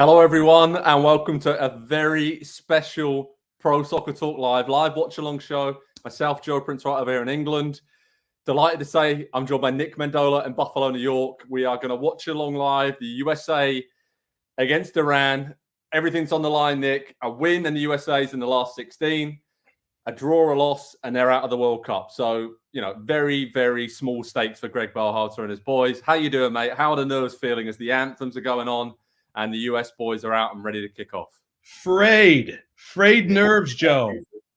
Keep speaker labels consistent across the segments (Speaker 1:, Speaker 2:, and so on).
Speaker 1: Hello, everyone, and welcome to a very special Pro Soccer Talk live watch-along show. Myself, Joe Prince-Wright over here in England. Delighted to say I'm joined by Nick Mendola in Buffalo, New York. We are going to watch along live the USA against Iran. Everything's on the line, Nick. A win and the USA's in the last 16. A draw or a loss, and they're out of the World Cup. So, very, very small stakes for Greg Berhalter and his boys. How you doing, mate? How are the nerves feeling as the anthems are going on and the US boys are out and ready to kick off?
Speaker 2: Frayed nerves, Joe.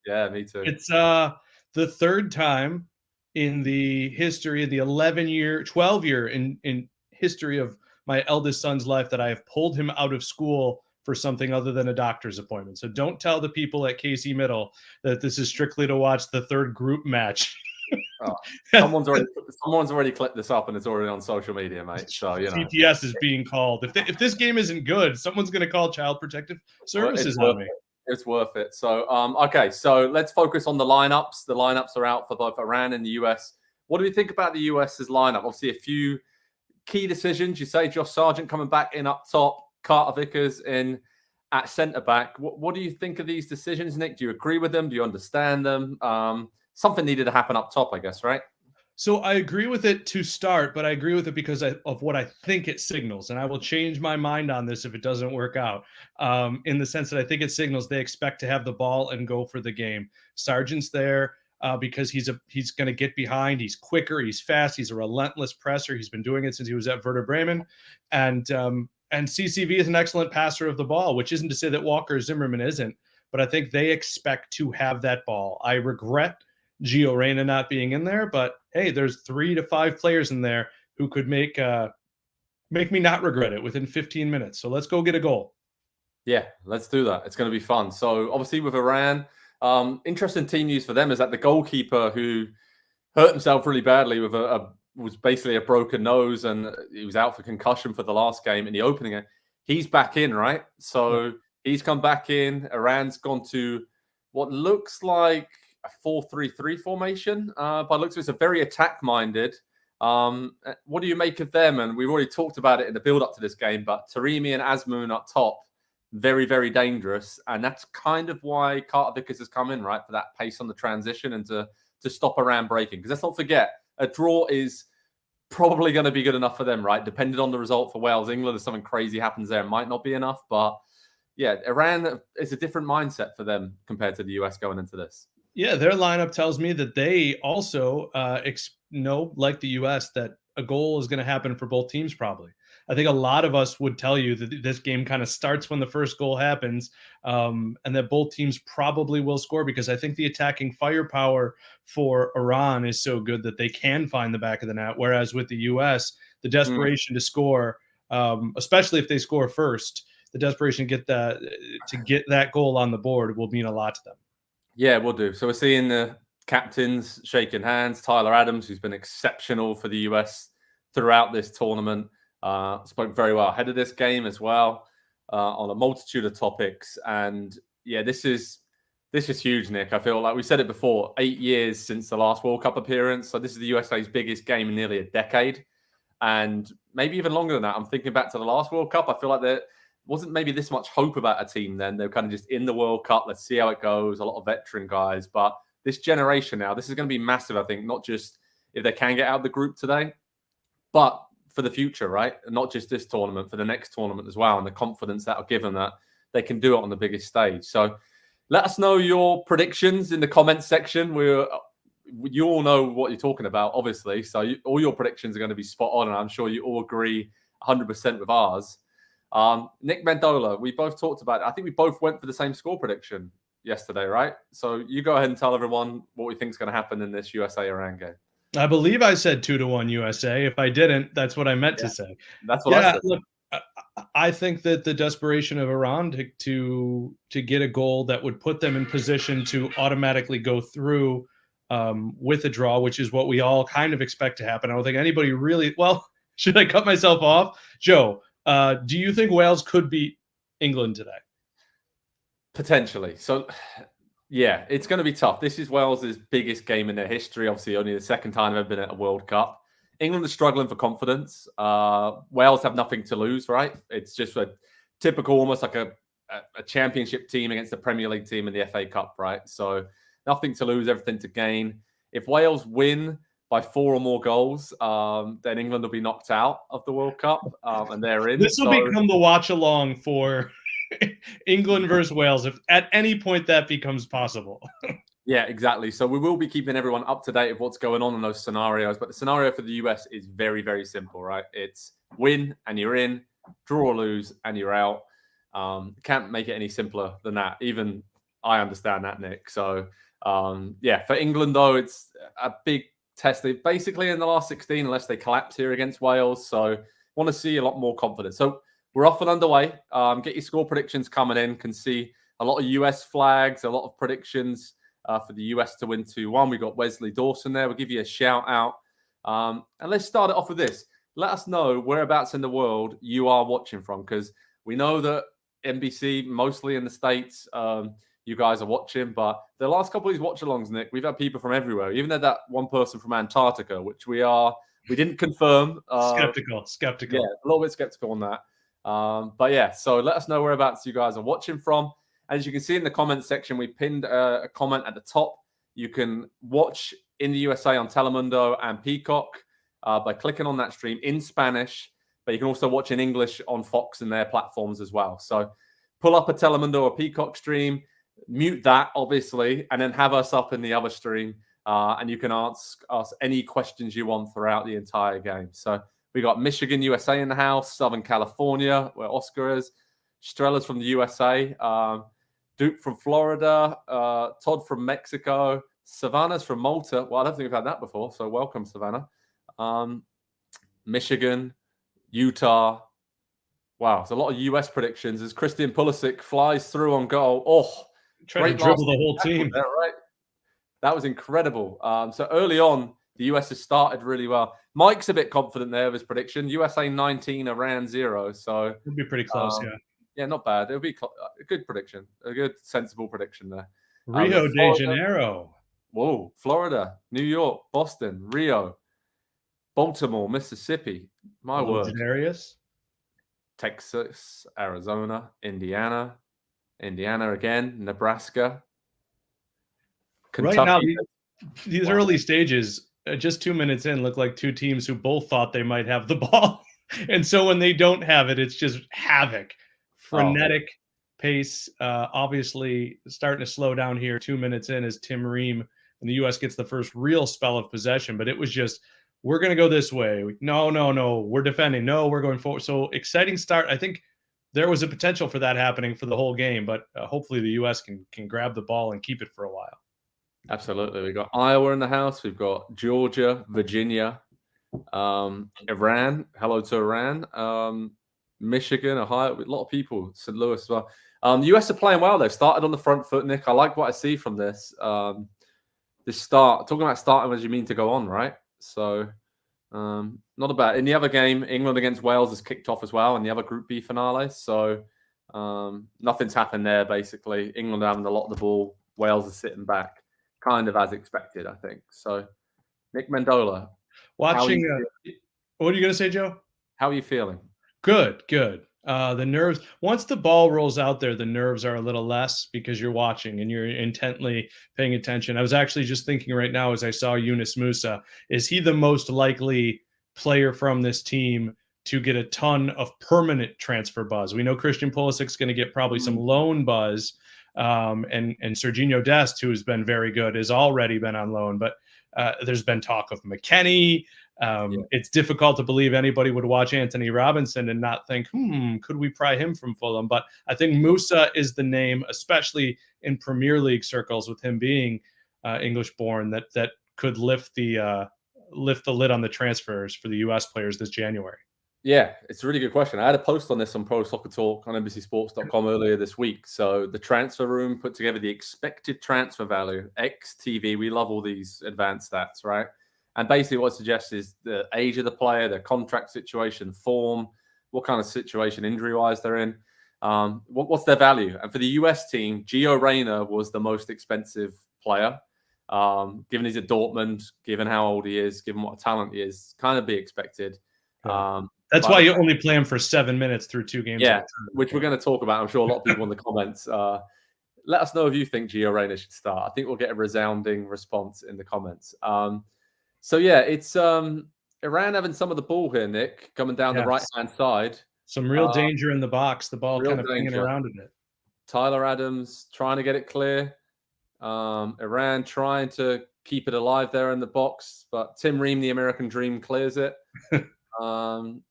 Speaker 1: Yeah, me too.
Speaker 2: It's the third time in the history of the 12-year in history of my eldest son's life that I have pulled him out of school for something other than a doctor's appointment. So don't tell the people at Casey Middle that this is strictly to watch the third group match.
Speaker 1: Oh, someone's already clipped this up and it's already on social media, mate. So
Speaker 2: CPS is being called. If this game isn't good, someone's going to call Child Protective Services on me.
Speaker 1: It's worth it. So okay, so let's focus on the lineups. The lineups are out for both Iran and the US. What do you think about the US's lineup? Obviously, a few key decisions. You say Josh Sargent coming back in up top, Carter Vickers in at centre back. What do you think of these decisions, Nick? Do you agree with them? Do you understand them? Something needed to happen up top, I guess, right?
Speaker 2: So I agree with it to start, but I agree with it because of what I think it signals. And I will change my mind on this if it doesn't work out, in the sense that I think it signals they expect to have the ball and go for the game. Sargent's there because he's going to get behind. He's quicker. He's fast. He's a relentless presser. He's been doing it since he was at Werder Bremen. And CCV is an excellent passer of the ball, which isn't to say that Walker Zimmerman isn't, but I think they expect to have that ball. I regret Gio Reyna not being in there, but hey, there's 3 to 5 players in there who could make me not regret it within 15 minutes. So let's go get a goal.
Speaker 1: Yeah, let's do that. It's going to be fun. So obviously with Iran, interesting team news for them is that the goalkeeper who hurt himself really badly with was basically a broken nose and he was out for concussion for the last game in the opening game. He's back in, right? So he's come back in. Iran's gone to what looks like a 4-3-3 formation. By looks of it's a very attack-minded. What do you make of them? And we've already talked about it in the build-up to this game, but Taremi and Azmoun up top, very, very dangerous. And that's kind of why Carter Vickers has come in, right, for that pace on the transition and to stop Iran breaking. Because let's not forget, a draw is probably going to be good enough for them, right? Depending on the result for Wales, England, if something crazy happens there, it might not be enough. But yeah, Iran is a different mindset for them compared to the US going into this.
Speaker 2: Yeah, their lineup tells me that they also know, like the U.S., that a goal is going to happen for both teams probably. I think a lot of us would tell you that this game kind of starts when the first goal happens, and that both teams probably will score because I think the attacking firepower for Iran is so good that they can find the back of the net, whereas with the U.S., the desperation to score, especially if they score first, the desperation to get that goal on the board will mean a lot to them.
Speaker 1: Yeah, we'll do. So we're seeing the captains shaking hands. Tyler Adams, who's been exceptional for the US throughout this tournament, spoke very well ahead of this game as well on a multitude of topics. And yeah, this is huge, Nick. I feel like we said it before, 8 years since the last World Cup appearance. So this is the USA's biggest game in nearly a decade. And maybe even longer than that. I'm thinking back to the last World Cup. I feel like there wasn't maybe this much hope about a team then. They were kind of just in the World Cup. Let's see how it goes. A lot of veteran guys. But this generation now, this is going to be massive, I think, not just if they can get out of the group today, but for the future, right? And not just this tournament, for the next tournament as well. And the confidence that'll give them that they can do it on the biggest stage. So let us know your predictions in the comments section. You all know what you're talking about, obviously. So all your predictions are going to be spot on. And I'm sure you all agree 100% with ours. Nick Mendola, we both talked about it. I think we both went for the same score prediction yesterday, right? So you go ahead and tell everyone what we think is going to happen in this USA-Iran game.
Speaker 2: I believe I said 2-1 USA. If I didn't, that's what I meant to say.
Speaker 1: That's what I said.
Speaker 2: Look, I think that the desperation of Iran to get a goal that would put them in position to automatically go through with a draw, which is what we all kind of expect to happen. I don't think anybody really – well, should I cut myself off? Joe, do you think Wales could beat England today?
Speaker 1: Potentially. So, yeah, it's going to be tough. This is Wales' biggest game in their history. Obviously, only the second time they've been at a World Cup. England is struggling for confidence. Wales have nothing to lose, right? It's just a typical, almost like a championship team against the Premier League team in the FA Cup, right? So nothing to lose, everything to gain. If Wales win by 4 or more goals, then England will be knocked out of the World Cup, and they're in.
Speaker 2: This will become the watch along for England versus Wales if at any point that becomes possible.
Speaker 1: Yeah, exactly. So we will be keeping everyone up to date of what's going on in those scenarios. But the scenario for the US is very, very simple, right? It's win and you're in, draw or lose and you're out. Can't make it any simpler than that. Even I understand that, Nick. So yeah, for England though, it's a big test. They basically in the last 16, unless they collapse here against Wales. So want to see a lot more confidence. So we're off and underway. Get your score predictions coming in. Can see a lot of US flags, a lot of predictions for the US to win 2-1. We've got Wesley Dawson there. We'll give you a shout out. And let's start it off with this. Let us know whereabouts in the world you are watching from, because we know that NBC, mostly in the States, you guys are watching. But the last couple of these watch-alongs, Nick, we've had people from everywhere. Even had that one person from Antarctica, which we didn't confirm.
Speaker 2: Skeptical.
Speaker 1: Yeah, a little bit skeptical on that. But yeah, so let us know whereabouts you guys are watching from. As you can see in the comments section, we pinned a comment at the top. You can watch in the USA on Telemundo and Peacock by clicking on that stream in Spanish, but you can also watch in English on Fox and their platforms as well. So pull up a Telemundo or Peacock stream, mute that, obviously, and then have us up in the other stream, and you can ask us any questions you want throughout the entire game. So we got Michigan, USA in the house, Southern California, where Oscar is, Strella's from the USA, Duke from Florida, Todd from Mexico, Savannah's from Malta. Well, I don't think we've had that before, so welcome, Savannah. Michigan, Utah. Wow, it's a lot of US predictions as Christian Pulisic flies through on goal. Oh,
Speaker 2: trying to dribble the whole team.
Speaker 1: There, right? That was incredible. So early on, the US has started really well. Mike's a bit confident there of his prediction. USA 19, Iran 0. So
Speaker 2: it'll be pretty close, yeah.
Speaker 1: Yeah, not bad. It'll be a good prediction, a good, sensible prediction there.
Speaker 2: Rio de Janeiro.
Speaker 1: Whoa, Florida, New York, Boston, Rio, Baltimore, Mississippi. My word.
Speaker 2: Darius.
Speaker 1: Texas, Arizona, Indiana again, Nebraska, Kentucky.
Speaker 2: Right now, these early stages, just 2 minutes in, look like two teams who both thought they might have the ball. And so when they don't have it, it's just havoc. Frenetic pace, obviously starting to slow down here 2 minutes in as Tim Ream and the U.S. gets the first real spell of possession. But it was just, we're going to go this way. No, we're defending. No, we're going forward. So exciting start. I think there was a potential for that happening for the whole game, but hopefully the U.S. can grab the ball and keep it for a while.
Speaker 1: Absolutely. We've got Iowa in the house. We've got Georgia, Virginia, Iran. Hello to Iran. Michigan, Ohio, a lot of people, St. Louis as well. The US are playing well. They've started on the front foot, Nick. I like what I see from this. This start, talking about starting as you mean to go on, right? So not a bad. In the other game, England against Wales has kicked off as well in the other Group B finale. So nothing's happened there, basically. England are having a lot of the ball. Wales are sitting back, kind of as expected, I think. So, Nick Mendola.
Speaker 2: Watching, what are you going to say, Joe?
Speaker 1: How are you feeling?
Speaker 2: Good. The nerves, once the ball rolls out there, the nerves are a little less because you're watching and you're intently paying attention. I was actually just thinking right now as I saw Yunus Musa, is he the most likely player from this team to get a ton of permanent transfer buzz? We know Christian Pulisic's going to get probably some loan buzz, and Serginho Dest, who has been very good, has already been on loan, but there's been talk of McKennie. It's difficult to believe anybody would watch Anthony Robinson and not think, could we pry him from Fulham? But I think Musa is the name, especially in Premier League circles, with him being English-born, that could lift the lid on the transfers for the U.S. players this January.
Speaker 1: Yeah, it's a really good question. I had a post on this on Pro Soccer Talk on NBCSports.com earlier this week. So the transfer room put together the expected transfer value, XTV. We love all these advanced stats, right? And basically what it suggests is the age of the player, their contract situation, form, what kind of situation injury-wise they're in, what's their value. And for the US team, Gio Reyna was the most expensive player. Given he's at Dortmund, given how old he is, given what talent he is, kind of be expected.
Speaker 2: That's why you only play him for 7 minutes through 2 games.
Speaker 1: Yeah, which we're going to talk about. I'm sure a lot of people in the comments. Let us know if you think Gio Reyna should start. I think we'll get a resounding response in the comments. So yeah, it's Iran having some of the ball here, Nick, coming down the right-hand side.
Speaker 2: Some real danger in the box. The ball kind of pinging around in it.
Speaker 1: Tyler Adams trying to get it clear. Iran trying to keep it alive there in the box, but Tim Ream, the American Dream, clears it. And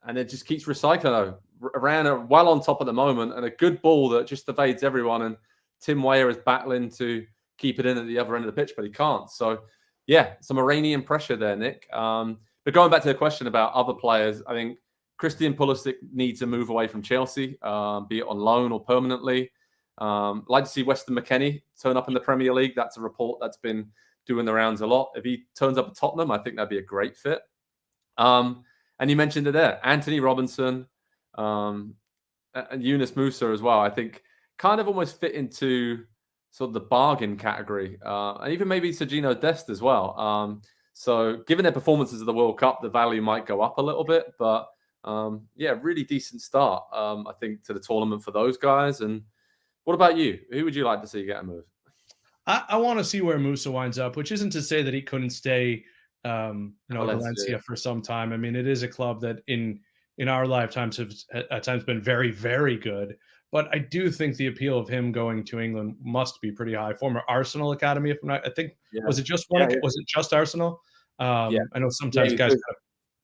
Speaker 1: it just keeps recycling. Iran are well on top at the moment, and a good ball that just evades everyone. And Tim Weah is battling to keep it in at the other end of the pitch, but he can't. So, yeah, some Iranian pressure there, Nick. But going back to the question about other players, I think Christian Pulisic needs a move away from Chelsea, be it on loan or permanently. Like to see Weston McKennie turn up in the Premier League. That's a report that's been doing the rounds a lot. If he turns up at Tottenham, I think that'd be a great fit. And you mentioned it there, Anthony Robinson, and Yunus Musa as well. I think kind of almost fit into sort of the bargain category, and even maybe Sergino Dest as well. So given their performances of the World Cup, the value might go up a little bit, but yeah, really decent start, I think, to the tournament for those guys. And what about you? Who would you like to see get a move?
Speaker 2: I want to see where Musa winds up, which isn't to say that he couldn't stay Valencia for some time. I mean, it is a club that in our lifetimes have at times been very, very good. But I do think the appeal of him going to England must be pretty high. Former Arsenal academy, if I'm not, I think was it just one? Yeah. Was it just Arsenal? I know sometimes guys.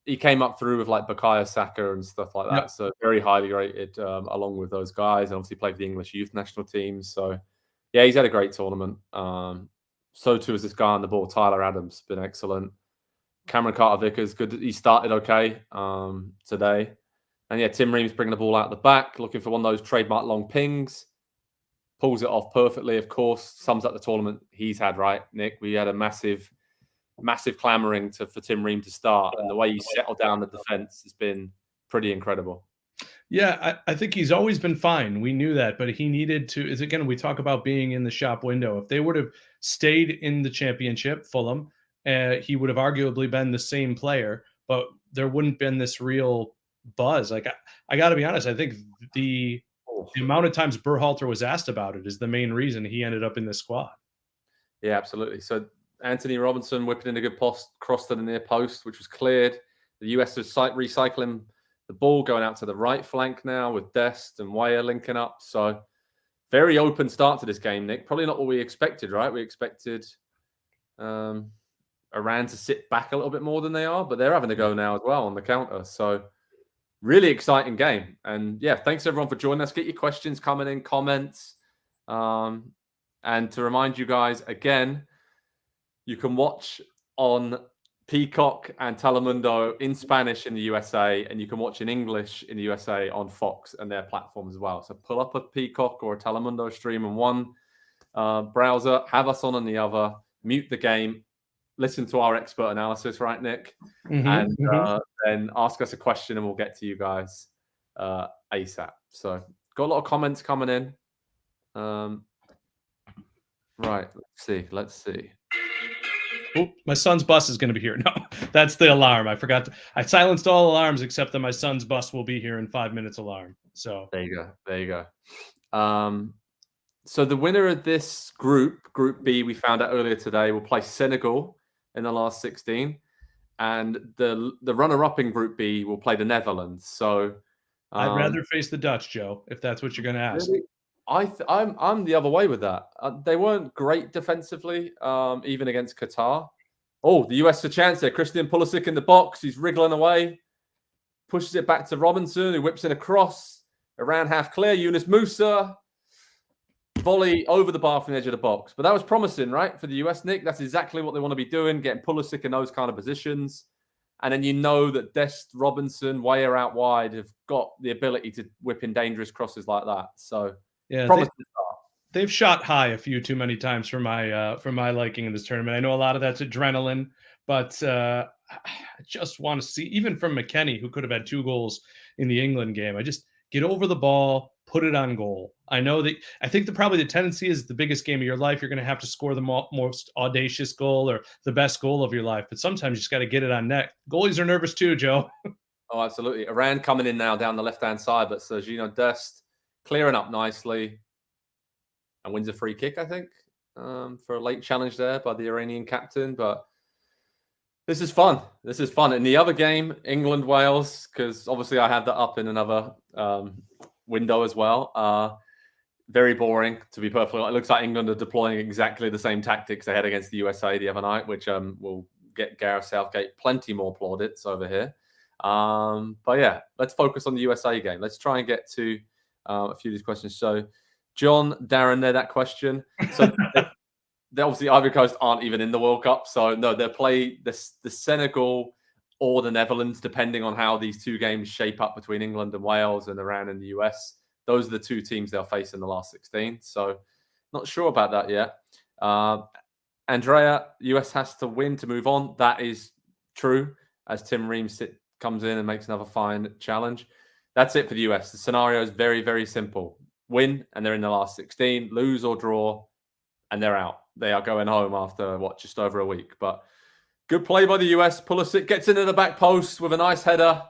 Speaker 1: He came up through with like Bukayo Saka and stuff like that. So very highly rated, along with those guys, and obviously played for the English youth national teams. So yeah, he's had a great tournament. So too is this guy on the ball, Tyler Adams, been excellent. Cameron Carter-Vickers, good. He started okay today. And yeah, Tim Ream's bringing the ball out the back, looking for one of those trademark long pings. Pulls it off perfectly, of course. Sums up the tournament he's had, right, Nick? We had a massive clamouring for Tim Ream to start. And the way he settled down the defence has been pretty incredible.
Speaker 2: Yeah, I think he's always been fine. We knew that, but he needed to, again, we talk about being in the shop window. If they would have stayed in the championship, Fulham, he would have arguably been the same player, but there wouldn't have been this real buzz. Like, I got to be honest, I think the amount of times Berhalter was asked about it is the main reason he ended up in this squad.
Speaker 1: Yeah, absolutely. So Anthony Robinson whipping in a good cross to the near post, which was cleared. The US is recycling the ball, going out to the right flank now with Dest and Weah linking up. So very open start to this game, Nick. Probably not what we expected, right? We expected Iran to sit back a little bit more than they are, but they're having to go now as well on the counter. So really exciting game. And yeah, thanks everyone for joining us. Get your questions coming in, comments. And to remind you guys again, you can watch on Peacock and Telemundo in Spanish in the USA, and you can watch in English in the USA on Fox and their platforms as well. So pull up a Peacock or a Telemundo stream in one browser, have us on the other, mute the game, listen to our expert analysis, right, Nick? And then ask us a question and we'll get to you guys ASAP. So got a lot of comments coming in. Right, let's see.
Speaker 2: Oh, my son's bus is going to be here. No, that's the alarm. I forgot. I silenced all alarms except that my son's bus will be here in 5 minutes alarm. So
Speaker 1: there you go. So the winner of this group B, we found out earlier today, will play Senegal in the last 16, and the runner-up in Group B will play the Netherlands. So
Speaker 2: I'd rather face the Dutch, Joe, if that's what you're going to ask.
Speaker 1: Really? I'm the other way with that. They weren't great defensively, even against Qatar. Oh, the US a chance there. Christian Pulisic in the box. He's wriggling away. Pushes it back to Robinson, who whips in a cross. Around half clear. Yunus Musa. Volley over the bar from the edge of the box. But that was promising, right, for the US, Nick? That's exactly what they want to be doing, getting Pulisic in those kind of positions. And then you know that Dest, Robinson, Weah out wide have got the ability to whip in dangerous crosses like that. So
Speaker 2: yeah, they've shot high a few too many times for my liking in this tournament. I know a lot of that's adrenaline, but I just want to see, even from McKennie, who could have had 2 goals in the England game, I just get over the ball, put it on goal. I think probably the tendency is the biggest game of your life, you're going to have to score the most audacious goal or the best goal of your life. But sometimes you just got to get it on net. Goalies are nervous too, Joe.
Speaker 1: Oh, absolutely. Iran coming in now down the left-hand side, but Sergino Dest clearing up nicely and wins a free kick, I think, for a late challenge there by the Iranian captain. But this is fun. This is fun. In the other game, England Wales, because obviously I have that up in another window as well. Very boring, to be perfectly honest. It looks like England are deploying exactly the same tactics they had against the USA the other night, which will get Gareth Southgate plenty more plaudits over here. But yeah, let's focus on the USA game. Let's try and get to a few of these questions. So, John, Darren, there, that question. So, they obviously Ivory Coast aren't even in the World Cup. So, no, they'll play the Senegal or the Netherlands, depending on how these two games shape up between England and Wales and Iran and the US. Those are the two teams they'll face in the last 16. So, not sure about that yet. Andrea, US has to win to move on. That is true, as Tim Reams comes in and makes another fine challenge. That's it for the US. The scenario is very, very simple. Win, and they're in the last 16. Lose or draw, and they're out. They are going home after, just over a week. But good play by the US. Pulisic gets into the back post with a nice header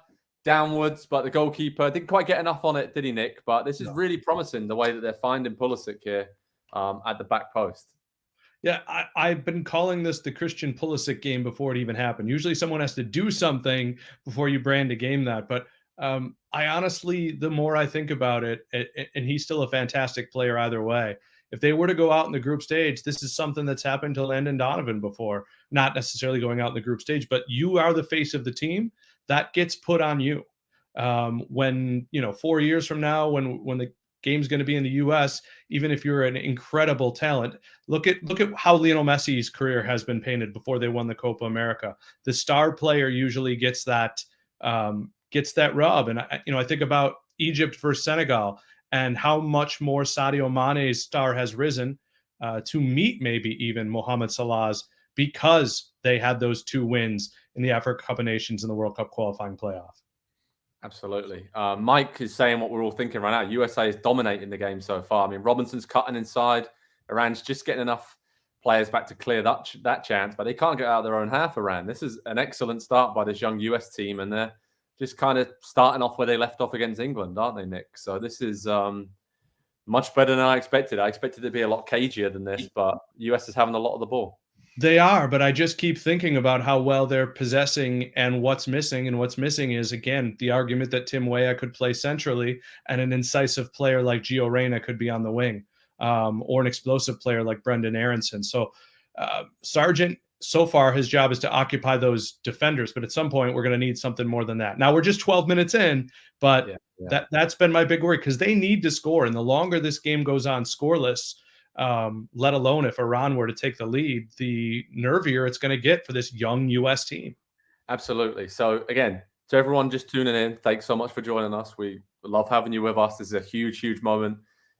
Speaker 1: downwards, but the goalkeeper didn't quite get enough on it, did he, Nick? But this is really promising, the way that they're finding Pulisic here at the back post.
Speaker 2: Yeah, I've been calling this the Christian Pulisic game before it even happened. Usually someone has to do something before you brand a game that. But I honestly, the more I think about it, and he's still a fantastic player either way. If they were to go out in the group stage, this is something that's happened to Landon Donovan before. Not necessarily going out in the group stage, but you are the face of the team. That gets put on you. When 4 years from now, when the game's going to be in the US, even if you're an incredible talent, look at how Lionel Messi's career has been painted before they won the Copa America. The star player usually gets that rub. And I think about Egypt versus Senegal and how much more Sadio Mane's star has risen to meet maybe even Mohamed Salah's, because they had those 2 wins in the Africa Cup of Nations and the World Cup qualifying playoff.
Speaker 1: Absolutely. Mike is saying what we're all thinking right now. USA is dominating the game so far. I mean, Robinson's cutting inside. Iran's just getting enough players back to clear that chance, but they can't get out of their own half, Iran. This is an excellent start by this young US team, and they're just kind of starting off where they left off against England, aren't they, Nick? So this is much better than I expected. I expected it to be a lot cagier than this, but US is having a lot of the ball.
Speaker 2: They are, but I just keep thinking about how well they're possessing and what's missing. And what's missing is, again, the argument that Tim Weah could play centrally and an incisive player like Gio Reyna could be on the wing, or an explosive player like Brendan Aronson. So Sargent, so far, his job is to occupy those defenders. But at some point, we're going to need something more than that. Now, we're just 12 minutes in, but that's been my big worry, because they need to score. And the longer this game goes on scoreless, let alone if Iran were to take the lead, the nervier it's going to get for this young US team.
Speaker 1: Absolutely. So again, to everyone just tuning in, thanks so much for joining us. We love having you with us. This is a huge, huge moment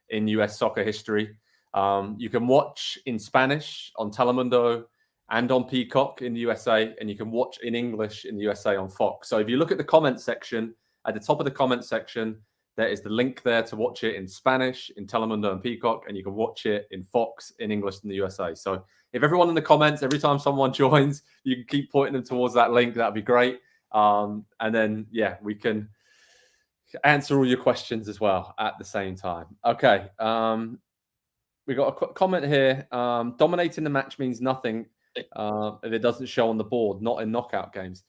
Speaker 1: in US soccer history. You can watch in Spanish on Telemundo and on Peacock in the USA, and you can watch in English in the USA on Fox. So if you look at the comment section, at the top of the comment section, there is the link there to watch it in Spanish, in Telemundo and Peacock, and you can watch it in Fox, in English, in the USA. So if everyone in the comments, every time someone joins, you can keep pointing them towards that link. That'd be great. And then, we can answer all your questions as well at the same time. Okay. We got a comment here. Dominating the match means nothing if it doesn't show on the board, not in knockout games.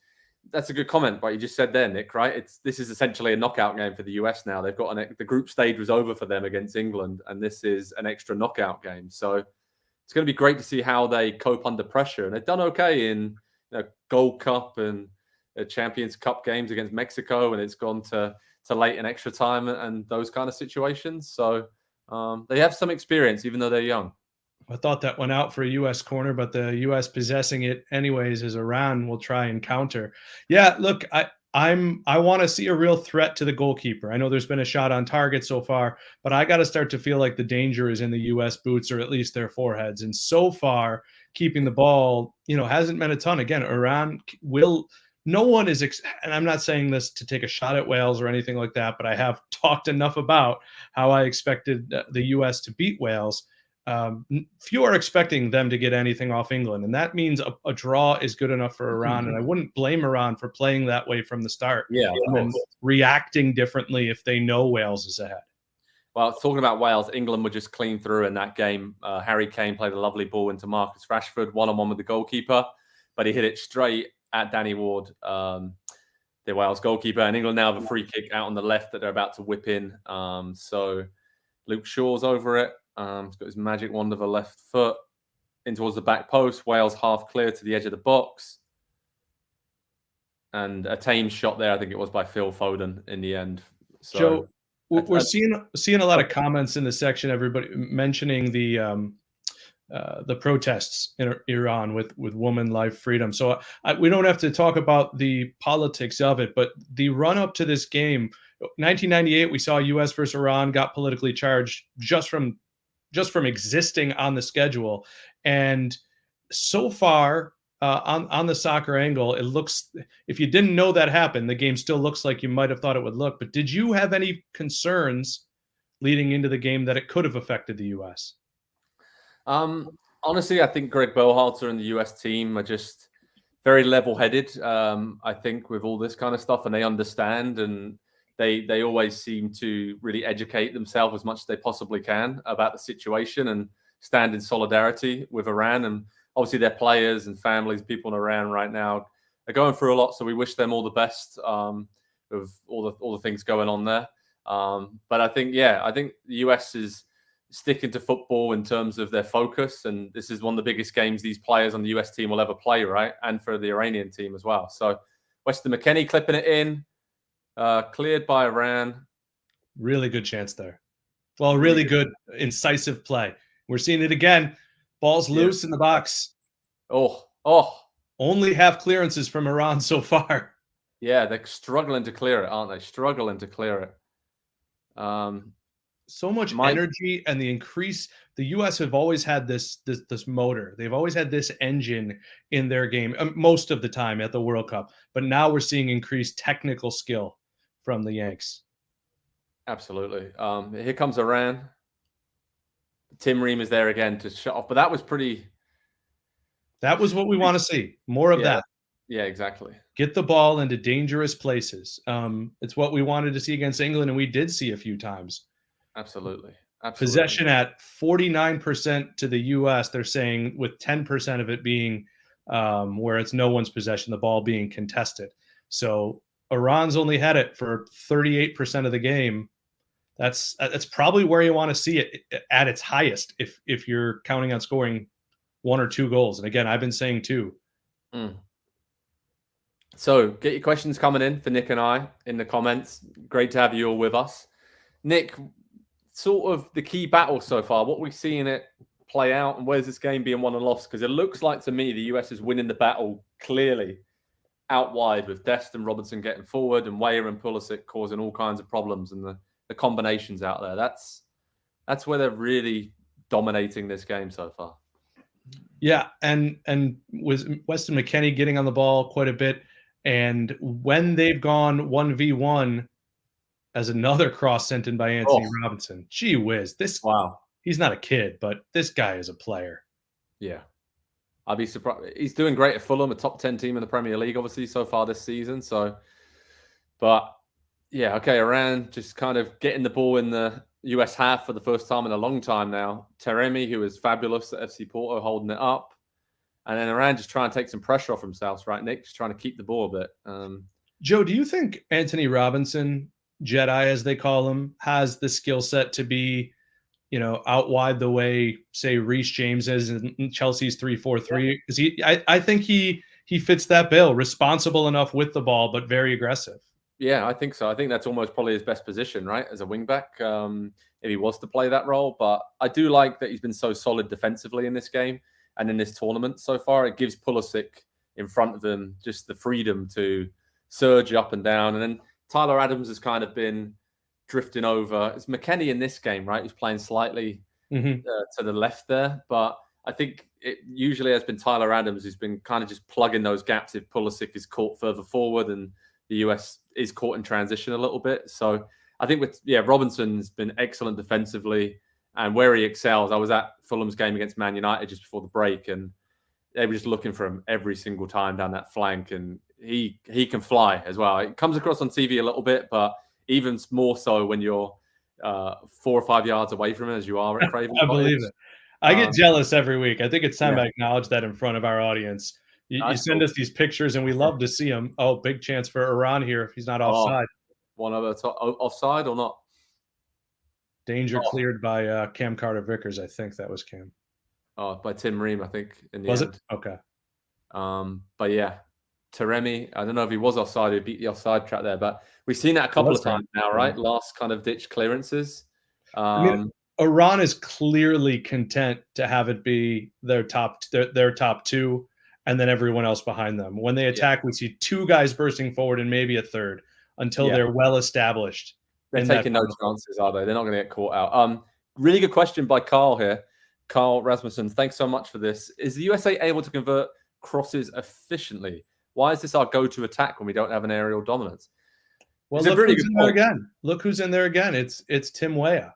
Speaker 1: That's a good comment, but you just said there, Nick, right? This is essentially a knockout game for the US now. They've got the group stage was over for them against England, and this is an extra knockout game. So it's going to be great to see how they cope under pressure. And they've done okay in Gold Cup and Champions Cup games against Mexico, and it's gone to late and extra time and those kind of situations. So they have some experience, even though they're young.
Speaker 2: I thought that went out for a U.S. corner, but the U.S. possessing it anyways as Iran will try and counter. Yeah, look, I want to see a real threat to the goalkeeper. I know there's been a shot on target so far, but I got to start to feel like the danger is in the U.S. boots, or at least their foreheads. And so far, keeping the ball, hasn't been a ton. Again, Iran will. No one is, and I'm not saying this to take a shot at Wales or anything like that, but I have talked enough about how I expected the U.S. to beat Wales. few are expecting them to get anything off England, and that means a draw is good enough for Iran. And I wouldn't blame Iran for playing that way from the start.
Speaker 1: Yeah, of
Speaker 2: and
Speaker 1: course.
Speaker 2: reacting differently if they know Wales is ahead.
Speaker 1: Well, talking about Wales, England were just clean through in that game. Harry Kane played a lovely ball into Marcus Rashford, one-on-one with the goalkeeper, but he hit it straight at Danny Ward, the Wales goalkeeper. And England now have a free kick out on the left that they're about to whip in. So Luke Shaw's over it. He's got his magic wand of a left foot in towards the back post. Wales half clear to the edge of the box. And a tame shot there, I think it was by Phil Foden in the end. So,
Speaker 2: Joe, we're seeing a lot of comments in the section. Everybody mentioning the protests in Iran with woman life freedom. So we don't have to talk about the politics of it, but the run up to this game, 1998, we saw U.S. versus Iran got politically charged just from existing on the schedule, and so far. On the soccer angle, it looks, if you didn't know that happened, the game still looks like you might have thought it would look. But did you have any concerns leading into the game that it could have affected the U.S.?
Speaker 1: Honestly, I think Greg Berhalter and the U.S. team are just very level-headed, I think, with all this kind of stuff, and they understand, and they always seem to really educate themselves as much as they possibly can about the situation and stand in solidarity with Iran. And obviously their players and families, people in Iran right now are going through a lot. So we wish them all the best with all the things going on there. But I think the US is sticking to football in terms of their focus. And this is one of the biggest games these players on the US team will ever play, right? And for the Iranian team as well. So Weston McKennie clipping it in, cleared by Iran.
Speaker 2: Really good chance there. Well, really good, incisive play. We're seeing it again. Ball's loose in the box.
Speaker 1: Oh.
Speaker 2: Only half clearances from Iran so far.
Speaker 1: Yeah, they're struggling to clear it, aren't they? Struggling to clear it.
Speaker 2: So much energy and the increase. The U.S. have always had this motor. They've always had this engine in their game most of the time at the World Cup. But now we're seeing increased technical skill from the Yanks.
Speaker 1: Absolutely. Here comes Iran. Tim Ream is there again to shut off, but that was pretty.
Speaker 2: That was what we want to see. More of that.
Speaker 1: Yeah, exactly.
Speaker 2: Get the ball into dangerous places. It's what we wanted to see against England, and we did see a few times.
Speaker 1: Absolutely.
Speaker 2: Possession at 49% to the U.S., they're saying, with 10% of it being where it's no one's possession, the ball being contested. So Iran's only had it for 38% of the game. That's probably where you want to see it at its highest if you're counting on scoring 1 or 2 goals. And again, I've been saying 2.
Speaker 1: So get your questions coming in for Nick and I in the comments. Great to have you all with us. Nick, sort of the key battle so far, what we're seeing it play out, and where's this game being won and lost? Because it looks like to me the US is winning the battle clearly out wide, with Dest and Robinson getting forward and Weah and Pulisic causing all kinds of problems, and the combinations out there. That's where they're really dominating this game so far.
Speaker 2: Yeah, and with Weston McKennie getting on the ball quite a bit, and when they've gone 1v1, as another cross sent in by Anthony Robinson. Gee whiz, he's not a kid, but this guy is a player.
Speaker 1: Yeah. I'd be surprised. He's doing great at Fulham, a top 10 team in the Premier League, obviously, so far this season. So, but yeah, okay, Iran just kind of getting the ball in the US half for the first time in a long time now. Taremi, who is fabulous at FC Porto, holding it up. And then Iran just trying to take some pressure off themselves, right, Nick? Just trying to keep the ball a bit.
Speaker 2: Joe, do you think Anthony Robinson, Jedi as they call him, has the skill set to be, out wide the way, say, Reece James is in Chelsea's 3-4-3? Because I think he fits that bill. Responsible enough with the ball, but very aggressive.
Speaker 1: Yeah, I think so. I think that's almost probably his best position, right, as a wingback, if he was to play that role. But I do like that he's been so solid defensively in this game and in this tournament so far. It gives Pulisic in front of him just the freedom to surge up and down. And then Tyler Adams has kind of been drifting over. It's McKennie in this game, right? He's playing slightly to the left there. But I think it usually has been Tyler Adams who's been kind of just plugging those gaps if Pulisic is caught further forward and the US is caught in transition a little bit. So I think Robinson's been excellent defensively. And where he excels, I was at Fulham's game against Man United just before the break, and they were just looking for him every single time down that flank, and he can fly as well. It comes across on TV a little bit, but even more so when you're 4 or 5 yards away from him, as you are at Craven
Speaker 2: I
Speaker 1: Cottage.
Speaker 2: believe it. I get jealous every week. I think it's time
Speaker 1: Yeah.
Speaker 2: I acknowledge that in front of our audience. You
Speaker 1: That's
Speaker 2: send
Speaker 1: cool.
Speaker 2: us these pictures, and we love to see them. Oh, big chance for Iran here if he's not offside.
Speaker 1: One other offside or not?
Speaker 2: Danger cleared by Cam Carter-Vickers. I think that was Cam.
Speaker 1: Oh, by Tim Ream, I think, in the
Speaker 2: Was
Speaker 1: end.
Speaker 2: it? Okay.
Speaker 1: But yeah, Taremi, I don't know if he was offside, he beat the offside track there, but we've seen that a couple of times now, right? Last kind of ditch clearances.
Speaker 2: I mean, Iran is clearly content to have it be their top two, and then everyone else behind them. When they attack, we see two guys bursting forward and maybe a third until they're well established.
Speaker 1: They're taking no chances, are they? They're not going to get caught out. Really good question by Carl here. Carl Rasmussen, thanks so much for this. Is the USA able to convert crosses efficiently? Why is this our go-to attack when we don't have an aerial dominance?
Speaker 2: Well, look who's in there again. Look who's in there again. It's Tim Weah.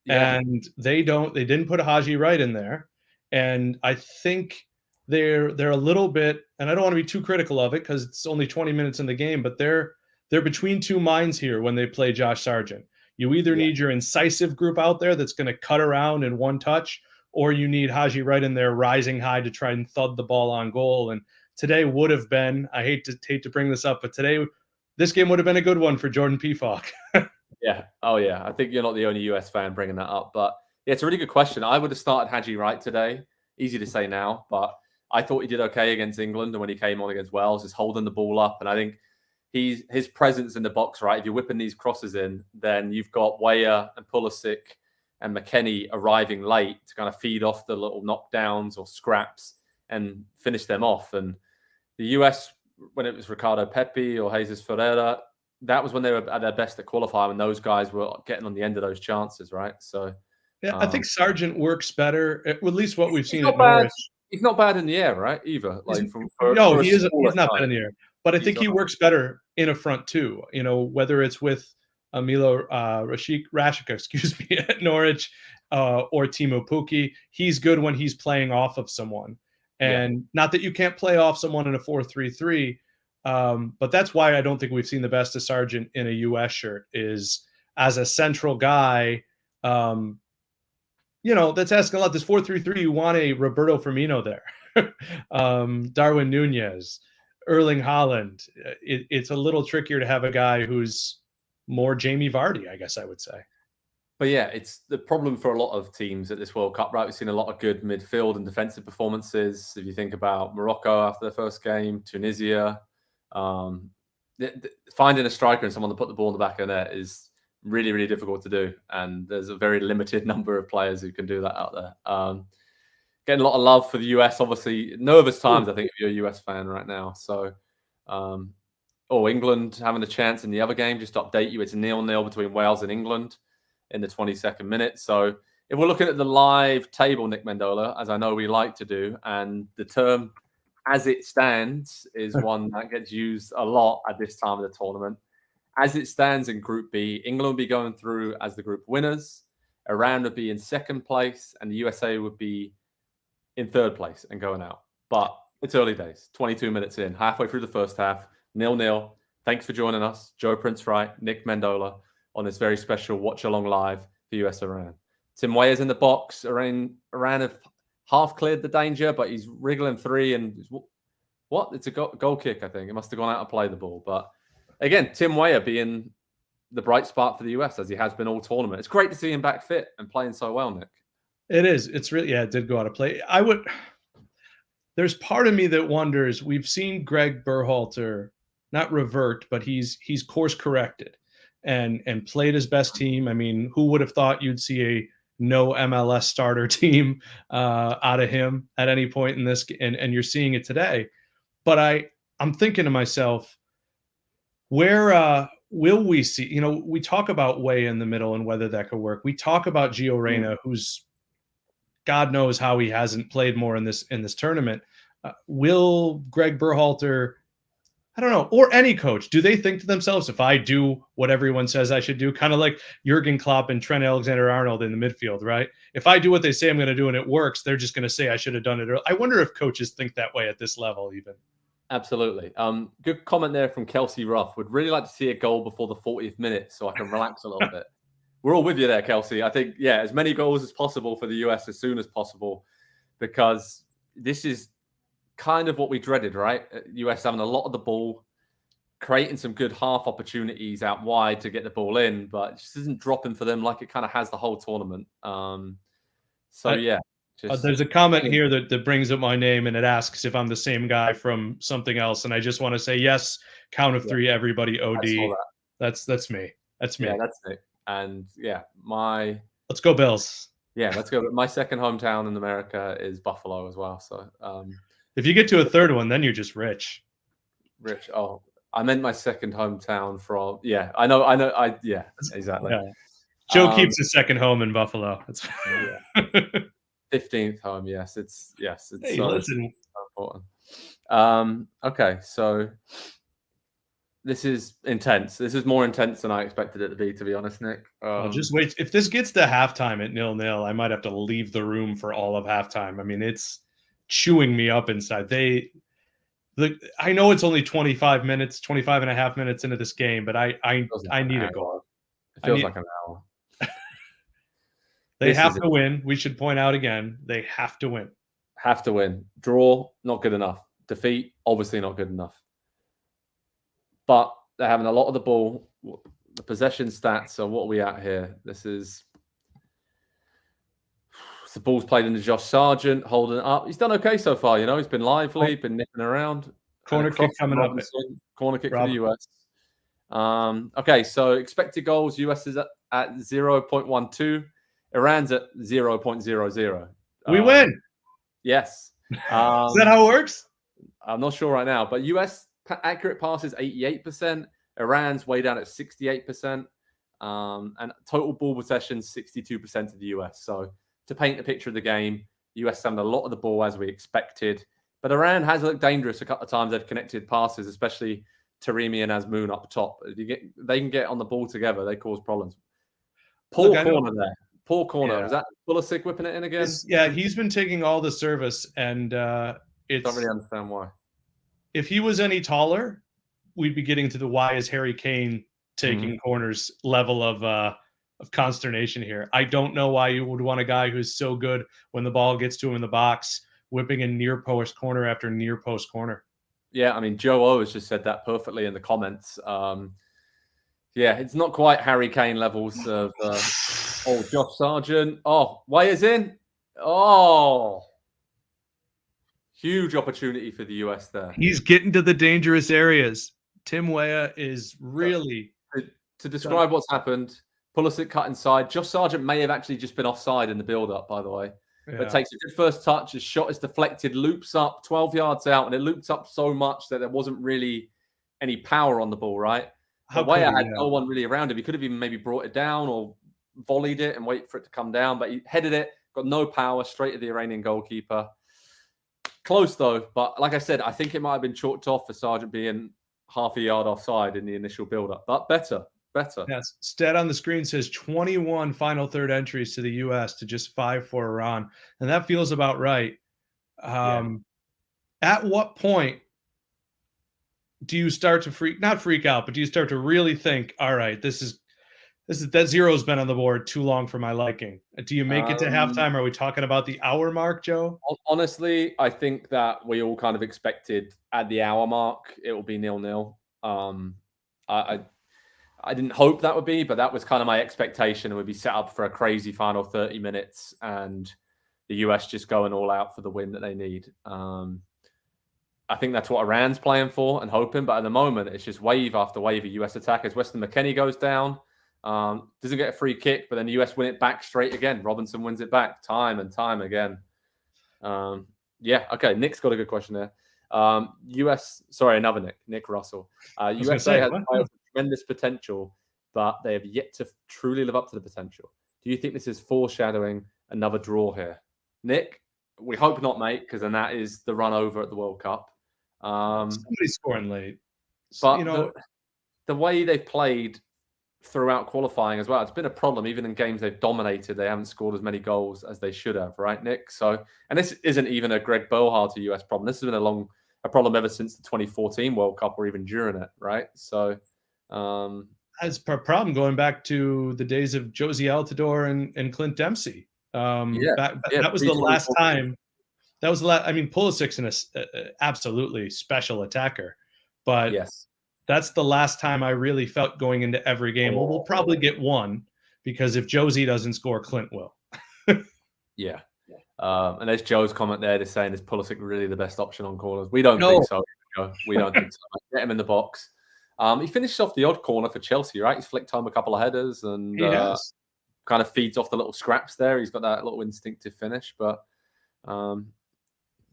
Speaker 2: Yeah. And they didn't put Haji Wright in there. And I think they're a little bit, and I don't want to be too critical of it because it's only 20 minutes in the game, but they're between two minds here when they play Josh Sargent. You either need your incisive group out there that's going to cut around in one touch, or you need Haji Wright in there rising high to try and thud the ball on goal. And today would have been, I hate to bring this up, but today this game would have been a good one for Jordan Pefok.
Speaker 1: Yeah. Oh, yeah. I think you're not the only US fan bringing that up. But yeah, it's a really good question. I would have started Haji Wright today. Easy to say now, but I thought he did okay against England. And when he came on against Wales, just holding the ball up. And I think his presence in the box, right? If you're whipping these crosses in, then you've got Weah and Pulisic and McKennie arriving late to kind of feed off the little knockdowns or scraps and finish them off. And the US, when it was Ricardo Pepi or Jesus Ferreira, that was when they were at their best at qualifying, and those guys were getting on the end of those chances, right? So,
Speaker 2: yeah, I think Sargent works better, at least what we've seen
Speaker 1: at Norwich. He's not bad in the air, right? Either. Like
Speaker 2: he's not bad in the air, but I think he works better in a front two. You know, whether it's with Milo Rashica, excuse me, at Norwich, or Timo Pukki, he's good when he's playing off of someone. And not that you can't play off someone in a 4-3-3, but that's why I don't think we've seen the best of Sargent in a US shirt, is as a central guy. That's asking a lot. This 4-3-3, you want a Roberto Firmino there, Darwin Nunez, Erling Haaland. It's a little trickier to have a guy who's more Jamie Vardy, I guess I would say.
Speaker 1: But yeah, it's the problem for a lot of teams at this World Cup, right? We've seen a lot of good midfield and defensive performances. If you think about Morocco after their first game, Tunisia, finding a striker and someone to put the ball in the back of the net is really, really difficult to do. And there's a very limited number of players who can do that out there. Getting a lot of love for the US, obviously. Nervous times, I think, if you're a US fan right now. So, England having a chance in the other game, just to update you, it's 0-0 between Wales and England in the 22nd minute. So if we're looking at the live table, Nick Mendola, as I know we like to do, and the term "as it stands" is one that gets used a lot at this time of the tournament. As it stands in Group B, England will be going through as the group winners, Iran would be in second place, and the USA would be in third place and going out. But it's early days, 22 minutes in, halfway through the first half, 0-0. Thanks for joining us, Joe Prince-Wright, Nick Mendola, on this very special Watchalong Live for US-Iran. Tim Weah's in the box. Iran have half cleared the danger, but he's wriggling three. And what? It's a goal kick, I think. It must have gone out to play the ball. But again, Tim Weah being the bright spot for the US, as he has been all tournament. It's great to see him back fit and playing so well, Nick.
Speaker 2: It is. It's really, it did go out of play. There's part of me that wonders, we've seen Greg Berhalter not revert, but he's course corrected and played his best team. I mean, who would have thought you'd see a no MLS starter team out of him at any point in this, and you're seeing it today. But I'm thinking to myself, where will we see, we talk about Weah in the middle and whether that could work. We talk about Gio Reyna, who's God knows how he hasn't played more in this tournament. Will Greg Berhalter I don't know, or any coach, do they think to themselves, if I do what everyone says I should do, kind of like Jurgen Klopp and Trent Alexander-Arnold in the midfield, right? If I do what they say I'm going to do and it works, they're just going to say I should have done it early. I wonder if coaches think that way at this level even.
Speaker 1: Absolutely. Good comment there from Kelsey Ruff. Would really like to see a goal before the 40th minute so I can relax a little bit. We're all with you there, Kelsey. I think, yeah, as many goals as possible for the US as soon as possible, because this is kind of what we dreaded, right? US having a lot of the ball, creating some good half opportunities out wide to get the ball in, but it just isn't dropping for them like it kind of has the whole tournament. Yeah.
Speaker 2: There's a comment here that brings up my name and it asks if I'm the same guy from something else, and I just want to say yes. Count of three, everybody. OD. That's me. That's me.
Speaker 1: Yeah, that's it. And yeah,
Speaker 2: let's go Bills.
Speaker 1: Yeah, let's go. My second hometown in America is Buffalo as well. So
Speaker 2: if you get to a third one, then you're just rich.
Speaker 1: Rich. Oh, I meant my second hometown from. Yeah, I know. Yeah, exactly. Yeah.
Speaker 2: Joe keeps his second home in Buffalo. That's
Speaker 1: 15th home. Yes, it's
Speaker 2: hey, listen.
Speaker 1: important. Okay, so this is intense. This is more intense than I expected it to be honest, Nick.
Speaker 2: Just wait. If this gets to halftime at 0-0, I might have to leave the room for all of halftime. I mean, it's chewing me up inside. I know it's only 25 and a half minutes into this game, but I need a goal.
Speaker 1: It feels like an hour.
Speaker 2: They have to win. We should point out again, they have to win.
Speaker 1: Have to win. Draw, not good enough. Defeat, obviously not good enough. But they're having a lot of the ball. The possession stats. So what are we at here? This is the ball's played into Josh Sargent, holding it up. He's done okay so far. You know, he's been lively, been nipping around.
Speaker 2: Corner kick coming up.
Speaker 1: Corner kick for the US. Okay, so expected goals. US is at 0.12. Iran's at 0.00.
Speaker 2: We win.
Speaker 1: Yes.
Speaker 2: Is that how it works?
Speaker 1: I'm not sure right now, but US accurate passes 88%. Iran's way down at 68%. And total ball possession 62% to the US. So to paint a picture of the game, US having a lot of the ball as we expected. But Iran has looked dangerous a couple of times. They've connected passes, especially Taremi and Azmoun up top. They can get on the ball together. They cause problems. Poor corner there. Poor corner. Yeah. Was that Pulisic whipping it in again?
Speaker 2: Yeah, he's been taking all the service, and it's.
Speaker 1: Don't really understand why.
Speaker 2: If he was any taller, we'd be getting to the why is Harry Kane taking corners level of consternation here. I don't know why you would want a guy who's so good when the ball gets to him in the box, whipping in near post corner after near post corner.
Speaker 1: Yeah, I mean, Joe O has just said that perfectly in the comments. Yeah, it's not quite Harry Kane levels of. Josh Sargent. Way is in. Huge opportunity for the US there.
Speaker 2: He's getting to the dangerous areas. Tim Weah is really.
Speaker 1: To describe what's happened, Pulisic cut inside. Josh Sargent may have actually just been offside in the build-up, by the way. Yeah. But takes a good first touch. His shot is deflected, loops up 12 yards out, and it looped up so much that there wasn't really any power on the ball, right? Weah had no one really around him. He could have even maybe brought it down or volleyed it and wait for it to come down, but he headed it, got no power, straight at the Iranian goalkeeper. Close though, but like I said, I think it might have been chalked off for Sargent being half a yard offside in the initial build-up, but better.
Speaker 2: Yes, stat on the screen says 21 final third entries to the U.S. to just 5 for Iran, and that feels about right. At what point do you start to not freak out, but do you start to really think, all right, that zero's been on the board too long for my liking? Do you make it to halftime? Are we talking about the hour mark, Joe?
Speaker 1: Honestly, I think that we all kind of expected at the hour mark it will be 0-0. I didn't hope that would be, but that was kind of my expectation. It would be set up for a crazy final 30 minutes and the US just going all out for the win that they need. I think that's what Iran's playing for and hoping, but at the moment it's just wave after wave of US attackers. Weston McKennie goes down. Doesn't get a free kick, but then the US win it back straight again. Robinson wins it back time and time again. Okay. Nick's got a good question there. Another Nick Russell. USA has tremendous potential, but they have yet to truly live up to the potential. Do you think this is foreshadowing another draw here? Nick, we hope not, mate, because then that is the run over at the World Cup.
Speaker 2: Somebody's scoring late.
Speaker 1: But
Speaker 2: You know,
Speaker 1: the way they've played throughout qualifying as well, it's been a problem. Even in games they've dominated, they haven't scored as many goals as they should have, right, Nick? So, and this isn't even a Greg Boharter US problem. This has been a problem ever since the 2014 World Cup or even during it, right? So,
Speaker 2: that's a problem going back to the days of Josie Altidore and Clint Dempsey. That was the last time. That was the last. I mean, Pulisic's an absolutely special attacker, but
Speaker 1: yes,
Speaker 2: that's the last time I really felt going into every game. Well, we'll probably get one because if Josie doesn't score, Clint will.
Speaker 1: yeah. And there's Joe's comment there, just saying, is Pulisic really the best option on corners? We don't think so. We don't think so. Get him in the box. He finished off the odd corner for Chelsea, right? He's flicked home a couple of headers and kind of feeds off the little scraps there. He's got that little instinctive finish. But,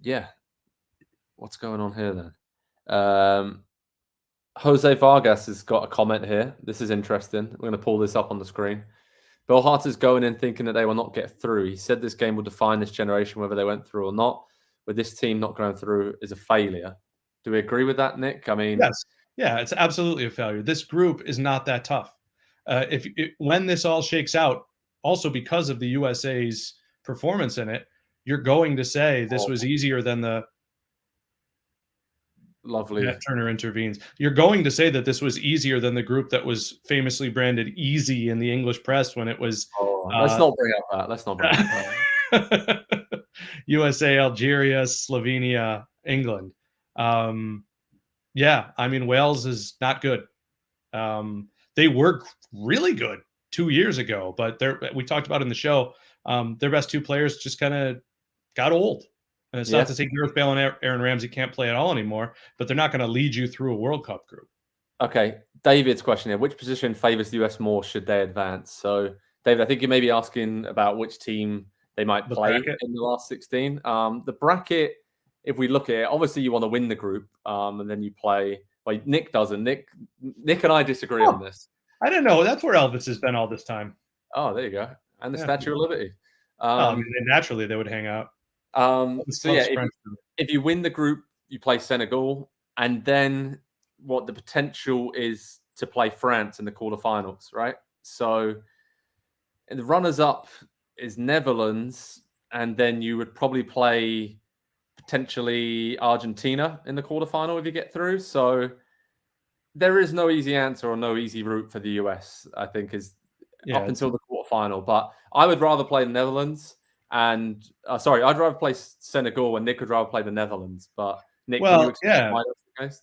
Speaker 1: yeah. What's going on here then? Jose Vargas has got a comment here. This is interesting. We're going to pull this up on the screen. Bill Harter's going in thinking that they will not get through. He said this game will define this generation, whether they went through or not. With this team not going through is a failure. Do we agree with that, Nick? I mean,
Speaker 2: yes. Yeah, it's absolutely a failure. This group is not that tough. When this all shakes out, also because of the USA's performance in it, you're going to say this was easier than the
Speaker 1: lovely
Speaker 2: Matt Turner intervenes. You're going to say that this was easier than the group that was famously branded easy in the English press when it was.
Speaker 1: Let's not bring up that. Let's not bring up that.
Speaker 2: USA, Algeria, Slovenia, England. Yeah, I mean, Wales is not good. They were really good 2 years ago, but we talked about in the show, their best two players just kind of got old. And it's not to say Gareth Bale and Aaron Ramsey can't play at all anymore, but they're not going to lead you through a World Cup group.
Speaker 1: Okay, David's question here. Which position favors the US more should they advance? So, David, I think you may be asking about which team they might play in the last 16. The bracket, if we look at it, obviously you want to win the group, and then you play. Well, Nick doesn't. Nick and I disagree on this.
Speaker 2: I don't know. That's where Elvis has been all this time.
Speaker 1: Oh, there you go. And the Statue of Liberty.
Speaker 2: I mean, naturally they would hang out.
Speaker 1: So yeah, if you win the group, you play Senegal, and then what the potential is to play France in the quarterfinals, right? So the runners-up is Netherlands, and then you would probably play potentially Argentina in the quarterfinal if you get through. So there is no easy answer or no easy route for the US, I think, is up until the quarterfinal. But I would rather play the Netherlands. And I'd rather play Senegal and Nick would rather play the Netherlands. But Nick, can you explain why that's the case?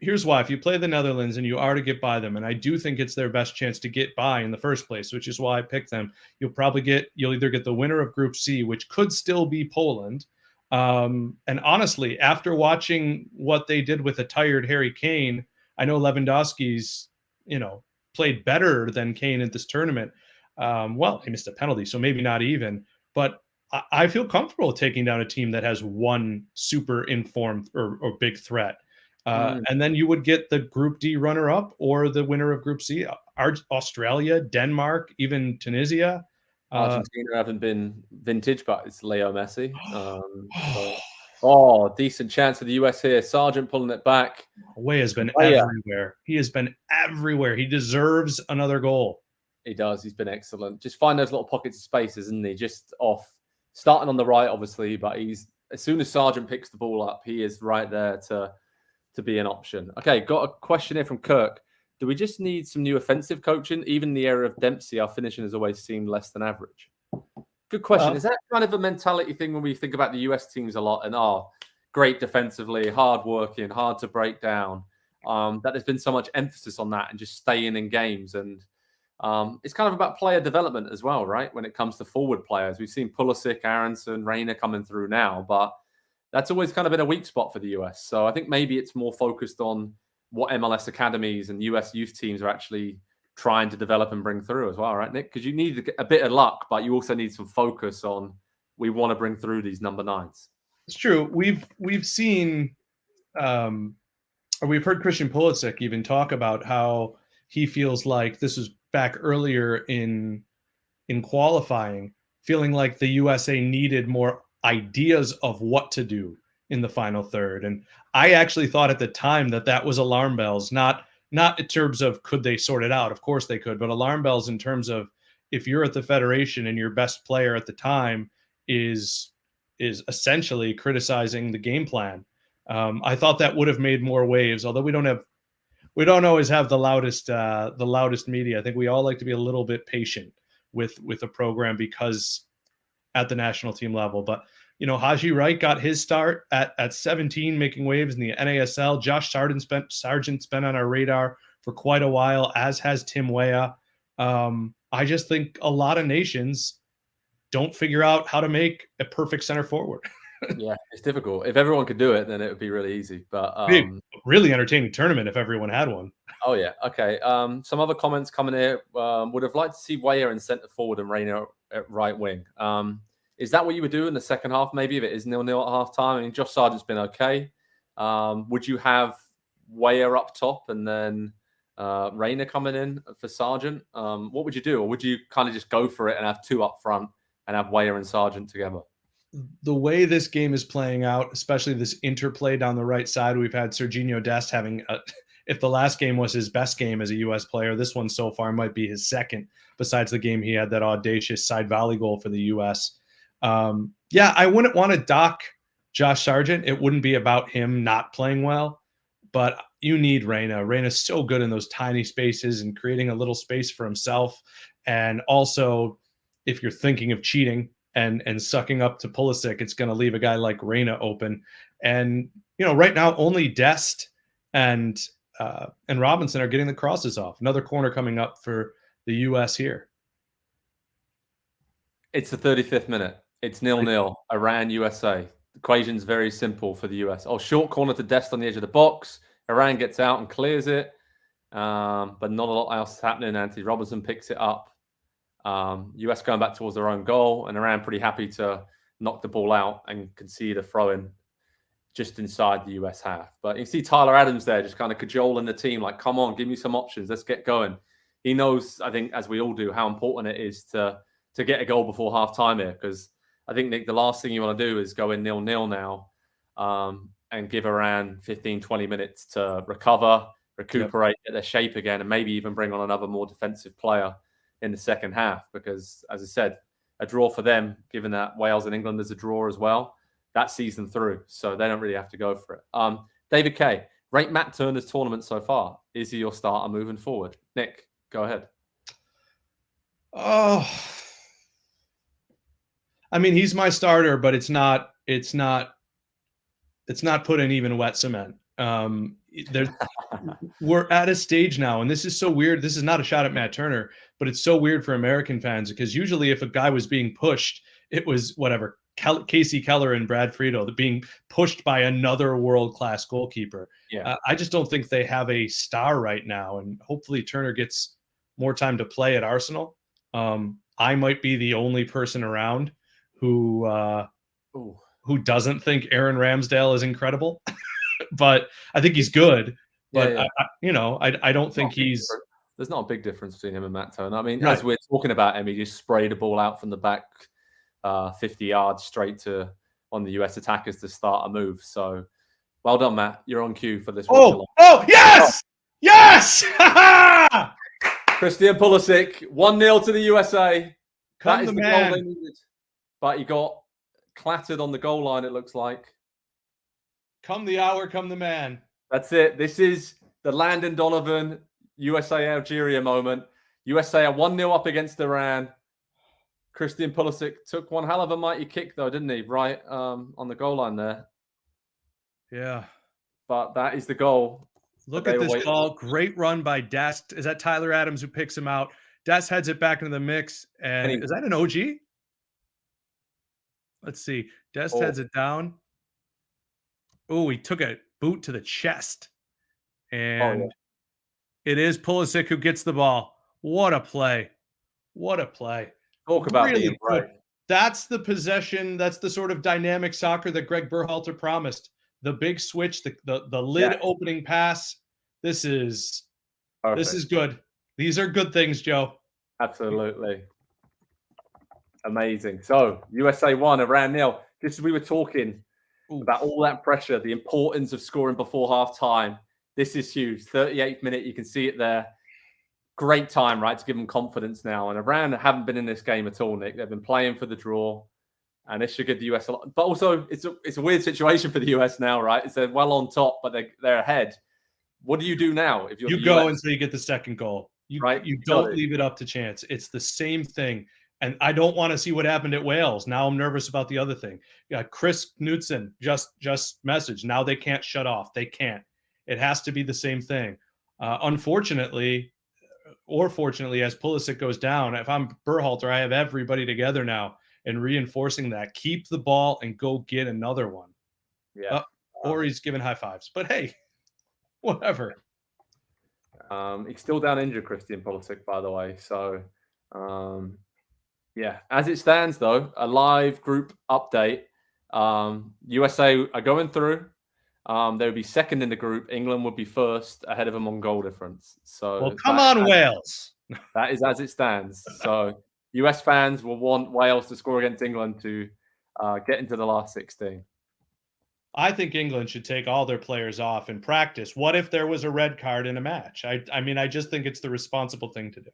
Speaker 2: Here's why. If you play the Netherlands and you are to get by them, and I do think it's their best chance to get by in the first place, which is why I picked them, you'll either get the winner of Group C, which could still be Poland. And honestly, after watching what they did with a tired Harry Kane, I know Lewandowski's, played better than Kane at this tournament. Well, he missed a penalty, so maybe not even. But I feel comfortable taking down a team that has one super informed or big threat. And then you would get the Group D runner-up or the winner of Group C, Australia, Denmark, even Tunisia.
Speaker 1: Argentina haven't been vintage, but it's Leo Messi. Decent chance for the US here. Sargent pulling it back.
Speaker 2: Way has been everywhere. He has been everywhere. He deserves another goal.
Speaker 1: He does. He's been excellent. Just find those little pockets of space, isn't he? Just off. Starting on the right, obviously, but as soon as Sargent picks the ball up, he is right there to be an option. Okay, got a question here from Kirk. Do we just need some new offensive coaching? Even in the area of Dempsey, our finishing has always seemed less than average. Good question. Is that kind of a mentality thing when we think about the US teams a lot and great defensively, hard working, hard to break down? That there's been so much emphasis on that and just staying in games. And it's kind of about player development as well, right? When it comes to forward players, we've seen Pulisic, Aronson, Rayner coming through now, but that's always kind of been a weak spot for the US. So I think maybe it's more focused on what MLS academies and US youth teams are actually trying to develop and bring through as well, right, Nick? Because you need a bit of luck, but you also need some focus on we want to bring through these number 9s.
Speaker 2: It's true. We've seen, or we've heard Christian Pulisic even talk about how he feels like this was back earlier in qualifying, feeling like the USA needed more ideas of what to do in the final third. And I actually thought at the time that was alarm bells, not in terms of could they sort it out? Of course they could, but alarm bells in terms of if you're at the federation and your best player at the time is essentially criticizing the game plan. I thought that would have made more waves, although we don't always have the loudest media. I think we all like to be a little bit patient with a program because at the national team level. But Haji Wright got his start at 17, making waves in the NASL. Josh Sargent's been on our radar for quite a while, as has Tim Weah. I just think a lot of nations don't figure out how to make a perfect center forward.
Speaker 1: Yeah, it's difficult. If everyone could do it, then it would be really easy. But
Speaker 2: really entertaining tournament if everyone had one.
Speaker 1: Oh yeah, okay. Some other comments coming here. Would have liked to see Weah in centre forward and Reina at right wing. Is that what you would do in the second half? Maybe if it is 0-0 at half time. I mean, Josh Sargent's been okay. Would you have Weah up top and then Reina coming in for Sargent? What would you do, or would you kind of just go for it and have two up front and have Weah and Sargent together?
Speaker 2: The way this game is playing out, especially this interplay down the right side, we've had Serginho Dest having if the last game was his best game as a U.S. player, this one so far might be his second, besides the game he had that audacious side volley goal for the U.S. I wouldn't want to dock Josh Sargent. It wouldn't be about him not playing well, but you need Reina. Reina's so good in those tiny spaces and creating a little space for himself. And also, if you're thinking of cheating and sucking up to Pulisic, it's going to leave a guy like Reina open. And, right now only Dest and Robinson are getting the crosses off. Another corner coming up for the U.S. here.
Speaker 1: It's the 35th minute. It's 0-0. Iran, USA. The equation's very simple for the US. Short corner to Dest on the edge of the box. Iran gets out and clears it. But not a lot else happening. Anthony Robinson picks it up. US going back towards their own goal, and Iran pretty happy to knock the ball out and concede a throw-in just inside the US half. But you see Tyler Adams there just kind of cajoling the team, like, come on, give me some options. Let's get going. He knows, I think, as we all do, how important it is to get a goal before half-time here, because I think, Nick, the last thing you want to do is go in 0-0 now and give Iran 15, 20 minutes to recover, recuperate, get their shape again, and maybe even bring on another more defensive player in the second half, because, as I said, a draw for them, given that Wales and England is a draw as well, that sees them through, so they don't really have to go for it. David Kay, rate Matt Turner's tournament so far. Is he your starter moving forward? Nick, go ahead.
Speaker 2: Oh, I mean, he's my starter, but it's not put in even wet cement. We're at a stage now, and this is so weird. This is not a shot at Matt Turner, but it's so weird for American fans, because usually if a guy was being pushed, it was whatever, Casey Keller and Brad Friedel being pushed by another world-class goalkeeper.
Speaker 1: Yeah.
Speaker 2: I just don't think they have a star right now, and hopefully Turner gets more time to play at Arsenal. I might be the only person around who doesn't think Aaron Ramsdale is incredible, but I think he's good. But I don't think he's.
Speaker 1: There's not a big difference between him and Matt Turner. I mean, as we're talking about him, he just sprayed a ball out from the back 50 yards straight to on the US attackers to start a move. So well done, Matt. You're on cue for this.
Speaker 2: Oh, yes! Yes!
Speaker 1: Christian Pulisic, 1-0 to the USA.
Speaker 2: Come the man.
Speaker 1: Goal they needed. But he got clattered on the goal line, it looks like.
Speaker 2: Come the hour, come the man.
Speaker 1: That's it. This is the Landon Donovan, USA-Algeria moment. USA are 1-0 up against Iran. Christian Pulisic took one hell of a mighty kick, though, didn't he? Right on the goal line there.
Speaker 2: Yeah.
Speaker 1: But that is the goal.
Speaker 2: Look at this ball. Great run by Dest. Is that Tyler Adams who picks him out? Dest heads it back into the mix. And is that an OG? Let's see. Dest heads it down. Oh, he took a boot to the chest. And it is Pulisic who gets the ball. What a play. What a play.
Speaker 1: Talk about being right.
Speaker 2: That's the possession. That's the sort of dynamic soccer that Greg Berhalter promised. The big switch, the lid opening pass. This is good. These are good things, Joe.
Speaker 1: Absolutely. Amazing. So USA 1, Iran 0. Just as we were talking, about all that pressure, the importance of scoring before half time. This is huge. 38th minute, you can see it there. Great time, right, to give them confidence now. And Iran haven't been in this game at all, Nick. They've been playing for the draw. And this should give the US a lot. But also, it's a weird situation for the US now, right? It's they're well on top, but they're ahead. What do you do now if you're
Speaker 2: you
Speaker 1: the
Speaker 2: go
Speaker 1: US?
Speaker 2: until you get the second goal?
Speaker 1: Right?
Speaker 2: You don't leave it up to chance. It's the same thing. And I don't want to see what happened at Wales. Now I'm nervous about the other thing. Chris Knutson just messaged. Now they can't shut off. They can't. It has to be the same thing. Unfortunately, or fortunately, as Pulisic goes down, if I'm Berhalter, I have everybody together now and reinforcing that. Keep the ball and go get another one.
Speaker 1: Yeah.
Speaker 2: Or he's giving high fives. But hey, whatever.
Speaker 1: He's still down injured, Christian Pulisic, by the way. So, yeah. As it stands, though, a live group update. USA are going through. They would be second in the group. England would be first, ahead of them on goal difference. So,
Speaker 2: well, come on, Wales.
Speaker 1: That is as it stands. So, US fans will want Wales to score against England to get into the last 16.
Speaker 2: I think England should take all their players off in practice. What if there was a red card in a match? I mean, I just think it's the responsible thing to do.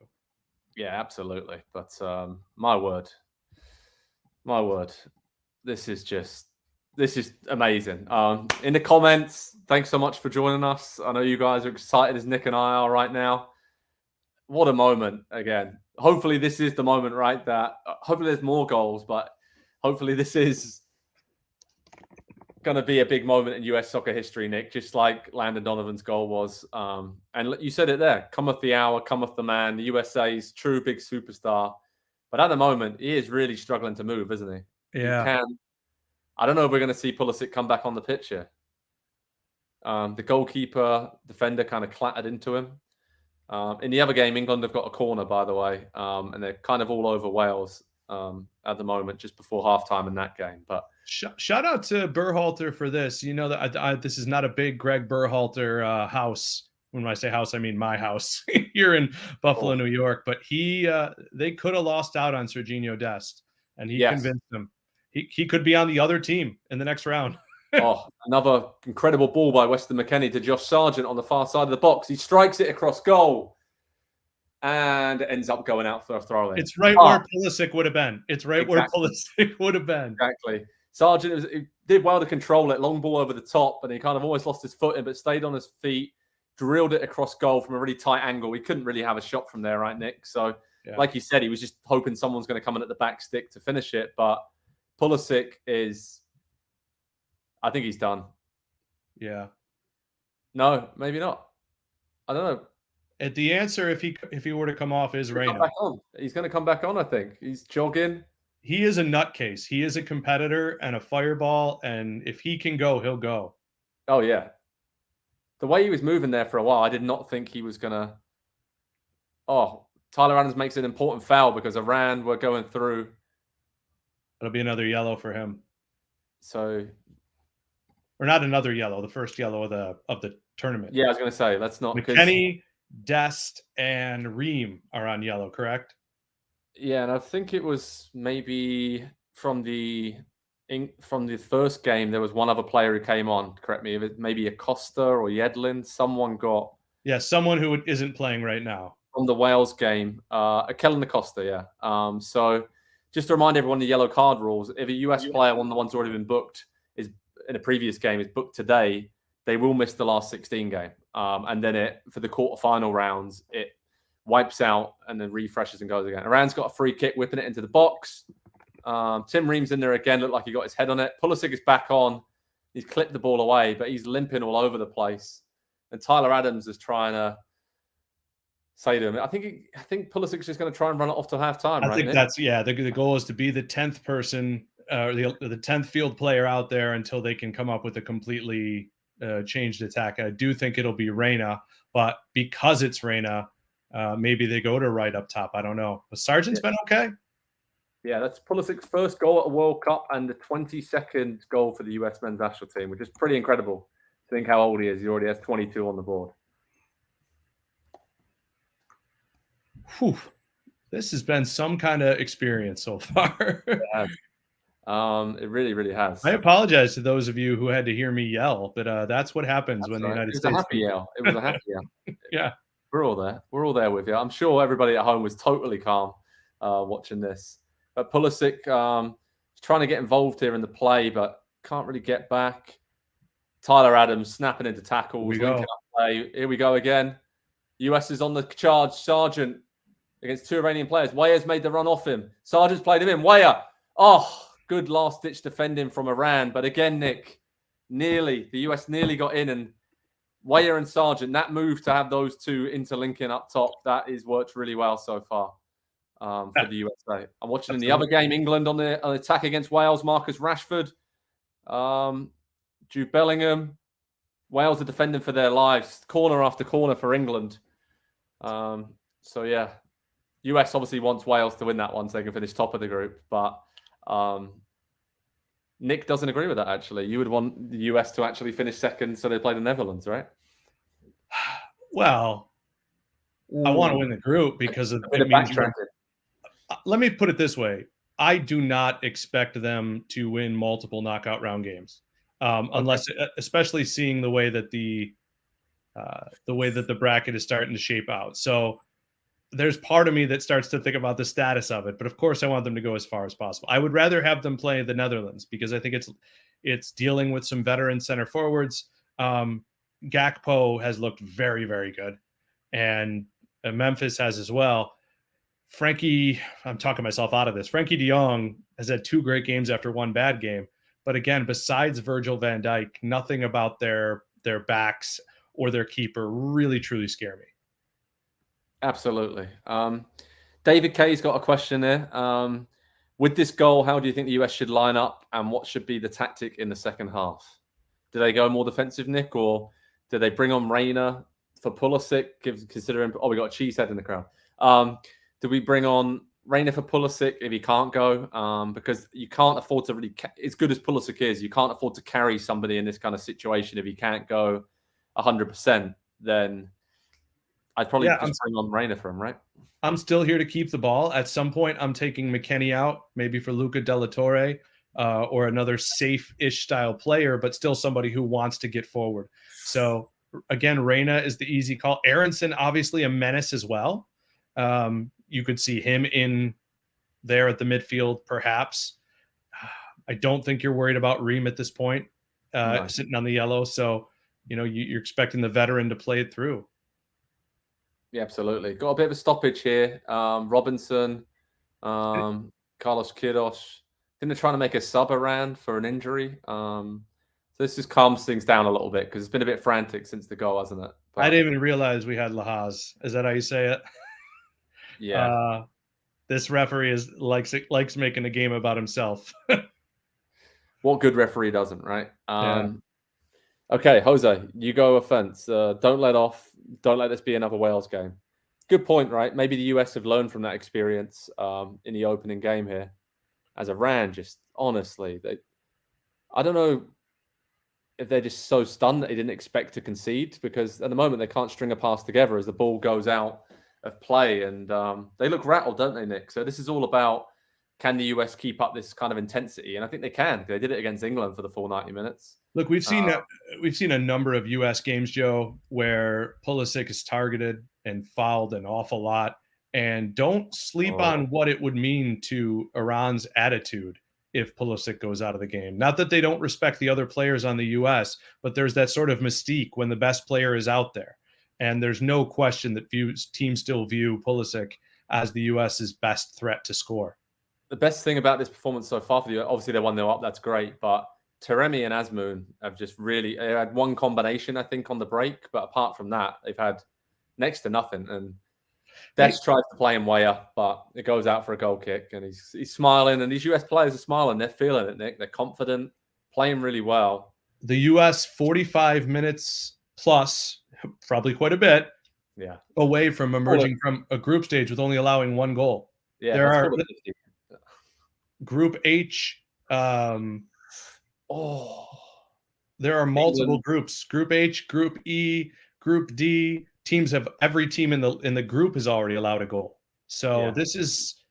Speaker 1: Yeah, absolutely. But my word, this is amazing. In the comments, thanks so much for joining us. I know you guys are excited as Nick and I are right now. What a moment again. Hopefully this is the moment, right? That hopefully there's more goals, but hopefully this is going to be a big moment in US soccer history, Nick, just like Landon Donovan's goal was. And you said it there, cometh the hour, cometh the man, the USA's true big superstar. But at the moment, he is really struggling to move, isn't he?
Speaker 2: Yeah.
Speaker 1: I don't know if we're going to see Pulisic come back on the pitch here. The goalkeeper, defender kind of clattered into him. In the other game, England have got a corner, by the way, and they're kind of all over Wales at the moment, just before halftime in that game. But
Speaker 2: shout out to Berhalter for this. You know that this is not a big Greg Berhalter house. When I say house, I mean my house here in Buffalo, New York. But they could have lost out on Serginho Dest, and he convinced them. He could be on the other team in the next round.
Speaker 1: Another incredible ball by Weston McKennie to Josh Sargent on the far side of the box. He strikes it across goal and ends up going out for a throw in.
Speaker 2: It's right where Pulisic would have been. It's right where Pulisic would have been.
Speaker 1: Exactly. Sargent did well to control it. Long ball over the top, and he kind of almost lost his footing, but stayed on his feet, drilled it across goal from a really tight angle. He couldn't really have a shot from there, right, Nick? So, like you said, he was just hoping someone's going to come in at the back stick to finish it. But Pulisic I think he's done.
Speaker 2: Yeah.
Speaker 1: No, maybe not. I don't know.
Speaker 2: The answer, if he were to come off, is Reina.
Speaker 1: He's going to come back on, I think. He's jogging.
Speaker 2: He is a nutcase. He is a competitor and a fireball, and if he can go, he'll go.
Speaker 1: Oh, yeah. The way he was moving there for a while, I did not think he was going to... Tyler Adams makes an important foul because Iran were going through.
Speaker 2: It'll be another yellow for him.
Speaker 1: So...
Speaker 2: Or not another yellow, the first yellow of the tournament.
Speaker 1: Yeah, I was going to say, let's not...
Speaker 2: McKennie, Dest, and Ream are on yellow, correct?
Speaker 1: Yeah, and I think it was maybe from the first game, there was one other player who came on. Correct me, maybe Acosta or Yedlin. Someone got...
Speaker 2: Yeah, someone who isn't playing right now.
Speaker 1: From the Wales game. Kellen Acosta, yeah. So just to remind everyone the yellow card rules, if a US player, one of the ones already been booked, is in a previous game, is booked today, they will miss the last 16 game. And then for the quarterfinal rounds, it wipes out and then refreshes and goes again. Iran's got a free kick, whipping it into the box. Tim Ream's in there again, looked like he got his head on it. Pulisic is back on. He's clipped the ball away, but he's limping all over the place. And Tyler Adams is trying to say to him, I think Pulisic's just going to try and run it off to halftime.
Speaker 2: I think that's, the goal is to be the 10th person, the 10th field player out there until they can come up with a completely changed attack. I do think it'll be Reina, but because it's Reina, maybe they go to right up top. I don't know. But Sargent's been okay.
Speaker 1: Yeah, that's Pulisic's first goal at a World Cup and the 22nd goal for the US men's national team, which is pretty incredible. Think how old he is. He already has 22 on the board.
Speaker 2: Whew. This has been some kind of experience so far.
Speaker 1: It really, really has.
Speaker 2: I apologize to those of you who had to hear me yell, but that's what happens
Speaker 1: That's
Speaker 2: when the
Speaker 1: right.
Speaker 2: United
Speaker 1: It was a
Speaker 2: States.
Speaker 1: happy yell. It was a happy yell.
Speaker 2: Yeah.
Speaker 1: We're all there. We're all there with you. I'm sure everybody at home was totally calm watching this. But Pulisic is trying to get involved here in the play, but can't really get back. Tyler Adams snapping into tackles, linking up play. Here we go again. US is on the charge. Sargent against two Iranian players. Weah's made the run off him. Sargent's played him in. Weah. Oh, good last-ditch defending from Iran. But again, Nick, the US nearly got in, and Weah and Sargent, that move to have those two interlinking up top, that has worked really well so far for the USA. I'm watching in the other game, England on the attack against Wales, Marcus Rashford, Jude Bellingham. Wales are defending for their lives, corner after corner for England. So, yeah, US obviously wants Wales to win that one so they can finish top of the group. But Nick doesn't agree with that, actually. You would want the US to actually finish second so they play the Netherlands, right?
Speaker 2: Well, I want to win the group because it means let me put it this way. I do not expect them to win multiple knockout round games. Unless, especially seeing the way that the bracket is starting to shape out. So there's part of me that starts to think about the status of it, but of course I want them to go as far as possible. I would rather have them play the Netherlands because I think it's dealing with some veteran center forwards. Gakpo has looked very, very good, and Memphis has as well. Frankie, I'm talking myself out of this. Frankie de Jong has had 2 great games after 1 bad game. But again, besides Virgil van Dijk, nothing about their backs or their keeper really, truly scare me.
Speaker 1: Absolutely. David Kay's got a question there. With this goal, how do you think the US should line up, and what should be the tactic in the second half? Do they go more defensive, Nick, or do they bring on Reina for Pulisic, considering... Oh, we got a cheesehead in the crowd. Do we bring on Reina for Pulisic if he can't go? Because you can't afford to really... as good as Pulisic is, you can't afford to carry somebody in this kind of situation if he can't go 100%. Then I'd probably just bring on Reina for him, right?
Speaker 2: I'm still here to keep the ball. At some point, I'm taking McKennie out, maybe for Luca de la Torre or another safe-ish style player, but still somebody who wants to get forward. So, again, Reina is the easy call. Aronson, obviously a menace as well. You could see him in there at the midfield, perhaps. I don't think you're worried about Ream at this point, sitting on the yellow. So, you're expecting the veteran to play it through.
Speaker 1: Yeah, absolutely. Got a bit of a stoppage here. Robinson, Carlos Queiroz. I think they're trying to make a sub around for an injury. So this just calms things down a little bit because it's been a bit frantic since the goal, hasn't it?
Speaker 2: But I didn't even realize we had Lahaz. Is that how you say it?
Speaker 1: Yeah.
Speaker 2: This referee likes making a game about himself.
Speaker 1: What good referee doesn't, right?
Speaker 2: Yeah.
Speaker 1: Okay, Jose, you go offense. Don't let off. Don't let this be another Wales game. Good point, right? Maybe the US have learned from that experience in the opening game here. As Iran, just honestly, I don't know if they're just so stunned that they didn't expect to concede, because at the moment they can't string a pass together as the ball goes out of play, and they look rattled, don't they, Nick? So this is all about, can the US keep up this kind of intensity? And I think they can. They did it against England for the full 90 minutes.
Speaker 2: Look, we've seen a number of US games, Joe, where Pulisic is targeted and fouled an awful lot. And don't sleep on what it would mean to Iran's attitude if Pulisic goes out of the game. Not that they don't respect the other players on the US, but there's that sort of mystique when the best player is out there. And there's no question that teams still view Pulisic as the US's best threat to score.
Speaker 1: The best thing about this performance so far for the US, obviously they 1-0 up, that's great, but Taremi and Azmoun have just really had one combination, I think, on the break, but apart from that, they've had next to nothing. And Des tries to play him Weah, but it goes out for a goal kick, and he's smiling, and these US players are smiling. They're feeling it, Nick. They're confident, playing really well.
Speaker 2: The US 45 minutes plus, probably quite a bit, away from emerging from a group stage with only allowing 1 goal.
Speaker 1: Yeah,
Speaker 2: there are Group H. There are multiple groups: Group H, Group E, Group D. Every team in the group is already allowed a goal. So this is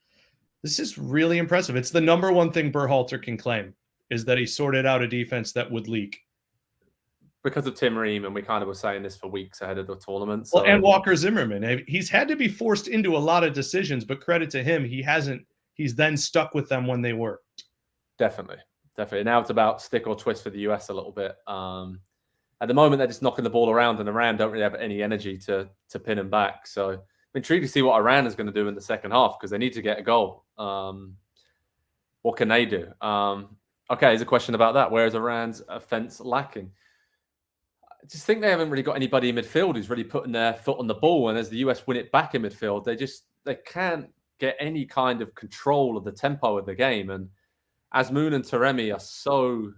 Speaker 2: This is really impressive. It's the number one thing Berhalter can claim, is that he sorted out a defense that would leak.
Speaker 1: Because of Tim Ream, and we kind of were saying this for weeks ahead of the tournament.
Speaker 2: So. Well, and Walker Zimmerman. He's had to be forced into a lot of decisions, but credit to him, he hasn't. He's then stuck with them when they worked.
Speaker 1: Definitely. Now it's about stick or twist for the US a little bit. At the moment, they're just knocking the ball around, and Iran don't really have any energy to pin them back. So I'm intrigued to see what Iran is going to do in the second half, because they need to get a goal. What can they do? Okay, here's a question about that. Where is Iran's offense lacking? I just think they haven't really got anybody in midfield who's really putting their foot on the ball. And as the US win it back in midfield, they can't get any kind of control of the tempo of the game. And Azmoun and Taremi are so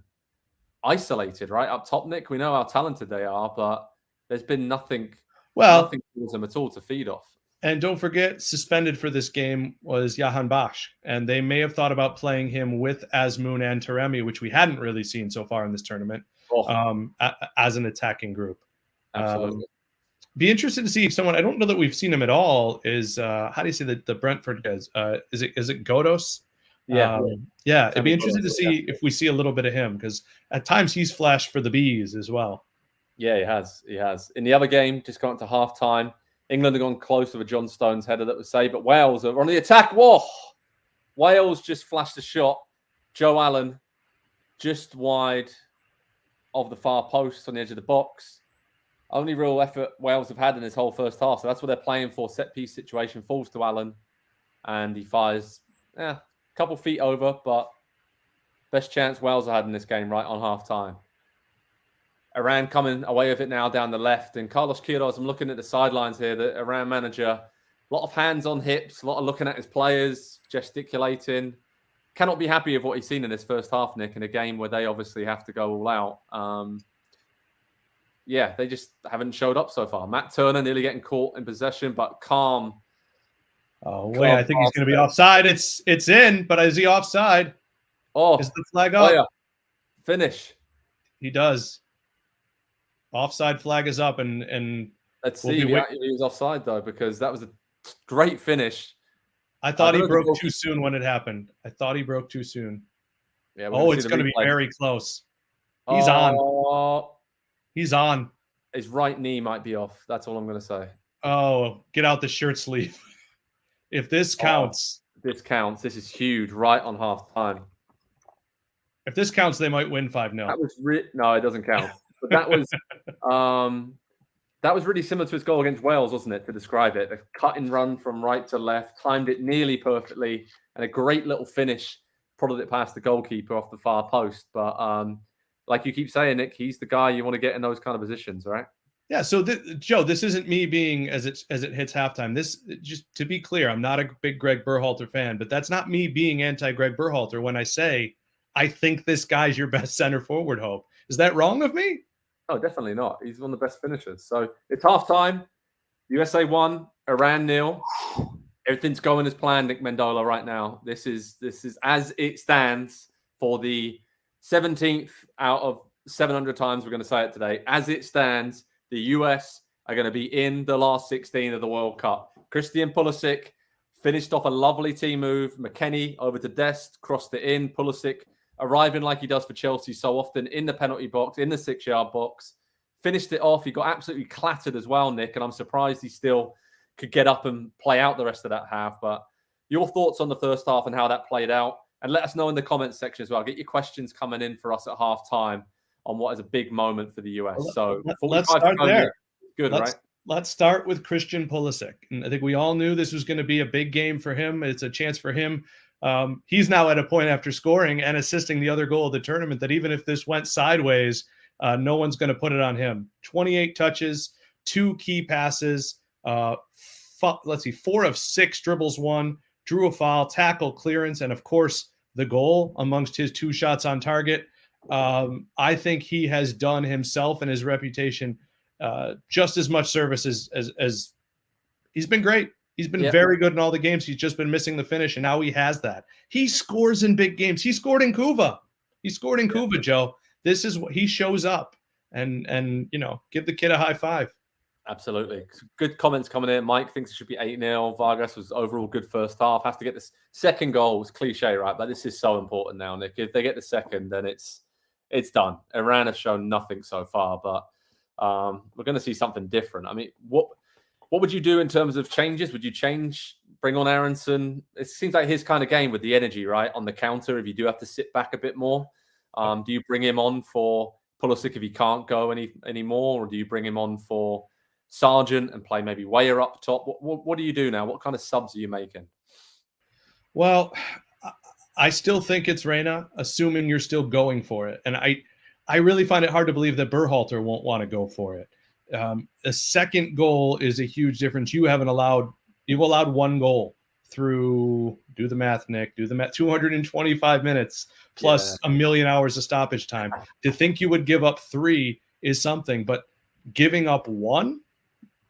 Speaker 1: isolated, right? Up top, Nick, we know how talented they are, but there's been nothing towards them at all to feed off.
Speaker 2: And don't forget, suspended for this game was Jahan Bash. And they may have thought about playing him with Azmoun and Taremi, which we hadn't really seen so far in this tournament. As an attacking group.
Speaker 1: Absolutely.
Speaker 2: Be interested to see if someone, I don't know that we've seen him at all, is how do you say the Brentford guys? Is it Godos?
Speaker 1: Yeah.
Speaker 2: It'd be interesting to see if we see a little bit of him, because at times he's flashed for the Bees as well.
Speaker 1: Yeah, he has. In the other game, just gone to half time, England have gone close with a John Stones header that was saved, but Wales are on the attack. Whoa! Wales just flashed a shot. Joe Allen just wide of the far post on the edge of the box. Only real effort Wales have had in this whole first half. So that's what they're playing for. Set piece situation falls to Allen, and he fires a couple feet over, but best chance Wales have had in this game right on half time. Iran coming away with it now down the left, and Carlos Queiroz, I'm looking at the sidelines here, the Iran manager, a lot of hands on hips, a lot of looking at his players, gesticulating. Cannot be happy with what he's seen in this first half, Nick, in a game where they obviously have to go all out. They just haven't showed up so far. Matt Turner nearly getting caught in possession, but calm.
Speaker 2: Oh, wait, I think he's going to be offside. It's in, but is he offside?
Speaker 1: Oh,
Speaker 2: is the flag up?
Speaker 1: Yeah. Finish.
Speaker 2: He does. Offside flag is up, and
Speaker 1: let's see. He was offside though, because that was a great finish.
Speaker 2: I thought he broke too soon when it happened. I thought he broke too soon.
Speaker 1: Yeah.
Speaker 2: It's going to be very close. He's on. He's on.
Speaker 1: His right knee might be off. That's all I'm going to say.
Speaker 2: Oh, get out the shirt sleeve. If this counts.
Speaker 1: This counts. This is huge. Right on half time.
Speaker 2: If this counts, they might win 5-0.
Speaker 1: No, it doesn't count. But that was really similar to his goal against Wales, wasn't it, to describe it? A cut and run from right to left, timed it nearly perfectly, and a great little finish, prodded it past the goalkeeper off the far post. But like you keep saying, Nick, he's the guy you want to get in those kind of positions, right?
Speaker 2: Yeah, so Joe, this isn't me being as it hits halftime. This, just to be clear, I'm not a big Greg Berhalter fan, but that's not me being anti-Greg Berhalter when I say I think this guy's your best center forward hope. Is that wrong of me?
Speaker 1: Oh, definitely not. He's one of the best finishers. So it's halftime. USA 1, Iran 0. Everything's going as planned, Nick Mendola, right now. This is as it stands for the 17th out of 700 times we're going to say it today. As it stands, the US are going to be in the last 16 of the World Cup. Christian Pulisic finished off a lovely team move. McKennie over to Dest, crossed it in. Pulisic arriving like he does for Chelsea so often in the penalty box, in the 6-yard box. Finished it off. He got absolutely clattered as well, Nick, and I'm surprised he still could get up and play out the rest of that half. But your thoughts on the first half and how that played out, and let us know in the comments section as well. Get your questions coming in for us at half time on what is a big moment for the US. So
Speaker 2: let's start there.
Speaker 1: Good, right?
Speaker 2: Let's start with Christian Pulisic. And I think we all knew this was going to be a big game for him. It's a chance for him. He's now at a point after scoring and assisting the other goal of the tournament that even if this went sideways, no one's going to put it on him. 28 touches, 2 key passes, 4 of 6 dribbles won, drew a foul, tackle, clearance, and of course the goal amongst his 2 shots on target. I think he has done himself and his reputation just as much service as he's been great. He's been very good in all the games. He's just been missing the finish, and now he has that. He scores in big games. He scored in Cuba. Joe. This is what he shows up, and give the kid a high five.
Speaker 1: Absolutely. Good comments coming in. Mike thinks it should be 8-0. Vargas was overall good first half. Has to get this second goal. It's cliche, right? But this is so important now, Nick. If they get the second, then it's done. Iran have shown nothing so far, but we're going to see something different. I mean, what would you do in terms of changes? Would you bring on Aronson? It seems like his kind of game with the energy, right? On the counter, if you do have to sit back a bit more. Do you bring him on for Pulisic if he can't go anymore? Or do you bring him on for Sargent and play maybe Weyer up top? What do you do now? What kind of subs are you making?
Speaker 2: Well, I still think it's Reyna, assuming you're still going for it. And I really find it hard to believe that Berhalter won't want to go for it. A second goal is a huge difference. You've allowed one goal through, do the math, Nick, 225 minutes plus a million hours of stoppage time. To think you would give up 3 is something, but giving up 1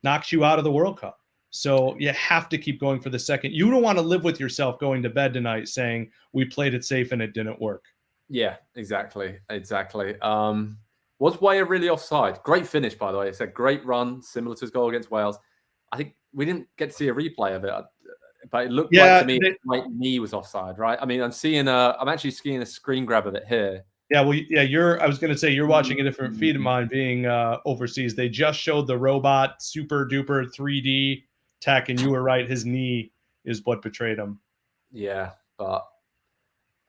Speaker 2: knocks you out of the World Cup. So you have to keep going for the second. You don't want to live with yourself going to bed tonight saying we played it safe and it didn't work.
Speaker 1: Yeah, exactly. Was Weyer really offside? Great finish, by the way. It's a great run, similar to his goal against Wales. I think we didn't get to see a replay of it, but it looked like to me my knee was offside, right? I mean, I'm actually seeing a screen grab of it here.
Speaker 2: Yeah, well, yeah, I was going to say, you're watching a different feed of mine being overseas. They just showed the robot super duper 3D tech, and you were right. His knee is what betrayed him.
Speaker 1: Yeah, but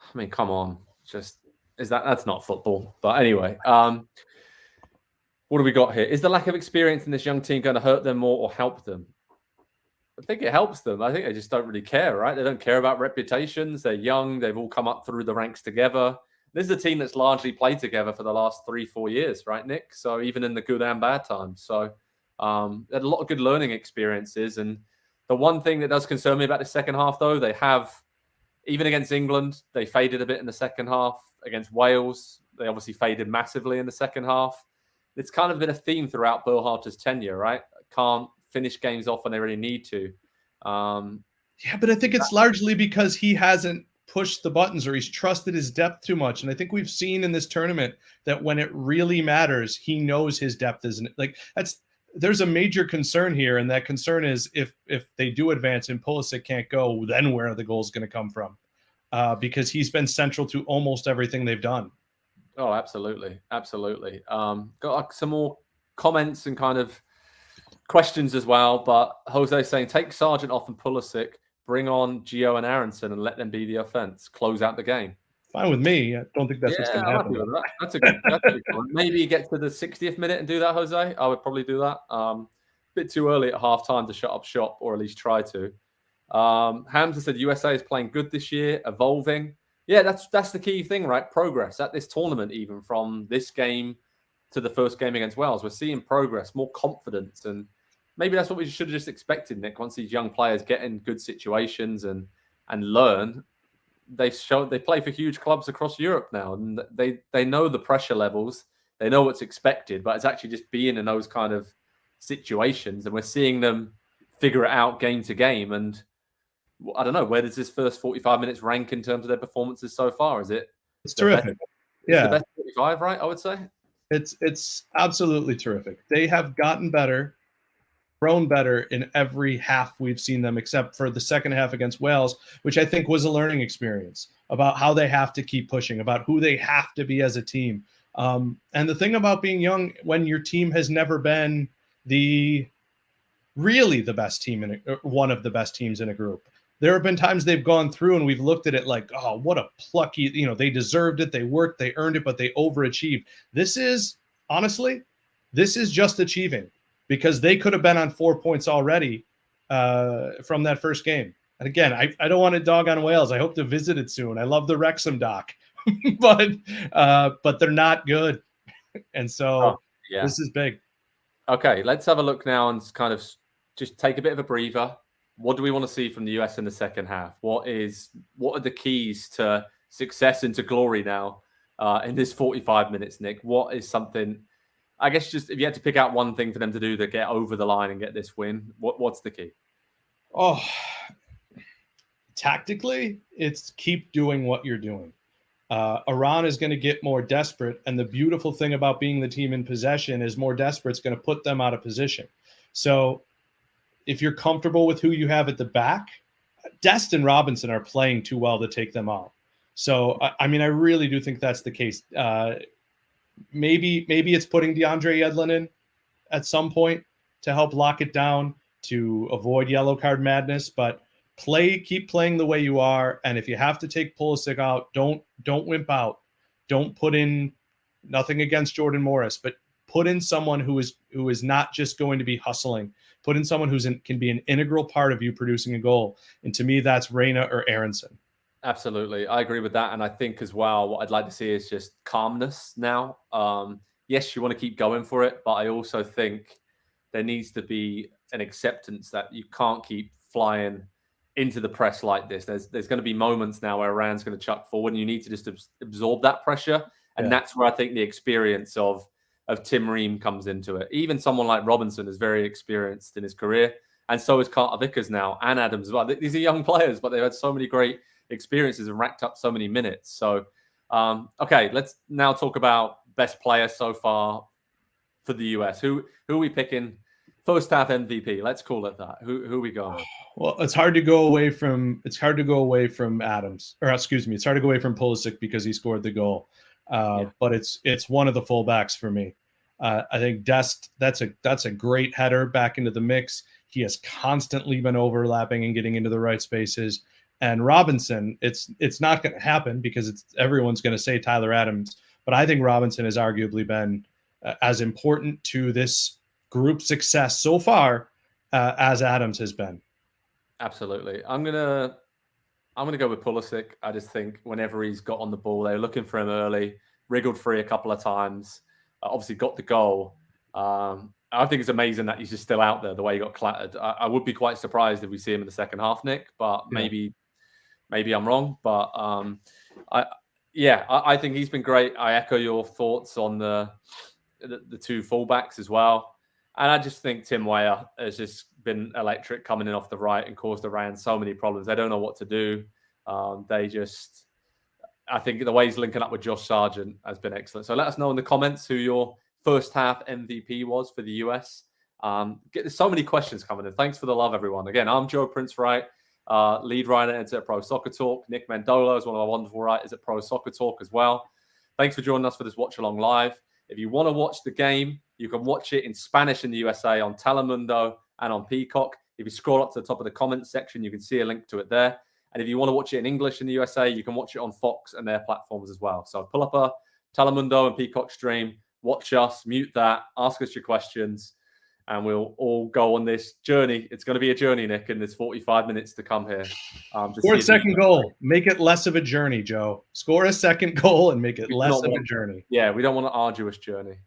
Speaker 1: I mean, come on. That's not football. But anyway, what do we got here? Is the lack of experience in this young team going to hurt them more or help them? I think it helps them. I think they just don't really care, right? They don't care about reputations. They're young. They've all come up through the ranks together. This is a team that's largely played together for the last 3-4 years, right, Nick? So even in the good and bad times. So they had a lot of good learning experiences. And the one thing that does concern me about the second half, though, they have, even against England, they faded a bit in the second half. Against Wales, they obviously faded massively in the second half. It's kind of been a theme throughout Berhalter's tenure, right? Can't finish games off when they really need to.
Speaker 2: Yeah, but I think it's largely because he hasn't pushed the buttons or he's trusted his depth too much. And I think we've seen in this tournament that when it really matters, he knows his depth isn't like there's a major concern here. And that concern is if they do advance and Pulisic can't go, then where are the goals going to come from? Because he's been central to almost everything they've done.
Speaker 1: Oh, absolutely. Absolutely. Got some more comments and kind of questions as well. But Jose saying, take Sargent off and Pulisic, bring on Gio and Aronson and let them be the offense. Close out the game.
Speaker 2: Fine with me. I don't think that's what's going to happen.
Speaker 1: That's a good one. Maybe get to the 60th minute and do that, Jose. I would probably do that. Bit too early at halftime to shut up shop, or at least try to. Hamza said USA is playing good this year, evolving. Yeah, that's the key thing, right? Progress at this tournament, even from this game to the first game against Wales. We're seeing progress, more confidence, and maybe that's what we should have just expected, Nick. Once these young players get in good situations and learn, they play for huge clubs across Europe now, and they know the pressure levels, they know what's expected, but it's actually just being in those kind of situations, and we're seeing them figure it out game to game. And I don't know, where does this first 45 minutes rank in terms of their performances so far?
Speaker 2: It's terrific.
Speaker 1: It's the best 45, right? I would say
Speaker 2: it's absolutely terrific. They have gotten better, grown better in every half we've seen them, except for the second half against Wales, which I think was a learning experience about how they have to keep pushing, about who they have to be as a team. And the thing about being young, when your team has never been really the best team one of the best teams in a group. There have been times they've gone through and we've looked at it like, oh, what a plucky, they deserved it. They worked, they earned it, but they overachieved. This is just achieving, because they could have been on 4 points already from that first game. And again, I don't want to dog on Wales. I hope to visit it soon. I love the Wrexham doc, but they're not good. And so This is big.
Speaker 1: Okay, let's have a look now and kind of just take a bit of a breather. What do we want to see from the US in the second half? What are the keys to success and to glory now in this 45 minutes, Nick? What is something, I guess, just if you had to pick out one thing for them to do to get over the line and get this win, what's the key?
Speaker 2: Oh, tactically, it's keep doing what you're doing. Iran is going to get more desperate. And the beautiful thing about being the team in possession is more desperate is going to put them out of position. So if you're comfortable with who you have at the back, Dest and Robinson are playing too well to take them out. So, I mean, I really do think that's the case. Maybe it's putting DeAndre Yedlin in at some point to help lock it down, to avoid yellow card madness, but keep playing the way you are. And if you have to take Pulisic out, don't wimp out. Don't put in, nothing against Jordan Morris, but put in someone who is not just going to be hustling. Put in someone can be an integral part of you producing a goal. And to me, that's Reyna or Aronson.
Speaker 1: Absolutely. I agree with that. And I think as well, what I'd like to see is just calmness now. Yes, you want to keep going for it, but I also think there needs to be an acceptance that you can't keep flying into the press like this. There's going to be moments now where Iran's going to chuck forward and you need to just absorb that pressure. And that's where I think the experience of Tim Ream comes into it. Even someone like Robinson is very experienced in his career. And so is Carter Vickers now, and Adams as well. These are young players, but they've had so many great experiences and racked up so many minutes. So, okay, let's now talk about best player so far for the US. Who are we picking? First half MVP. Let's call it that. Who are we going with?
Speaker 2: Well, it's hard to go away from Adams, or excuse me, it's hard to go away from Pulisic because he scored the goal. But it's one of the fullbacks for me. I think Dest, that's a great header back into the mix. He has constantly been overlapping and getting into the right spaces. And Robinson, it's not going to happen because everyone's going to say Tyler Adams, but I think Robinson has arguably been as important to this group success so far as Adams has been.
Speaker 1: Absolutely. I'm gonna go with Pulisic. I just think whenever he's got on the ball, they were looking for him early, wriggled free a couple of times, obviously got the goal. I think it's amazing that he's just still out there the way he got clattered. I would be quite surprised if we see him in the second half, Nick, but maybe I'm wrong. But I think he's been great. I echo your thoughts on the two fullbacks as well. And I just think Tim Weah has just been electric coming in off the right and caused Iran so many problems. They don't know what to do. I think the way he's linking up with Josh Sargent has been excellent. So let us know in the comments who your first half MVP was for the US. There's so many questions coming in. Thanks for the love, everyone. Again, I'm Joe Prince-Wright, lead writer at Pro Soccer Talk. Nick Mendola is one of our wonderful writers at Pro Soccer Talk as well. Thanks for joining us for this Watch Along Live. If you want to watch the game, you can watch it in Spanish in the USA on Telemundo and on Peacock. If you scroll up to the top of the comments section, you can see a link to it there. And if you want to watch it in English in the USA, you can watch it on Fox and their platforms as well. So pull up a Telemundo and Peacock stream, watch us, mute that, ask us your questions, and we'll all go on this journey. It's going to be a journey, Nick, and there's 45 minutes to come here.
Speaker 2: Score a second goal. Make it less of a journey, Joe. Score a second goal and make it less of a journey.
Speaker 1: Yeah, we don't want an arduous journey.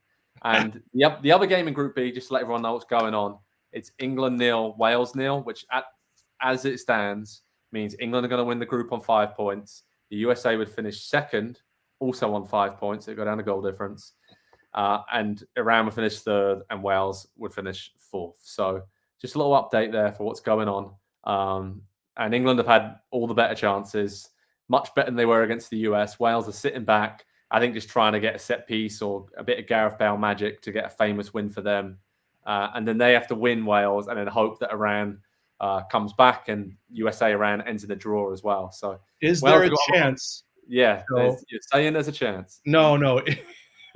Speaker 1: And the other game in Group B, just to let everyone know what's going on, it's England 0, Wales 0, which as it stands means England are going to win the group on 5 points. The USA would finish second, also on 5 points. They go down a goal difference. And Iran would finish third and Wales would finish fourth. So just a little update there for what's going on. And England have had all the better chances, much better than they were against the US. Wales are sitting back, I think just trying to get a set piece or a bit of Gareth Bale magic to get a famous win for them. And then they have to win Wales and then hope that Iran comes back and USA-Iran ends in a draw as well. So
Speaker 2: is there a chance?
Speaker 1: Yeah, you're saying there's a chance.
Speaker 2: No.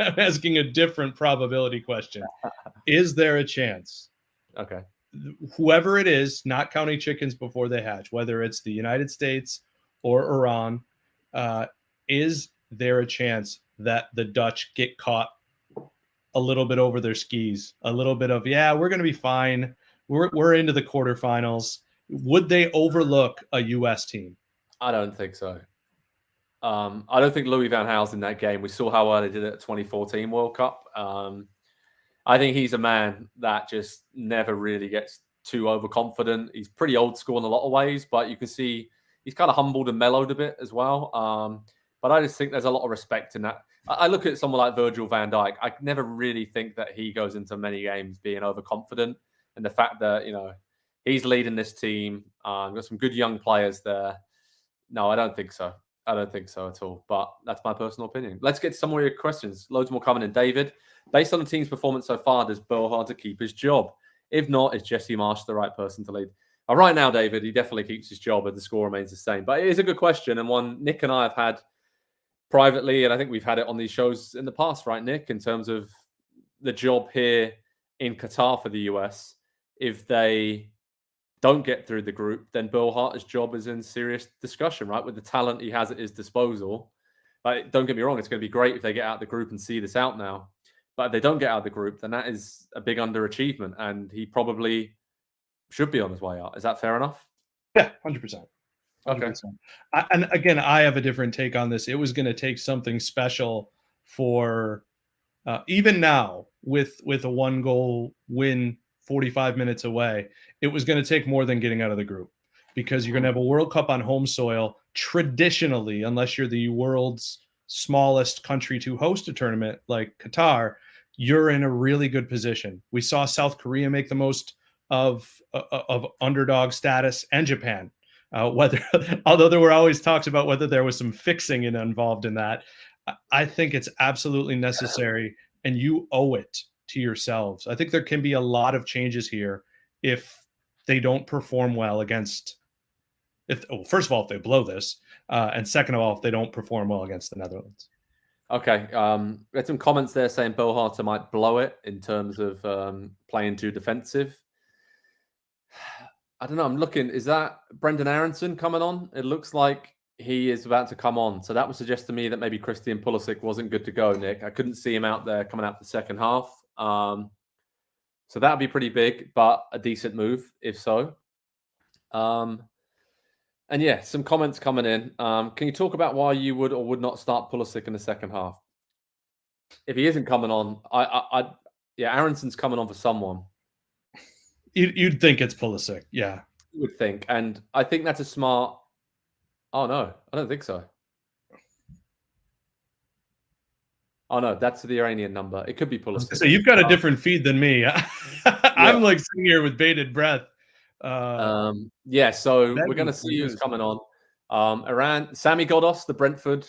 Speaker 2: I'm asking a different probability question. Is there a chance?
Speaker 1: Okay.
Speaker 2: Whoever it is, not counting chickens before they hatch, whether it's the United States or Iran, is there a chance that the Dutch get caught a little bit over their skis? A little bit of, we're going to be fine. We're into the quarterfinals. Would they overlook a U.S. team?
Speaker 1: I don't think so. I don't think Louis van Gaal's in that game. We saw how well they did it at 2014 World Cup. I think he's a man that just never really gets too overconfident. He's pretty old school in a lot of ways, but you can see he's kind of humbled and mellowed a bit as well. But I just think there's a lot of respect in that. I look at someone like Virgil van Dijk. I never really think that he goes into many games being overconfident. And the fact that, he's leading this team, got some good young players there. No, I don't think so. I don't think so at all. But that's my personal opinion. Let's get to some more of your questions. Loads more coming in. David, based on the team's performance so far, does Berhalter keep his job? If not, is Jesse Marsh the right person to lead? Right now, David, he definitely keeps his job and the score remains the same. But it is a good question, and one Nick and I have had privately, and I think we've had it on these shows in the past, right, Nick, in terms of the job here in Qatar for the US. If they don't get through the group, then Bill Harter's job is in serious discussion, right? With the talent he has at his disposal. Like, don't get me wrong, it's going to be great if they get out of the group and see this out now. But if they don't get out of the group, then that is a big underachievement, and he probably should be on his way out. Is that fair enough?
Speaker 2: Yeah, 100%.
Speaker 1: Okay.
Speaker 2: And again, I have a different take on this. It was going to take something special for even now with a 1-goal win 45 minutes away. It was going to take more than getting out of the group, because you're going to have a World Cup on home soil. Traditionally, unless you're the world's smallest country to host a tournament like Qatar, you're in a really good position. We saw South Korea make the most of underdog status, and Japan. Although there were always talks about whether there was some fixing involved in that, I think it's absolutely necessary, and you owe it to yourselves. I think there can be a lot of changes here if they don't perform well against. First of all, if they blow this, and second of all, if they don't perform well against the Netherlands.
Speaker 1: Okay. We had some comments there saying Bill Harter might blow it in terms of playing too defensive. I don't know. I'm looking. Is that Brendan Aronson coming on? It looks like he is about to come on. So that would suggest to me that maybe Christian Pulisic wasn't good to go, Nick. I couldn't see him out there coming out the second half. So that would be pretty big, but a decent move if so. And yeah, some comments coming in. Can you talk about why you would or would not start Pulisic in the second half? If he isn't coming on, yeah, Aronson's coming on for someone.
Speaker 2: You'd think it's Pulisic, yeah.
Speaker 1: You would think, and I think that's a smart. Oh no, I don't think so. Oh no, that's the Iranian number. It could be Pulisic.
Speaker 2: So you've got a different feed than me. I'm like sitting here with bated breath.
Speaker 1: Yeah, so we're going to see who's coming on. Iran, Sammy Ghoddos, the Brentford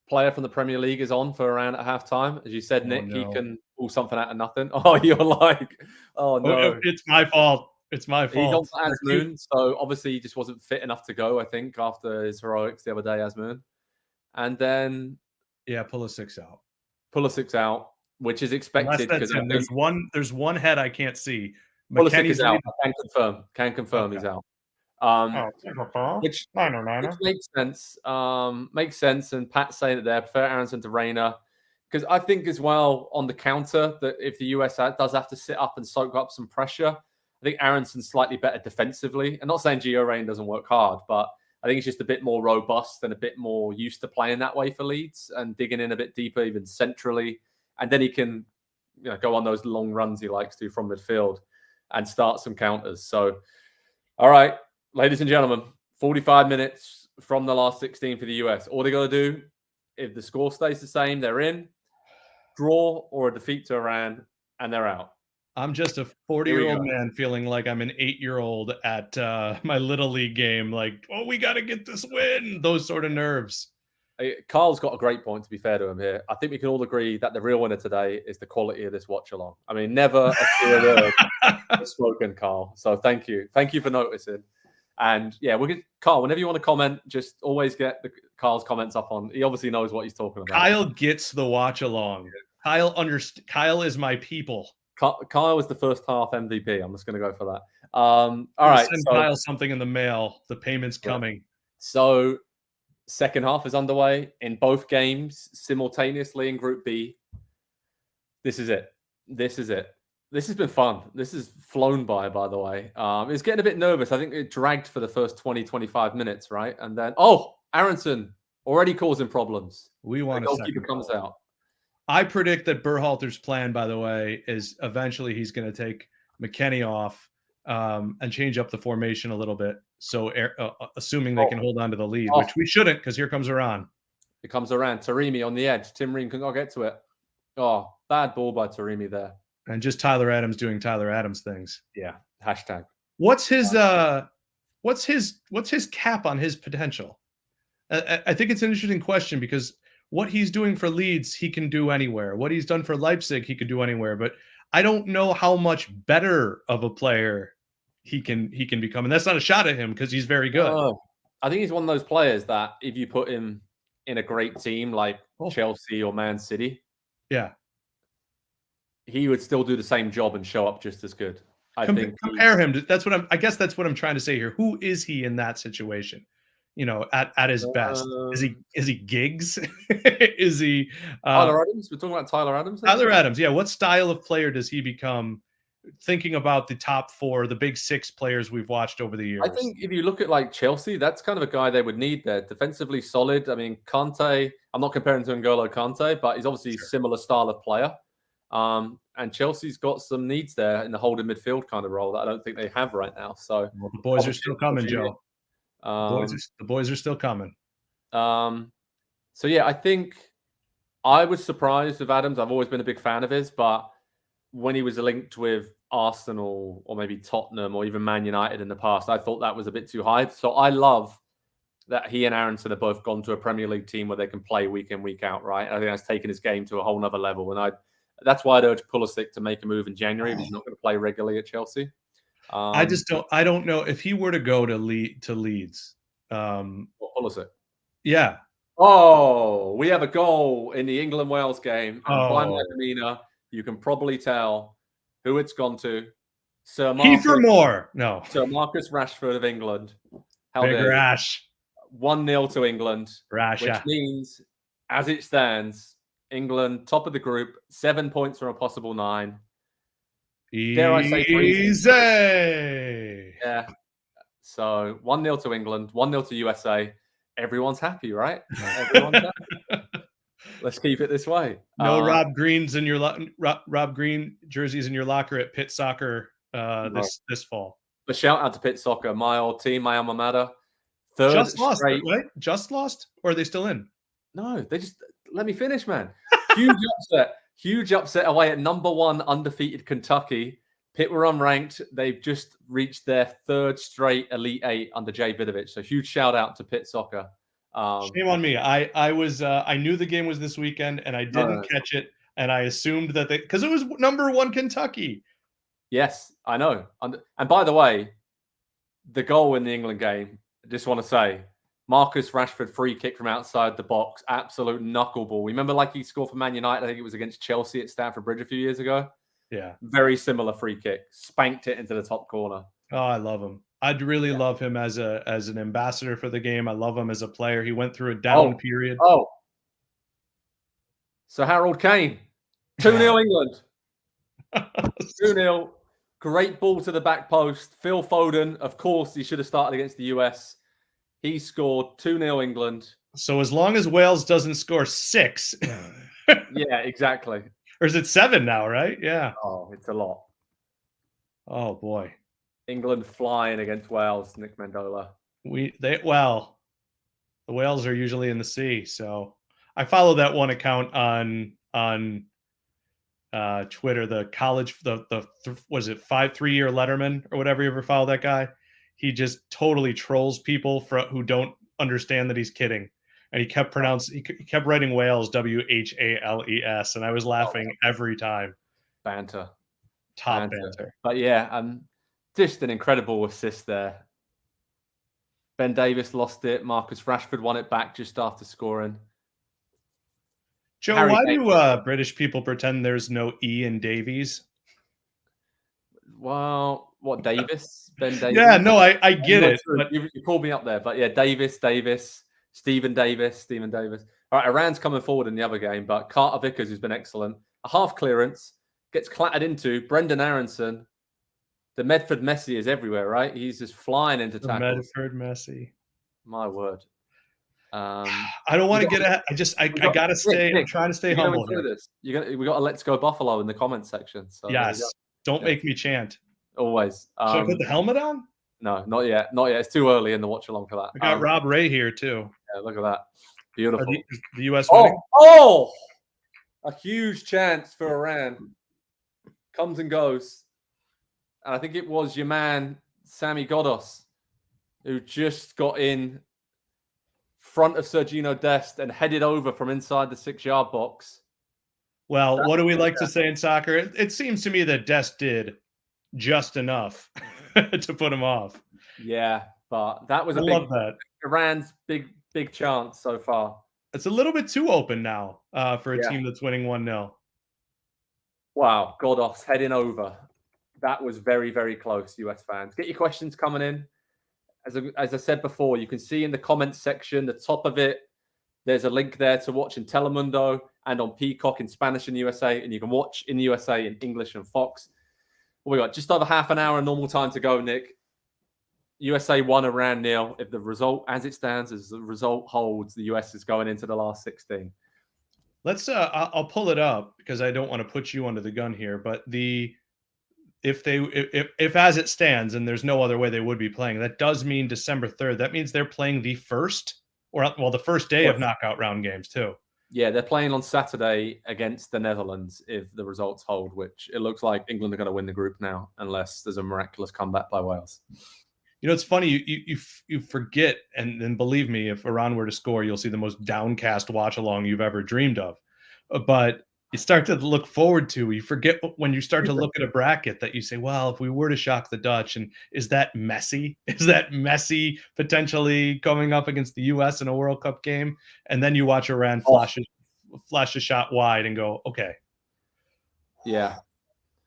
Speaker 1: player from the Premier League, is on for Iran at halftime. As you said, Nick, he can pull something out of nothing. Oh, you're like, oh no,
Speaker 2: it's my fault. It's my fault.
Speaker 1: He's on for Azmoun, so obviously he just wasn't fit enough to go, I think, after his heroics the other day, Azmoun. And then
Speaker 2: Pulisic's out.
Speaker 1: Pulisic's out, which is expected because
Speaker 2: there's one head I can't see.
Speaker 1: Pulisic is out. I can confirm he's out. Which makes sense. Makes sense. And Pat's saying that they prefer Aronson to Reina, because I think as well on the counter that if the US does have to sit up and soak up some pressure, I think Aronson's slightly better defensively. I'm not saying Gio Reyna doesn't work hard, but I think he's just a bit more robust and a bit more used to playing that way for Leeds and digging in a bit deeper, even centrally. And then he can, go on those long runs he likes to from midfield and start some counters. So, all right, ladies and gentlemen, 45 minutes from the last 16 for the US. All they got to do, if the score stays the same, they're in. Draw or a defeat to Iran, and they're out.
Speaker 2: I'm just a 40-year-old man feeling like I'm an 8-year-old at my Little League game. Like, we got to get this win. Those sort of nerves.
Speaker 1: Carl's got a great point, to be fair to him here. I think we can all agree that the real winner today is the quality of this watch-along. I mean, never a clear word spoken, Carl. So thank you. Thank you for noticing. And yeah, Carl, whenever you want to comment, just always get Carl's comments up on. He obviously knows what he's talking about.
Speaker 2: Kyle gets the watch-along. Kyle is my people.
Speaker 1: Kyle was the first half MVP. I'm just going to go for that. All right.
Speaker 2: Send Kyle something in the mail. The payment's coming.
Speaker 1: So second half is underway in both games simultaneously in Group B. This is it. This has been fun. This has flown by the way. It's getting a bit nervous. I think it dragged for the first 20, 25 minutes, right? And then, Aronson already causing problems.
Speaker 2: We want a goalkeeper
Speaker 1: comes out.
Speaker 2: I predict that Berhalter's plan, by the way, is eventually he's going to take McKennie off and change up the formation a little bit. So assuming they can hold on to the lead, which we shouldn't, because here comes Iran.
Speaker 1: Here comes Iran. Taremi on the edge. Tim Ream can go get to it. Oh, bad ball by Taremi there.
Speaker 2: And just Tyler Adams doing Tyler Adams things.
Speaker 1: Yeah. Hashtag.
Speaker 2: What's his cap on his potential? I think it's an interesting question, because what he's doing for Leeds, he can do anywhere. What he's done for Leipzig, he could do anywhere. But I don't know how much better of a player he can become. And that's not a shot at him because he's very good.
Speaker 1: Oh, I think he's one of those players that if you put him in a great team like Chelsea or Man City,
Speaker 2: yeah,
Speaker 1: he would still do the same job and show up just as good. I think
Speaker 2: compare him to, I guess that's what I'm trying to say here. Who is he in that situation? At his best. Is he Giggs? Is he
Speaker 1: Tyler Adams? We're talking about Tyler Adams.
Speaker 2: Tyler Adams, yeah. What style of player does he become? Thinking about the top 4, the big 6 players we've watched over the years.
Speaker 1: I think if you look at like Chelsea, that's kind of a guy they would need there. Defensively solid. I mean, Kante, I'm not comparing to N'Golo Kante, but he's obviously a similar style of player. And Chelsea's got some needs there in the holding midfield kind of role that I don't think they have right now. So
Speaker 2: the boys are still coming, Joe. The boys are still coming.
Speaker 1: So yeah, I think I was surprised with Adams. I've always been a big fan of his, but when he was linked with Arsenal or maybe Tottenham or even Man United in the past, I thought that was a bit too high. So I love that he and Aronson have both gone to a Premier League team where they can play week in, week out, right? I think that's taken his game to a whole nother level. And that's why I'd urge Pulisic to make a move in January if he's not going to play regularly at Chelsea.
Speaker 2: I don't know if he were to go to Leeds.
Speaker 1: Pulisic.
Speaker 2: Yeah.
Speaker 1: Oh, we have a goal in the England-Wales game. And by my demeanor, you can probably tell who it's gone to. Sir Marcus Rashford of England.
Speaker 2: Big Rash.
Speaker 1: 1-0 to England.
Speaker 2: Rasha.
Speaker 1: Which means, as it stands, England, top of the group, 7 points from a possible 9. Dare I say
Speaker 2: easy.
Speaker 1: Yeah. So 1-0 to England, 1-0 to USA. Everyone's happy, right? Everyone's happy. Let's keep it this way.
Speaker 2: No Rob Green jerseys in your locker at Pitt Soccer this fall.
Speaker 1: A shout out to Pitt Soccer, my old team, my alma mater.
Speaker 2: Just lost, right? Just lost, or are they still in?
Speaker 1: No, they just let me finish, man. Huge upset away at number 1 undefeated Kentucky. Pitt were unranked. They've just reached their 3rd straight Elite 8 under Jay Vidovich. So huge shout out to Pitt Soccer.
Speaker 2: Shame on me. I knew the game was this weekend and I didn't catch it, and I assumed that because it was number 1 Kentucky.
Speaker 1: Yes, I know. And by the way, the goal in the England game, I just want to say, Marcus Rashford free kick from outside the box, absolute knuckleball. Remember, like he scored for Man United. I think it was against Chelsea at Stamford Bridge a few years ago.
Speaker 2: Yeah,
Speaker 1: very similar free kick, spanked it into the top corner.
Speaker 2: Oh, I love him. I'd really love him as an ambassador for the game. I love him as a player. He went through a down period.
Speaker 1: So Harold Kane, 2-0 England. 2-0. Great ball to the back post. Phil Foden, of course, he should have started against the US. He scored 2-0 England.
Speaker 2: So as long as Wales doesn't score 6.
Speaker 1: Yeah, exactly.
Speaker 2: Or is it 7 now, right? Yeah.
Speaker 1: Oh, it's a lot.
Speaker 2: Oh, boy.
Speaker 1: England flying against Wales, Nick Mendola.
Speaker 2: The Wales are usually in the sea. So I follow that one account on Twitter, the college, was it 3-year Letterman or whatever. You ever follow that guy? He just totally trolls people who don't understand that he's kidding. And he kept writing Wales, Whales, and I was laughing every time.
Speaker 1: Banter.
Speaker 2: Top banter.
Speaker 1: But yeah, just an incredible assist there. Ben Davies lost it. Marcus Rashford won it back just after scoring.
Speaker 2: Joe, why do British people pretend there's no E in Davies?
Speaker 1: Well, what, Davis? Ben Davies?
Speaker 2: Yeah, no, I get it.
Speaker 1: But you called me up there. But yeah, Davis, Stephen Davis. All right, Iran's coming forward in the other game, but Carter Vickers, who's been excellent. A half clearance, gets clattered into Brendan Aronson. The Medford Messi is everywhere, right? He's just flying into tackles.
Speaker 2: Medford Messi.
Speaker 1: My word.
Speaker 2: I don't want to get ahead. I got to stay. I'm trying to stay humble here.
Speaker 1: We got a Let's Go Buffalo in the comments section. So
Speaker 2: yes. Don't make me chant.
Speaker 1: Always.
Speaker 2: Should I put the helmet on?
Speaker 1: No, not yet. Not yet. It's too early in the watch along for that.
Speaker 2: I got Rob Ray here too.
Speaker 1: Yeah, look at that. Beautiful.
Speaker 2: The US winning?
Speaker 1: A huge chance for Iran. Comes and goes. And I think it was your man, Sammy Godos, who just got in front of Sergino Dest and headed over from inside the 6-yard box.
Speaker 2: Well, what do we like to say in soccer? It seems to me that Dest did just enough to put him off.
Speaker 1: Yeah, but that was
Speaker 2: I
Speaker 1: a
Speaker 2: love
Speaker 1: big
Speaker 2: that.
Speaker 1: Iran's big chance so far.
Speaker 2: It's a little bit too open now for a
Speaker 1: Yeah.
Speaker 2: team that's winning 1-0.
Speaker 1: Wow, Godos heading over. That was very, very close, US fans. Get your questions coming in. As I said before, you can see in the comments section, the top of it, there's a link there to watch in Telemundo and on Peacock in Spanish in USA, and you can watch in the USA in English and Fox. Well, we got just over half an hour normal time to go, Nick. USA won around nil. If the result, as it stands, as the result holds, the US is going into the last 16.
Speaker 2: Let's I'll pull it up because I don't want to put you under the gun here, but if as it stands and there's no other way they would be playing, that does mean December 3rd. That means they're playing the first the first day of knockout round games too.
Speaker 1: Yeah, they're playing on Saturday against the Netherlands if the results hold, which it looks like England are going to win the group now unless there's a miraculous comeback by Wales.
Speaker 2: You know, it's funny, you forget, and believe me, if Iran were to score, you'll see the most downcast watch-along you've ever dreamed of. But you start to look forward to, you forget when you start to look at a bracket that you say, well, if we were to shock the Dutch, and is that Messi? Is that Messi potentially coming up against the US in a World Cup game? And then you watch Iran flash a shot wide and go, okay.
Speaker 1: Yeah.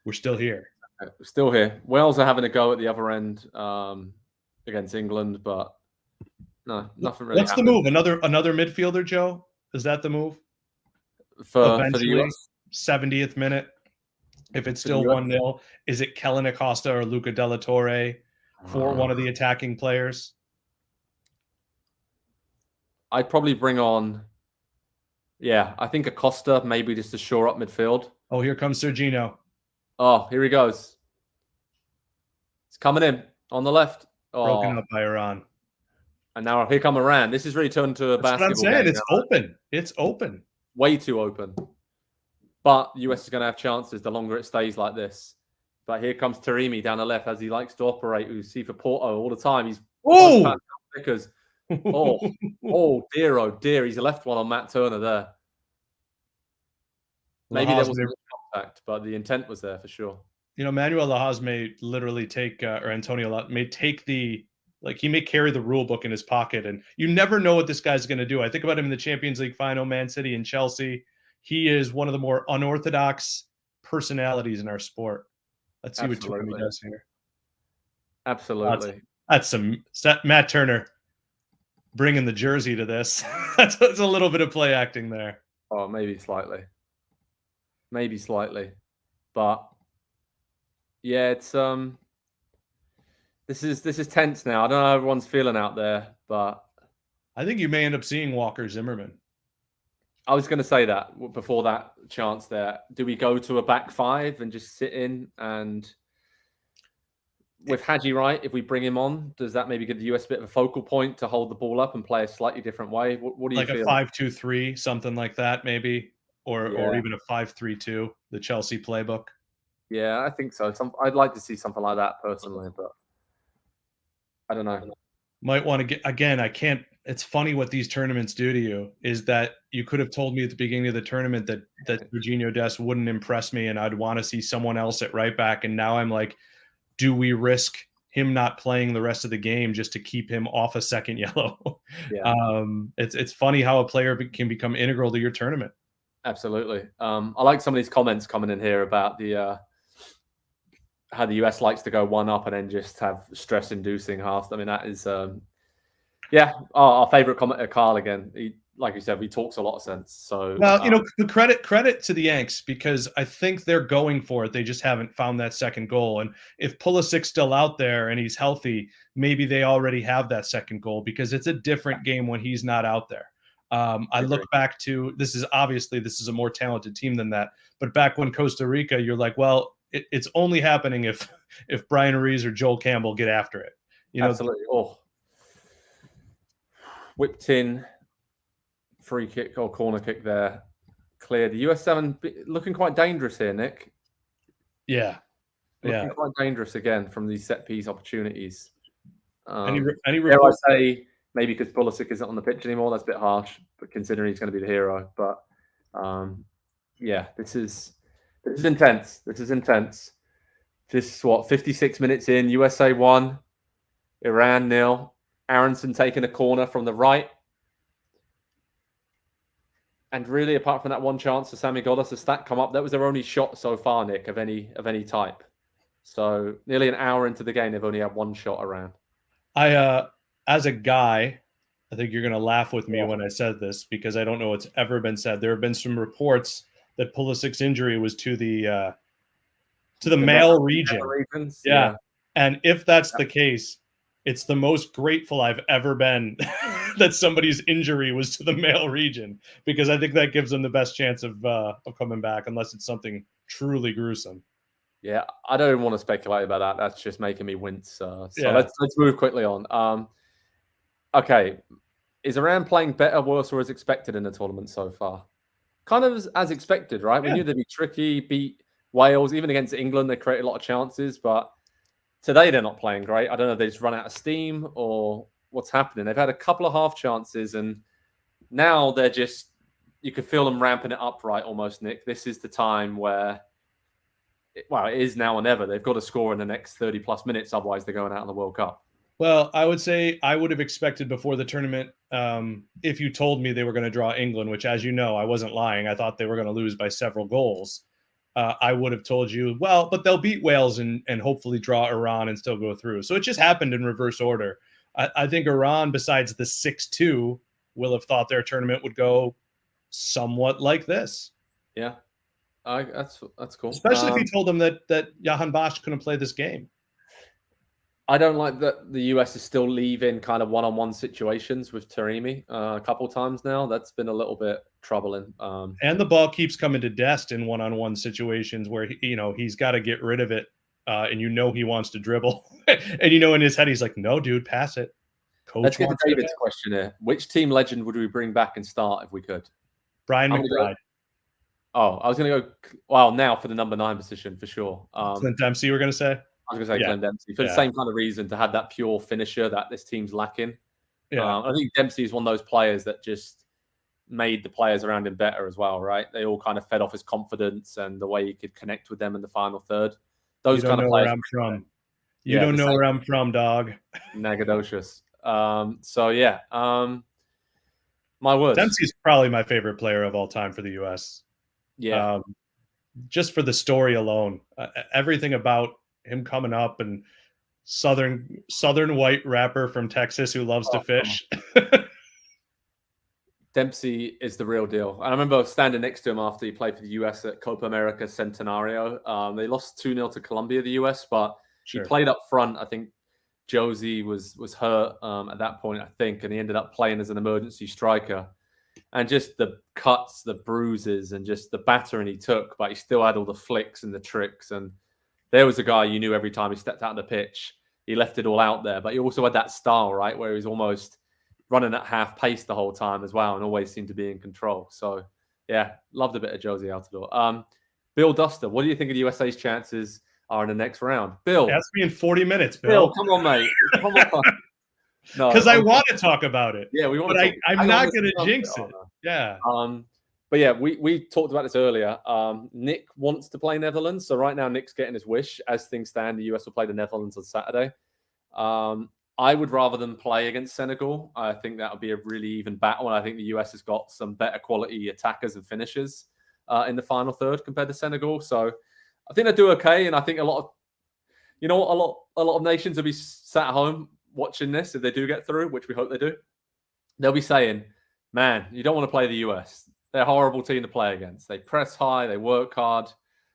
Speaker 2: We're still here.
Speaker 1: We're still here. Wales are having a go at the other end against England, but no, nothing really.
Speaker 2: What's the move? Another midfielder, Joe? Is that the move?
Speaker 1: For
Speaker 2: Eventually,
Speaker 1: the US?
Speaker 2: 70th minute, if it's still 1-0, is it Kellen Acosta or Luca Della Torre for one of the attacking players?
Speaker 1: I'd probably bring on, I think Acosta, maybe just to shore up midfield.
Speaker 2: Oh, here comes Serginho.
Speaker 1: Oh, here he goes. It's coming in on the left.
Speaker 2: Broken up by Iran.
Speaker 1: And now here come Iran. This is really turned to a basketball
Speaker 2: what I'm saying.
Speaker 1: game.
Speaker 2: It's open. It's open.
Speaker 1: Way too open. But the US is going to have chances the longer it stays like this. But here comes Taremi down the left as he likes to operate. We see for Porto all the time. He's because oh dear, he's left one on Matt Turner there. Maybe there was contact, but the intent was there for sure.
Speaker 2: You know, Manuel Lahoz may literally take, or Antonio may take he may carry the rule book in his pocket, and you never know what this guy's going to do. I think about him in the Champions League final, Man City and Chelsea. He is one of the more unorthodox personalities in our sport. Let's see what Taremi does here.
Speaker 1: Absolutely.
Speaker 2: That's some Matt Turner bringing the jersey to this. that's a little bit of play acting there.
Speaker 1: Oh, maybe slightly. But yeah, it's this is tense now. I don't know how everyone's feeling out there, but
Speaker 2: I think you may end up seeing Walker Zimmerman.
Speaker 1: I was going to say that before that chance there. Do we go to a back five and just sit in, and with Haji Wright, if we bring him on, does that maybe give the US a bit of a focal point to hold the ball up and play a slightly different way? What do you feel?
Speaker 2: Like a 5-2-3, something like that, maybe, or even a 5-3-2, the Chelsea playbook.
Speaker 1: Yeah, I think so. I'd like to see something like that personally, but I don't know.
Speaker 2: Might want to get again. I can't. It's funny what these tournaments do to you. Is that you could have told me at the beginning of the tournament that Serginho Dest wouldn't impress me, and I'd want to see someone else at right back. And now I'm like, do we risk him not playing the rest of the game just to keep him off a second yellow?
Speaker 1: Yeah.
Speaker 2: It's funny how a player can become integral to your tournament.
Speaker 1: Absolutely. I like some of these comments coming in here about the how the US likes to go one up and then just have stress-inducing halves. I mean, that is, our favorite commenter, Carl. Again, he, like you said, he talks a lot of sense. So,
Speaker 2: well, the credit to the Yanks, because I think they're going for it. They just haven't found that second goal. And if Pulisic's still out there and he's healthy, maybe they already have that second goal, because it's a different game when he's not out there. I look back to this is a more talented team than that. But back when Costa Rica, you're like, well, it's only happening if Brian Ruiz or Joel Campbell get after it.
Speaker 1: Absolutely. Whipped in free kick or corner kick there. Cleared. The US 7 looking quite dangerous here, Nick.
Speaker 2: Yeah.
Speaker 1: Looking quite dangerous again from these set piece opportunities.
Speaker 2: Any
Speaker 1: dare I say, maybe because Pulisic isn't on the pitch anymore, that's a bit harsh, but considering he's going to be the hero. But Yeah, this is intense. This is intense. Just what, 56 minutes in, USA 1, Iran 0. Aronson taking a corner from the right. And really, apart from that one chance for Sammy Ghoddos, the stat come up, that was their only shot so far, Nick, of any type. So nearly an hour into the game, they've only had one shot around.
Speaker 2: As a guy, I think you're going to laugh with me when I said this because I don't know what's ever been said. There have been some reports that Pulisic's injury was to the male region. Yeah. And if that's the case, it's the most grateful I've ever been that somebody's injury was to the male region, because I think that gives them the best chance of coming back, unless it's something truly gruesome.
Speaker 1: Yeah, I don't even want to speculate about that. That's just making me wince. So let's move quickly on. Okay, is Iran playing better, worse, or as expected in the tournament so far? Kind of as expected, right? We knew they'd be tricky, beat Wales, even against England, they created a lot of chances, but today they're not playing great. I don't know if they just run out of steam or what's happening. They've had a couple of half chances, and now they're just, you could feel them ramping it up, right, almost, Nick. This is the time where, it is now or never. They've got to score in the next 30-plus minutes, otherwise they're going out in the World Cup.
Speaker 2: Well, I would say I would have expected before the tournament, if you told me they were going to draw England, which, as you know, I wasn't lying. I thought they were going to lose by several goals. I would have told you, well, but they'll beat Wales and hopefully draw Iran and still go through. So it just happened in reverse order. I think Iran, besides the 6-2, will have thought their tournament would go somewhat like this.
Speaker 1: Yeah, that's cool.
Speaker 2: Especially if you told them that Jahan Bash couldn't play this game.
Speaker 1: I don't like that the US is still leaving kind of one-on-one situations with Taremi a couple times now. That's been a little bit troubling.
Speaker 2: And the ball keeps coming to Dest in one-on-one situations where he's got to get rid of it, and he wants to dribble, and in his head he's like, "No, dude, pass it."
Speaker 1: Coach, let's get to David's question here. Which team legend would we bring back and start if we could?
Speaker 2: Brian McBride.
Speaker 1: I was going to go. Well, now for the number 9 position for sure.
Speaker 2: Clint Dempsey, you were going to say.
Speaker 1: I was going to say Glenn Dempsey for the same kind of reason, to have that pure finisher that this team's lacking. Yeah, I think Dempsey is one of those players that just made the players around him better as well, right? They all kind of fed off his confidence and the way he could connect with them in the final third. Those kind of players.
Speaker 2: Where I'm from. You don't know where I'm from, dog.
Speaker 1: Nagadocious. My words.
Speaker 2: Dempsey's probably my favorite player of all time for the U.S.
Speaker 1: Yeah.
Speaker 2: Just for the story alone, everything about him coming up, and southern white rapper from Texas who loves to fish.
Speaker 1: Dempsey is the real deal. I remember standing next to him after he played for the US at Copa America Centenario. They lost 2-0 to Colombia, the US, but he played up front. I think Josie was hurt at that point, I think, and he ended up playing as an emergency striker. And just the cuts, the bruises, and just the battering he took, but he still had all the flicks and the tricks. And there was a guy you knew every time he stepped out on the pitch, he left it all out there. But he also had that style, right, where he was almost running at half pace the whole time as well, and always seemed to be in control. So, yeah, loved a bit of Josie Altidore. Bill Duster, what do you think of the USA's chances are in the next round? Bill.
Speaker 2: That's me in 40 minutes,
Speaker 1: Bill, come on, mate. Come on.
Speaker 2: No, because I want to talk about it.
Speaker 1: Yeah, we want
Speaker 2: but
Speaker 1: to.
Speaker 2: I'm not going to jinx it. Yeah.
Speaker 1: But yeah, we talked about this earlier. Nick wants to play Netherlands, so right now Nick's getting his wish. As things stand, the US will play the Netherlands on Saturday. I would rather than play against Senegal. I think that would be a really even battle. And I think the US has got some better quality attackers and finishers in the final third compared to Senegal. So I think they do okay. And I think a lot of nations will be sat at home watching this if they do get through, which we hope they do. They'll be saying, "Man, you don't want to play the US. They're a horrible team to play against. They press high, they work hard."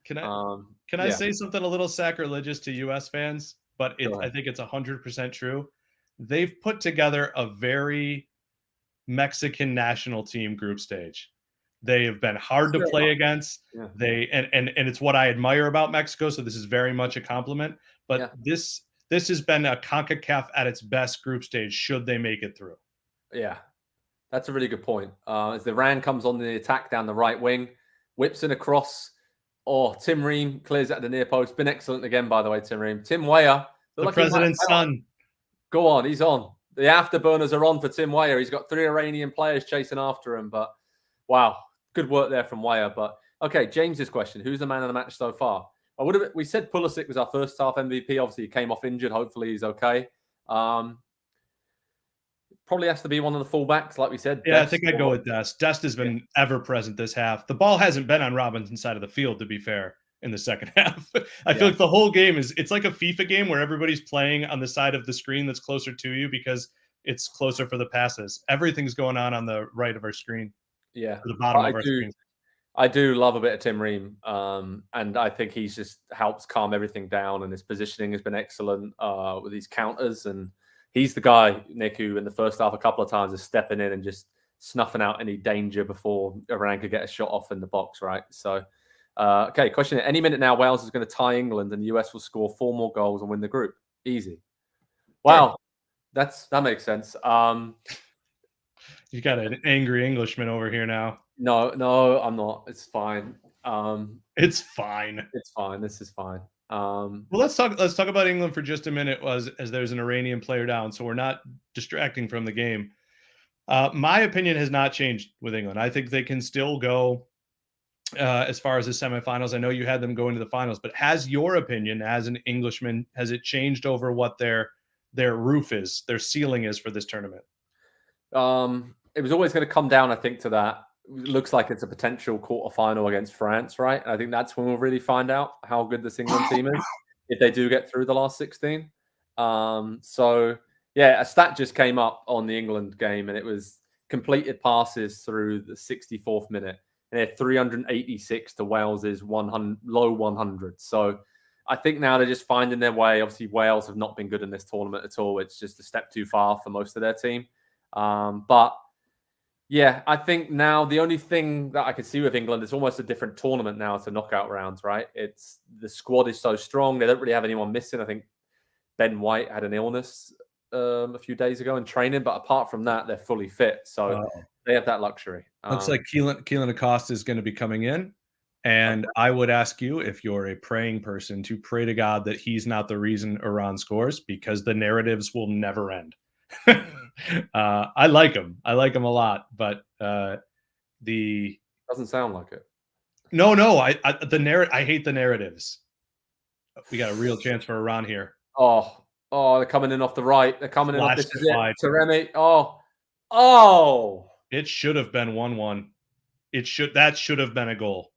Speaker 2: Can I say something a little sacrilegious to US fans? But I think it's 100% true. They've put together a very Mexican national team group stage. They have been hard to play against. Yeah. And it's what I admire about Mexico. So this is very much a compliment. But this has been a CONCACAF at its best group stage, should they make it through.
Speaker 1: Yeah, that's a really good point. As the Ran comes on the attack down the right wing, whips in a cross. Tim Ream clears at the near post. Been excellent again, by the way, Tim Ream. Tim Weah.
Speaker 2: The president's son.
Speaker 1: Go on, he's on. The afterburners are on for Tim Weah. He's got 3 Iranian players chasing after him. But, wow, good work there from Weah. But Okay, James's question: who's the man of the match so far? We said Pulisic was our first half MVP. Obviously, he came off injured. Hopefully, he's okay. Probably has to be one of the fullbacks, like we said.
Speaker 2: Yeah, I think I'd go with Dest. Dest has been ever present this half. The ball hasn't been on Robinson's side of the field, to be fair, in the second half. I feel like the whole game it's like a FIFA game where everybody's playing on the side of the screen that's closer to you because it's closer for the passes. Everything's going on the right of our screen.
Speaker 1: Yeah.
Speaker 2: The bottom of our screen.
Speaker 1: I do love a bit of Tim Ream, and I think he's just helps calm everything down, and his positioning has been excellent with these counters. And he's the guy, Nick, who in the first half a couple of times is stepping in and just snuffing out any danger before Iran could get a shot off in the box, right? So, okay, question: any minute now, Wales is going to tie England, and the US will score 4 more goals and win the group. Easy. Wow, that makes sense.
Speaker 2: You got an angry Englishman over here now.
Speaker 1: No, I'm not. It's fine.
Speaker 2: It's fine.
Speaker 1: It's fine. This is fine.
Speaker 2: Well, let's talk about England for just a minute as there's an Iranian player down, so we're not distracting from the game. My opinion has not changed with England. I think they can still go as far as the semifinals. I know you had them go into the finals, but has your opinion as an Englishman, has it changed over what their roof is, their ceiling is for this tournament?
Speaker 1: It was always going to come down, I think, to that. It looks like it's a potential quarterfinal against France, right? And I think that's when we'll really find out how good this England team is if they do get through the last 16. So yeah, a stat just came up on the England game, and it was completed passes through the 64th minute, and they're 386 to Wales's low 100. So I think now they're just finding their way. Obviously, Wales have not been good in this tournament at all. It's just a step too far for most of their team. But yeah, I think now the only thing that I could see with England is almost a different tournament now to knockout rounds, right? It's the squad is so strong. They don't really have anyone missing. I think Ben White had an illness a few days ago in training, but apart from that, they're fully fit. So they have that luxury.
Speaker 2: Looks like Keelan Acosta is going to be coming in. And I would ask you, if you're a praying person, to pray to God that he's not the reason Iran scores, because the narratives will never end. I like him. I like him a lot, but the
Speaker 1: doesn't sound like it.
Speaker 2: No. I hate the narratives. We got a real chance for Iran here.
Speaker 1: Oh, they're coming in off the right. They're coming in off this
Speaker 2: wide.
Speaker 1: Taremi. Oh.
Speaker 2: It should have been 1-1. That should have been a goal.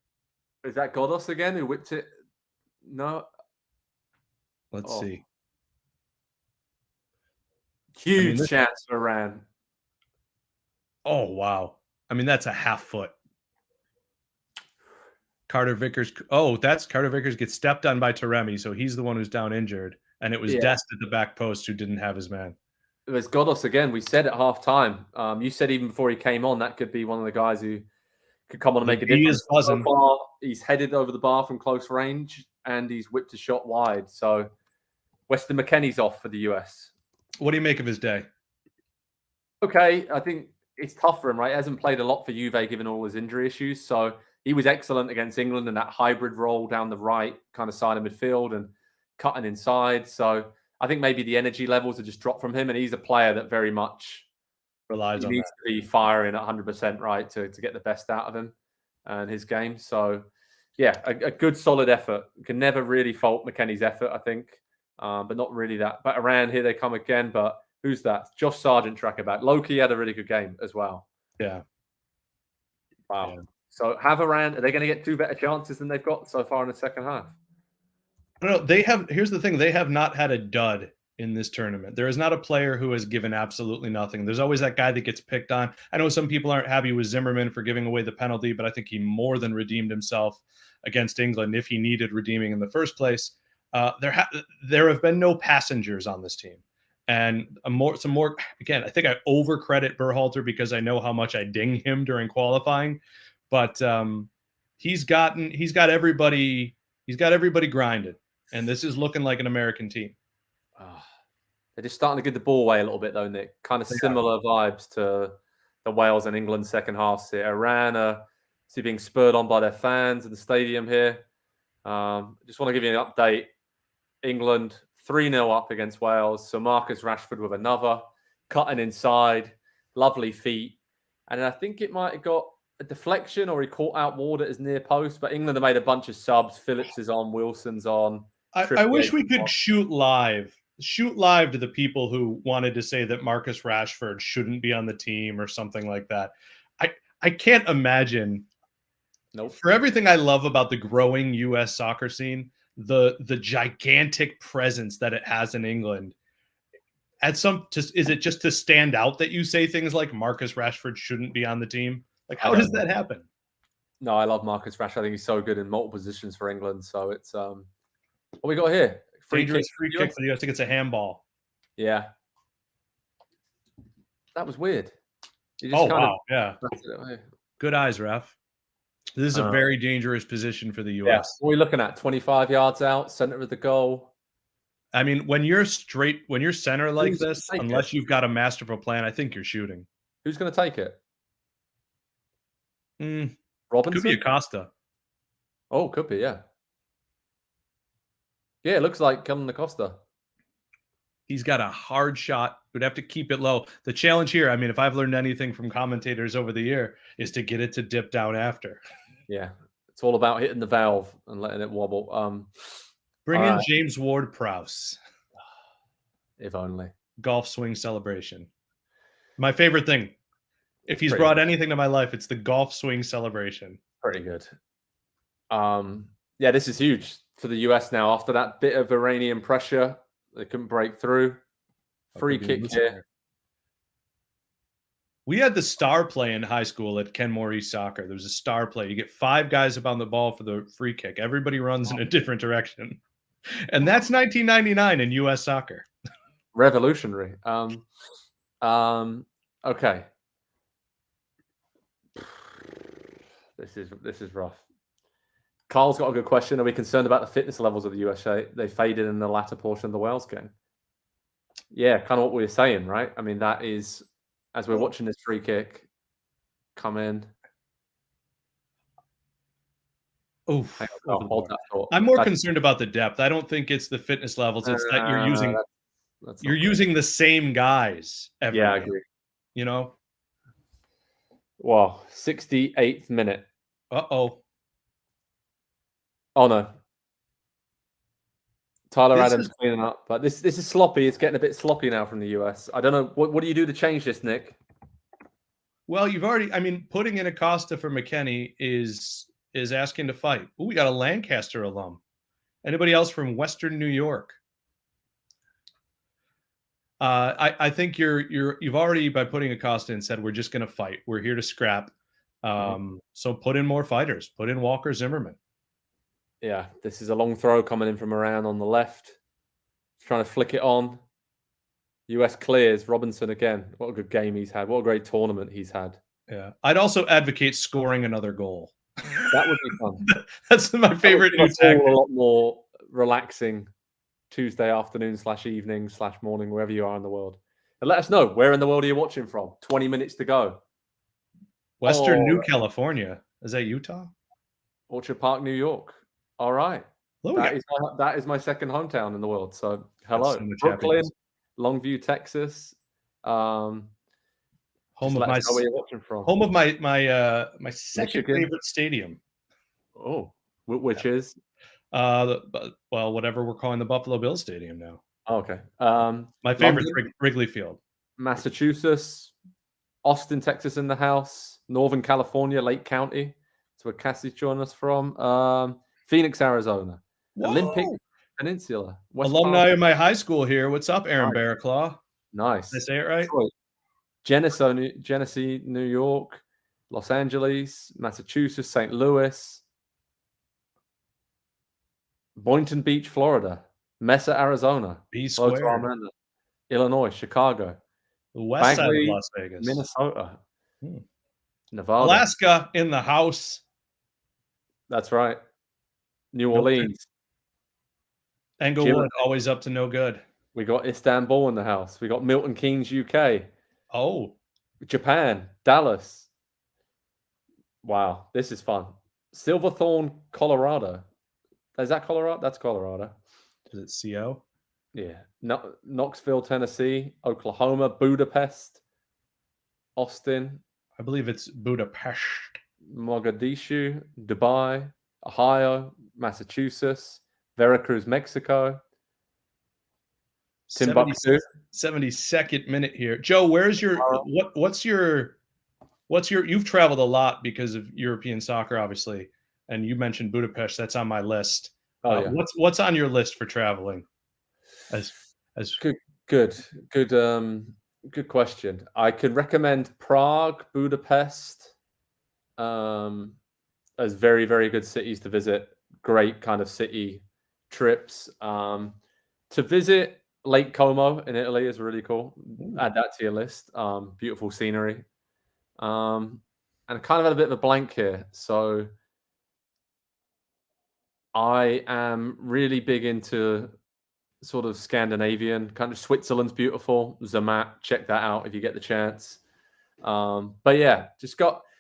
Speaker 1: Is that Godos again who whipped it? No.
Speaker 2: Let's see.
Speaker 1: Huge chance for Iran.
Speaker 2: Oh, wow. I mean, that's a half foot. Carter Vickers. Oh, that's Carter Vickers gets stepped on by Taremi, so he's the one who's down injured. And it was Dest at the back post who didn't have his man.
Speaker 1: It was Godos again. We said at halftime. You said even before he came on, that could be one of the guys who could come on and make a difference. So far, he's headed over the bar from close range, and he's whipped a shot wide. So Weston McKennie's off for the US.
Speaker 2: What do you make of his day?
Speaker 1: Okay, I think it's tough for him, right? He hasn't played a lot for Juve given all his injury issues. So he was excellent against England in that hybrid role down the right kind of side of midfield and cutting inside. So I think maybe the energy levels have just dropped from him, and he's a player that very much
Speaker 2: relies on
Speaker 1: needs to be firing at 100%, right, to get the best out of him and his game. So yeah, a good solid effort. You can never really fault McKennie's effort, I think. But not really that. But Iran, here they come again. But who's that? Josh Sargent, tracker back. Loki had a really good game as well.
Speaker 2: Yeah.
Speaker 1: Wow. Yeah. So have Iran, are they going to get 2 better chances than they've got so far in the second half?
Speaker 2: I don't know. Here's the thing. They have not had a dud in this tournament. There is not a player who has given absolutely nothing. There's always that guy that gets picked on. I know some people aren't happy with Zimmerman for giving away the penalty, but I think he more than redeemed himself against England if he needed redeeming in the first place. There have been no passengers on this team, and some more. Again, I think I overcredit Berhalter because I know how much I ding him during qualifying, but he's got everybody grinded, and this is looking like an American team.
Speaker 1: They're just starting to get the ball away a little bit, though, Nick. Kind of similar vibes to the Wales and England second half here. Iran being spurred on by their fans in the stadium here. Just want to give you an update. England 3-0 up against Wales. So Marcus Rashford with another, cutting inside, lovely feet. And I think it might have got a deflection or he caught out Ward at his near post. But England have made a bunch of subs. Phillips is on. Wilson's on.
Speaker 2: I wish we could shoot live to the people who wanted to say that Marcus Rashford shouldn't be on the team or something like that. I can't imagine.
Speaker 1: Nope.
Speaker 2: For everything I love about the growing U.S. soccer scene, the gigantic presence that it has in England, is it just to stand out that you say things like Marcus Rashford shouldn't be on the team? Like, how does that happen?
Speaker 1: No, I love Marcus Rashford. I think he's so good in multiple positions for England. So it's what we got here.
Speaker 2: Free kick for the US. I think it's a handball.
Speaker 1: Yeah. That was weird.
Speaker 2: Wow. Yeah. Good eyes, ref. This is a very dangerous position for the US.
Speaker 1: Yeah. What are we looking at? 25 yards out, center of the goal.
Speaker 2: I mean, when you're center like this, unless you've got a masterful plan, I think you're shooting.
Speaker 1: Who's going to take it? Robinson?
Speaker 2: Could be Acosta.
Speaker 1: Oh, could be, yeah. Yeah, it looks like Kellen Acosta.
Speaker 2: He's got a hard shot. Would have to keep it low. The challenge here, I mean, if I've learned anything from commentators over the year, is to get it to dip down after.
Speaker 1: Yeah, it's all about hitting the valve and letting it wobble.
Speaker 2: Bring in James Ward-Prowse.
Speaker 1: If only.
Speaker 2: Golf swing celebration. My favorite thing. If he's brought anything to my life, it's the golf swing celebration.
Speaker 1: Pretty good. Yeah, this is huge for the US now. After that bit of Iranian pressure, they couldn't break through. Free kick here.
Speaker 2: We had the star play in high school at Kenmore East Soccer. There was a star play. You get 5 guys up on the ball for the free kick. Everybody runs in a different direction. And that's 1999 in US soccer.
Speaker 1: Revolutionary. Okay. This is rough. Carl's got a good question. Are we concerned about the fitness levels of the USA? They faded in the latter portion of the Wales game. Yeah, kind of what we were saying, right? I mean, that is, as we're watching this free kick come in.
Speaker 2: I'm more concerned about the depth. I don't think it's the fitness levels. It's that you're using the same guys every
Speaker 1: I agree.
Speaker 2: You know?
Speaker 1: Wow, 68th minute.
Speaker 2: Uh-oh.
Speaker 1: Oh, no. Tyler Adams cleaning up. But this is sloppy. It's getting a bit sloppy now from the US. I don't know. What do you do to change this, Nick?
Speaker 2: Well, putting in Acosta for McKennie is asking to fight. Oh, we got a Lancaster alum. Anybody else from Western New York? I think you've already, by putting Acosta in, said we're just going to fight. We're here to scrap. So put in more fighters. Put in Walker Zimmerman.
Speaker 1: Yeah, this is a long throw coming in from around on the left. Trying to flick it on. US clears. Robinson again. What a good game he's had. What a great tournament he's had.
Speaker 2: Yeah. I'd also advocate scoring another goal.
Speaker 1: That would be fun.
Speaker 2: That's my favorite new tactic.
Speaker 1: A lot more relaxing Tuesday afternoon / evening / morning, wherever you are in the world. And let us know, where in the world are you watching from? 20 minutes to go.
Speaker 2: Western New California. Is that Utah?
Speaker 1: Orchard Park, New York. All right. That is my second hometown in the world. So hello. So Brooklyn, Longview, Texas. Home
Speaker 2: of my
Speaker 1: where you're watching from.
Speaker 2: Home of my second favorite stadium.
Speaker 1: Oh, which is?
Speaker 2: Whatever we're calling the Buffalo Bills Stadium now.
Speaker 1: Oh, okay.
Speaker 2: My favorite is Wrigley Field.
Speaker 1: Massachusetts, Austin, Texas in the house, Northern California, Lake County. That's where Cassie's joining us from. Phoenix, Arizona.
Speaker 2: Whoa.
Speaker 1: Olympic Peninsula.
Speaker 2: West Alumni of my high school here. What's up, Aaron Barraclaw?
Speaker 1: Nice.
Speaker 2: Did I say it right?
Speaker 1: Genesee, New York, Los Angeles, Massachusetts, St. Louis, Boynton Beach, Florida, Mesa, Arizona, Illinois, Chicago,
Speaker 2: the west side of Las Vegas,
Speaker 1: Minnesota, Nevada,
Speaker 2: Alaska in the house.
Speaker 1: That's right. New Orleans,
Speaker 2: Englewood, always up to no good.
Speaker 1: We got Istanbul in the house. We got Milton Keynes, UK.
Speaker 2: Oh,
Speaker 1: Japan, Dallas. Wow, this is fun. Silverthorne, Colorado. Is that Colorado? That's Colorado.
Speaker 2: Is it CO?
Speaker 1: Yeah. Knoxville, Tennessee, Oklahoma, Budapest, Austin.
Speaker 2: I believe it's Budapest.
Speaker 1: Mogadishu, Dubai, Ohio, Massachusetts, Veracruz, Mexico,
Speaker 2: 70,
Speaker 1: Timbuktu.
Speaker 2: 72nd minute here. Joe, where's your what's your you've traveled a lot because of European soccer, obviously, and you mentioned Budapest. That's on my list.
Speaker 1: Oh yeah.
Speaker 2: What's on your list for traveling? As
Speaker 1: Good question. I could recommend Prague, Budapest, as very, very good cities to visit. Great kind of city trips. To visit Lake Como in Italy is really cool. Add that to your list. Beautiful scenery. And I kind of had a bit of a blank here. So I am really big into sort of Scandinavian, kind of Switzerland's beautiful. Zermatt, check that out if you get the chance. But yeah,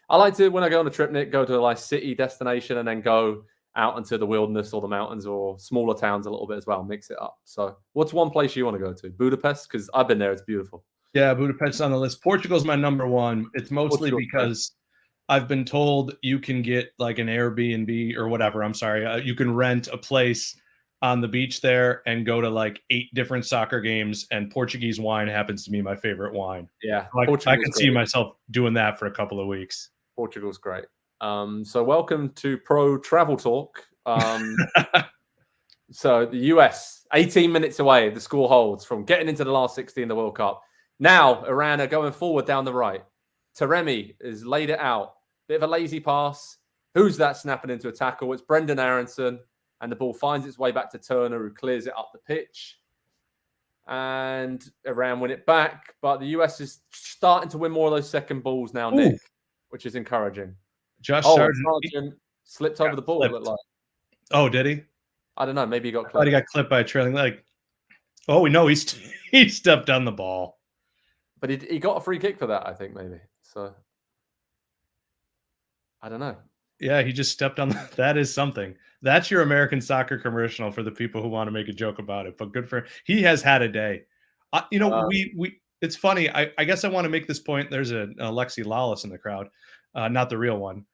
Speaker 1: I like to, when I go on a trip, Nick, go to like city destination and then go out into the wilderness or the mountains or smaller towns a little bit as well, mix it up. So what's one place you want to go to? Budapest? Because I've been there, it's beautiful.
Speaker 2: Yeah, Budapest's on the list. Portugal's my number one. It's mostly because I've been told you can get like an Airbnb or whatever. I'm sorry. You can rent a place on the beach there and go to like 8 different soccer games, and Portuguese wine happens to be my favorite wine.
Speaker 1: Yeah.
Speaker 2: So I can see myself doing that for a couple of weeks.
Speaker 1: Portugal's great. So welcome to Pro Travel Talk. So the US, 18 minutes away, the score holds from getting into the last 60 in the World Cup. Now, Iran are going forward down the right. Taremi has laid it out. Bit of a lazy pass. Who's that snapping into a tackle? It's Brendan Aronson. And the ball finds its way back to Turner, who clears it up the pitch. And Iran win it back. But the US is starting to win more of those second balls now, Nick, which is encouraging.
Speaker 2: Josh Sargent
Speaker 1: slipped over the ball, it looked like.
Speaker 2: Oh, did he?
Speaker 1: I don't know. Maybe he got clipped.
Speaker 2: I thought he got clipped by a trailing leg. Oh, we know he stepped on the ball.
Speaker 1: But he got a free kick for that, I think, maybe. So, I don't know.
Speaker 2: Yeah, he just stepped on that is something. That's your American soccer commercial for the people who want to make a joke about it. But good for him. He has had a day. We it's funny. I guess I want to make this point. There's a Alexi Lawless in the crowd, not the real one.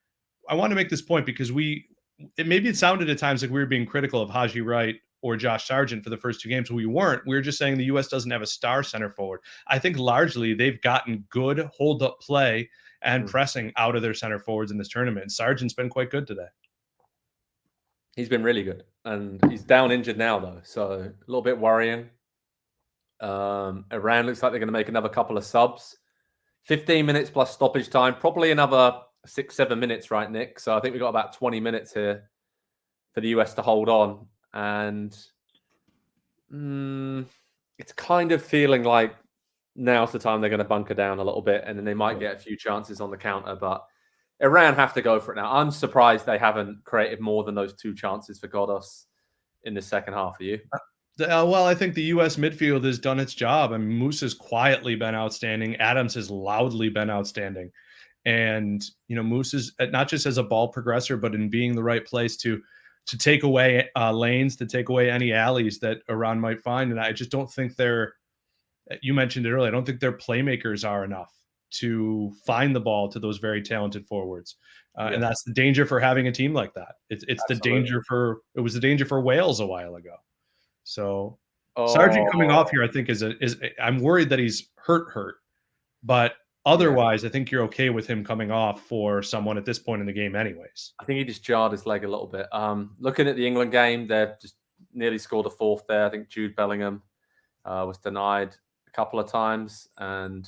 Speaker 2: I want to make this point because maybe it sounded at times like we were being critical of Haji Wright or Josh Sargent for the first 2 games. We weren't. We were just saying the U.S. doesn't have a star center forward. I think largely they've gotten good hold-up play and pressing out of their center forwards in this tournament. Sargent's been quite good today.
Speaker 1: He's been really good. And he's down injured now, though. So a little bit worrying. Iran looks like they're going to make another couple of subs. 15 minutes plus stoppage time. Probably another 6-7 minutes, right, Nick? So I think we've got about 20 minutes here for the US to hold on. And it's kind of feeling like now's the time they're going to bunker down a little bit, and then they might get a few chances on the counter. But Iran have to go for it now. I'm surprised they haven't created more than those 2 chances for Godos in the second half. Are you?
Speaker 2: Well, I think the U.S. midfield has done its job. I mean, Moose has quietly been outstanding. Adams has loudly been outstanding. And, Moose is not just as a ball progressor, but in being the right place to take away lanes, to take away any alleys that Iran might find. And I just don't think you mentioned it earlier, I don't think their playmakers are enough to find the ball to those very talented forwards. And that's the danger for having a team like that. It's the danger it was the danger for Wales a while ago. So Sargent coming off here, I think I'm worried that he's hurt, but otherwise I think you're okay with him coming off for someone at this point in the game anyways.
Speaker 1: I think he just jarred his leg a little bit. Looking at the England game, they've just nearly scored a 4th there. I think Jude Bellingham was denied a couple of times. And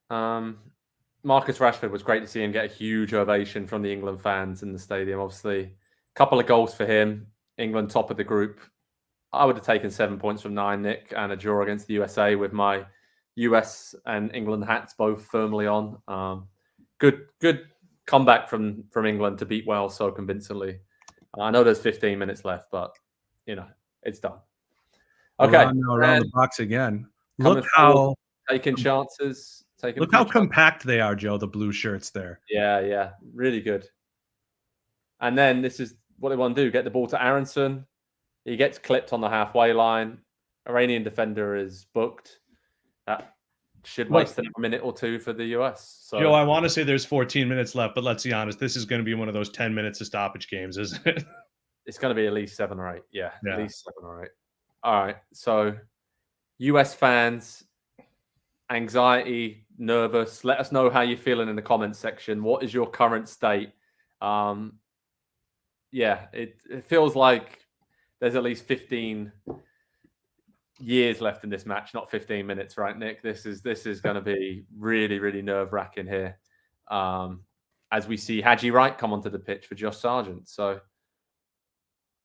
Speaker 1: Marcus Rashford was great to see him get a huge ovation from the England fans in the stadium. Obviously, a couple of goals for him. England top of the group. I would have taken 7 points from 9, Nick, and a draw against the USA with my US and England hats both firmly on. Good comeback from England to beat Wales so convincingly. I know there's 15 minutes left, but it's done. Okay,
Speaker 2: around the box again.
Speaker 1: Look how taking chances.
Speaker 2: Look how compact they are, Joe. The blue shirts there.
Speaker 1: Yeah, really good. And then this is what they want to do: get the ball to Aronson. He gets clipped on the halfway line. Iranian defender is booked. That should
Speaker 2: Look,
Speaker 1: waste a minute or two for the US. So
Speaker 2: Joe, I want to say there's 14 minutes left, but let's be honest, this is going to be one of those 10 minutes of stoppage games, isn't it?
Speaker 1: it's going to be at least 7 or 8. Yeah,
Speaker 2: Yeah.
Speaker 1: at least 7 or 8. All right. So US fans, anxiety, nervous. Let us know how you're feeling in the comments section. What is your current state? Yeah, it feels like there's at least 15 years left in this match, not 15 minutes, right, Nick? This is going to be really, really nerve-wracking here. As we see Haji Wright come onto the pitch for Josh Sargent. So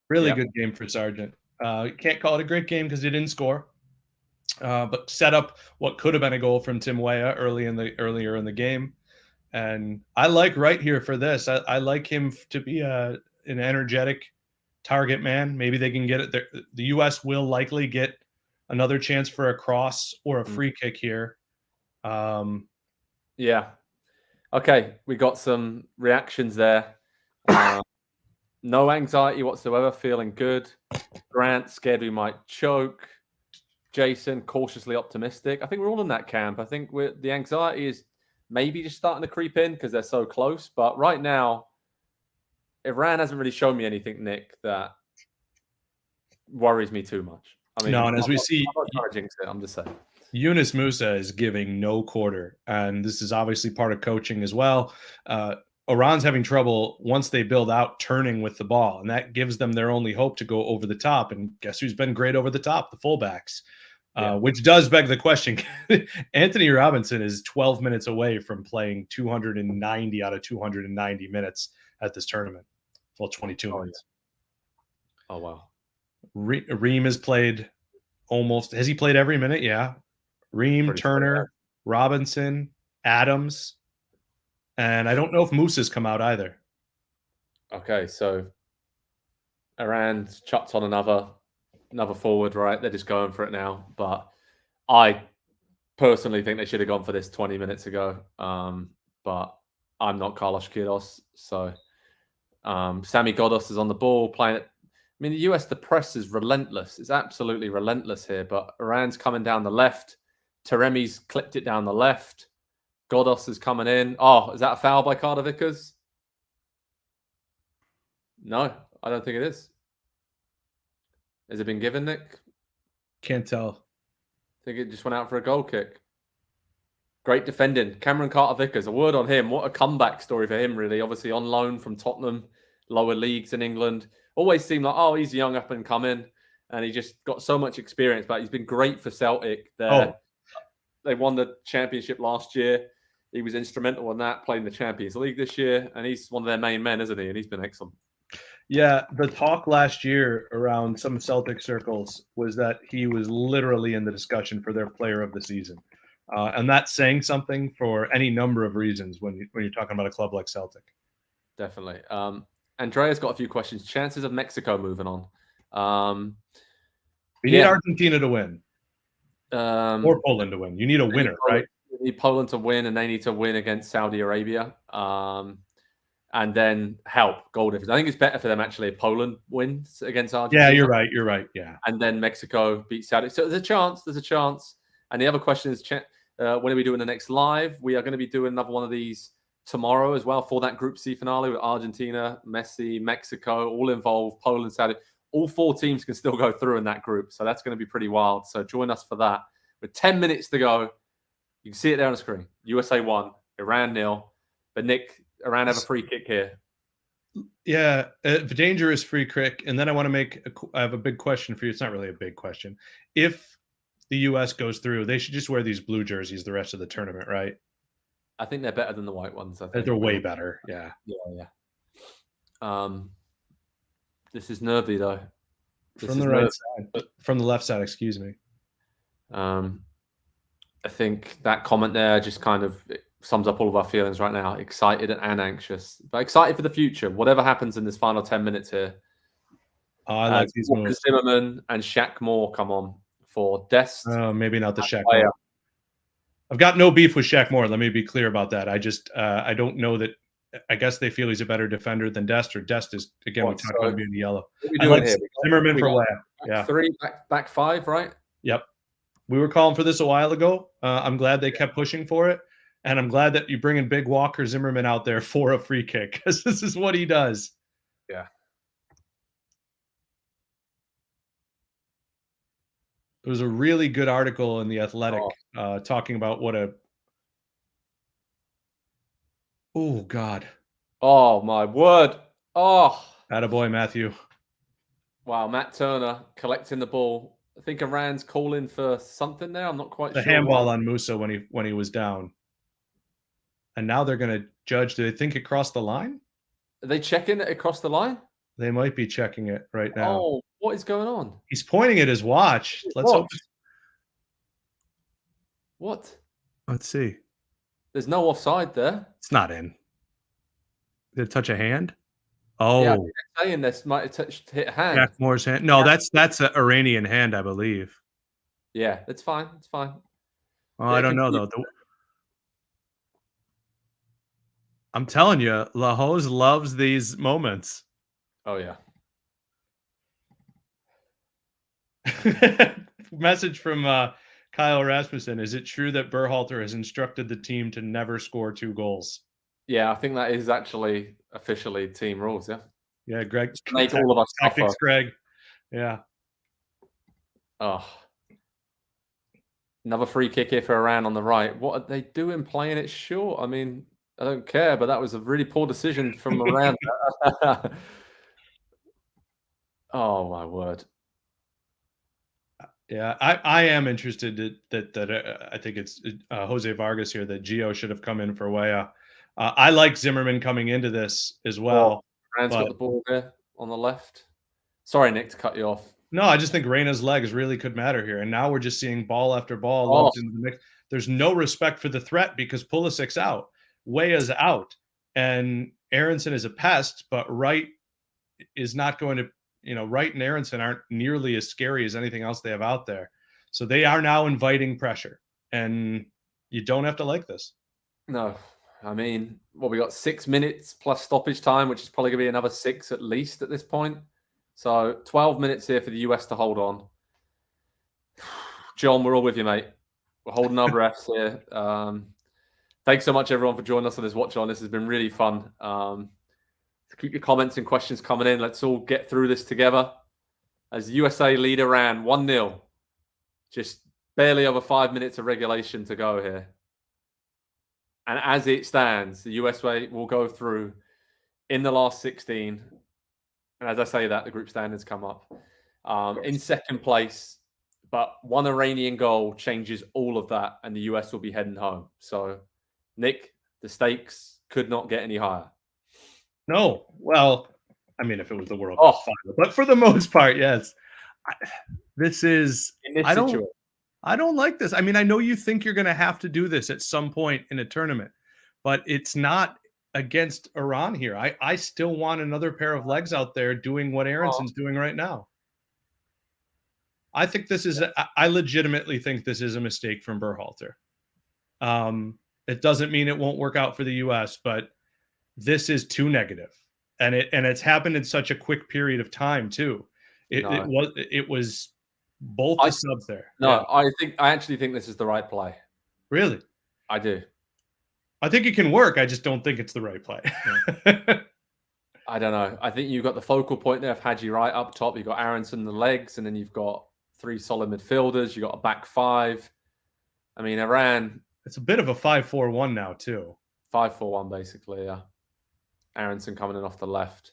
Speaker 2: really good game for Sargent. Can't call it a great game because he didn't score. But set up what could have been a goal from Tim Weah earlier in the game. And I like Wright here for this. I like him to be an energetic target man. Maybe they can get it there. The US will likely get another chance for a cross or a free kick here.
Speaker 1: Yeah. Okay, we got some reactions there. No anxiety whatsoever, feeling good. Grant, scared we might choke. Jason, cautiously optimistic. I think we're all in that camp. I think the anxiety is maybe just starting to creep in because they're so close. But right now, Iran hasn't really shown me anything, Nick, that worries me too much. I mean,
Speaker 2: no, and as we see,
Speaker 1: I'm just saying.
Speaker 2: Yunus Musa is giving no quarter, and this is obviously part of coaching as well. Iran's having trouble once they build out turning with the ball, and that gives them their only hope to go over the top. And guess who's been great over the top? The fullbacks, which does beg the question. Anthony Robinson is 12 minutes away from playing 290 out of 290 minutes at this tournament. Well, 22 minutes.
Speaker 1: Yeah. Oh, wow.
Speaker 2: Reem has played almost – has he played every minute? Yeah. Reem, Turner, Robinson, Adams. And I don't know if Moose has come out either.
Speaker 1: Okay, so Iran's chucked on another forward, right? They're just going for it now. But I personally think they should have gone for this 20 minutes ago. But I'm not Carlos Queiroz. So Sammy Godos is on the ball playing it. I mean, the US, the press is relentless. It's absolutely relentless here. But Iran's coming down the left. Taremi's clipped it down the left. Godos is coming in. Oh, is that a foul by Carter Vickers? No, I don't think it is. Has it been given, Nick?
Speaker 2: Can't tell.
Speaker 1: I think it just went out for a goal kick. Great defending. Cameron Carter Vickers, a word on him. What a comeback story for him, really. Obviously on loan from Tottenham, lower leagues in England. Always seemed like, oh, he's young up and coming. And he just got so much experience. But he's been great for Celtic there. They won the championship last year. He was instrumental in that, playing the Champions League this year. And he's one of their main men, isn't he? And he's been excellent.
Speaker 2: Yeah, the talk last year around some Celtic circles was that he was literally in the discussion for their player of the season. And that's saying something for any number of reasons when you're talking about a club like Celtic.
Speaker 1: Definitely. Andrea's got a few questions. Chances of Mexico moving on.
Speaker 2: We need Argentina to win. Or Poland to win. You need a winner, right?
Speaker 1: You need Poland to win, and they need to win against Saudi Arabia. And then help goal difference. I think it's better for them actually if Poland wins against Argentina.
Speaker 2: Yeah, you're right. Yeah.
Speaker 1: And then Mexico beats Saudi. So there's a chance. And the other question is, when are we doing the next live? We are going to be doing another one of these tomorrow as well for that Group C finale with Argentina, Messi, Mexico, all involved, Poland, Saudi. All 4 teams can still go through in that group. So that's going to be pretty wild. So join us for that. With 10 minutes to go, you can see it there on the screen. USA 1, Iran 0. But Nick, Iran have a free kick here.
Speaker 2: Yeah, a dangerous free kick. And then I have a big question for you. It's not really a big question. If the U.S. goes through, they should just wear these blue jerseys the rest of the tournament, right?
Speaker 1: I think they're better than the white ones. I think
Speaker 2: they're way better. Yeah.
Speaker 1: Yeah. This is nervy though.
Speaker 2: From the right side, from the left side, excuse me.
Speaker 1: I think that comment there just kind of sums up all of our feelings right now. Excited and anxious, but excited for the future. Whatever happens in this final 10 minutes here.
Speaker 2: I like these moves.
Speaker 1: Zimmerman and Shaq Moore come on for Dest.
Speaker 2: Maybe not the Shaq Moore. I've got no beef with Shaq Moore. Let me be clear about that. I just I don't know that. I guess they feel he's a better defender than Dest, or Dest is, again, we talked about being the yellow.
Speaker 1: What are we doing here?
Speaker 2: Zimmerman for Weah. Yeah.
Speaker 1: 3 back 5, right?
Speaker 2: Yep. We were calling for this a while ago. I'm glad they kept pushing for it. And I'm glad that you bring in big Walker Zimmerman out there for a free kick, because this is what he does.
Speaker 1: Yeah.
Speaker 2: There was a really good article in The Athletic talking about what a... Oh, God.
Speaker 1: Oh, my word. Oh.
Speaker 2: Attaboy, Matthew.
Speaker 1: Wow, Matt Turner collecting the ball. I think Iran's calling for something there. I'm not quite
Speaker 2: The
Speaker 1: sure.
Speaker 2: handball on Musa when he was down. And now they're going to judge. Do they think it crossed the line?
Speaker 1: Are they checking it across the line?
Speaker 2: They might be checking it right now.
Speaker 1: Oh, what is going on?
Speaker 2: He's pointing at his watch. Let's hope.
Speaker 1: What?
Speaker 2: Let's see.
Speaker 1: There's no offside there.
Speaker 2: It's not in. Did it touch a hand? Oh,
Speaker 1: yeah, they're saying this might have hit a hand.
Speaker 2: Jack Moore's hand. No, that's an Iranian hand, I believe.
Speaker 1: Yeah, it's fine. It's fine.
Speaker 2: Oh, I don't know though. I'm telling you, Lahoz loves these moments.
Speaker 1: Oh yeah.
Speaker 2: Message from Kyle Rasmussen. Is it true that Berhalter has instructed the team to never score 2 goals?
Speaker 1: Yeah, I think that is actually officially team rules. Yeah.
Speaker 2: Yeah, Greg.
Speaker 1: Make all of us
Speaker 2: tactics, Greg. Yeah.
Speaker 1: Oh. Another free kick here for Iran on the right. What are they doing playing it short? I mean, I don't care, but that was a really poor decision from Iran. Oh, my word.
Speaker 2: Yeah, I am interested that I think it's Jose Vargas here that Gio should have come in for Weah. I like Zimmerman coming into this as well.
Speaker 1: Iran's got the ball there on the left. Sorry, Nick, to cut you off.
Speaker 2: No, I just think Reyna's legs really could matter here. And now we're just seeing ball after ball into the mix. There's no respect for the threat because Pulisic's out. Weah's out. And Aronson is a pest, but Wright is not going to, Wright and Aronson aren't nearly as scary as anything else they have out there. So they are now inviting pressure. And you don't have to like this.
Speaker 1: No. I mean, we got 6 minutes plus stoppage time, which is probably going to be another 6 at least at this point. So 12 minutes here for the US to hold on. John, we're all with you, mate. We're holding our breaths here. Thanks so much, everyone, for joining us on this watch on. This has been really fun. Keep your comments and questions coming in. Let's all get through this together. As USA lead Iran 1-0. Just barely over 5 minutes of regulation to go here. And as it stands, the USA will go through in the last 16. And as I say that, the group standings come up. In second place, but one Iranian goal changes all of that, and the US will be heading home. So, Nick, the stakes could not get any higher.
Speaker 2: No. Well, I mean, if it was the World Cup final, but for the most part, yes. I don't like this. I mean, I know you think you're going to have to do this at some point in a tournament, but it's not against Iran here. I still want another pair of legs out there doing what Aronson's doing right now. I think this is, I legitimately think this is a mistake from Berhalter. It doesn't mean it won't work out for the US, but this is too negative. And it's happened in such a quick period of time too. It was both the subs there.
Speaker 1: No, yeah. I actually think this is the right play.
Speaker 2: Really?
Speaker 1: I do.
Speaker 2: I think it can work. I just don't think it's the right play.
Speaker 1: I don't know. I think you've got the focal point there of Haji Wright up top. You've got Aronson the legs, and then you've got 3 solid midfielders. You've got a back 5. I mean, Iran.
Speaker 2: It's a bit of a 5-4-1 now, too.
Speaker 1: 5-4-1, basically, yeah. Aronson coming in off the left.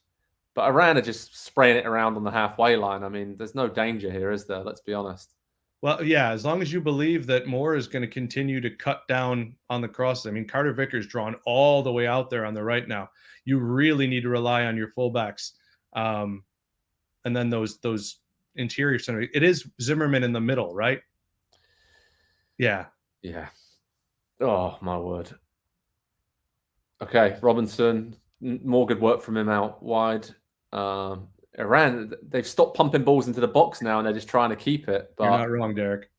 Speaker 1: But Iran are just spraying it around on the halfway line. I mean, there's no danger here, is there? Let's be honest.
Speaker 2: Well, yeah, as long as you believe that Moore is going to continue to cut down on the crosses. I mean, Carter Vickers drawn all the way out there on the right now. You really need to rely on your fullbacks. And then those interior center. It is Zimmerman in the middle, right? Yeah.
Speaker 1: Yeah. Oh, my word. Okay, Robinson. More good work from him out wide. Iran, they've stopped pumping balls into the box now, and they're just trying to keep it. But
Speaker 2: you're not wrong, Derek.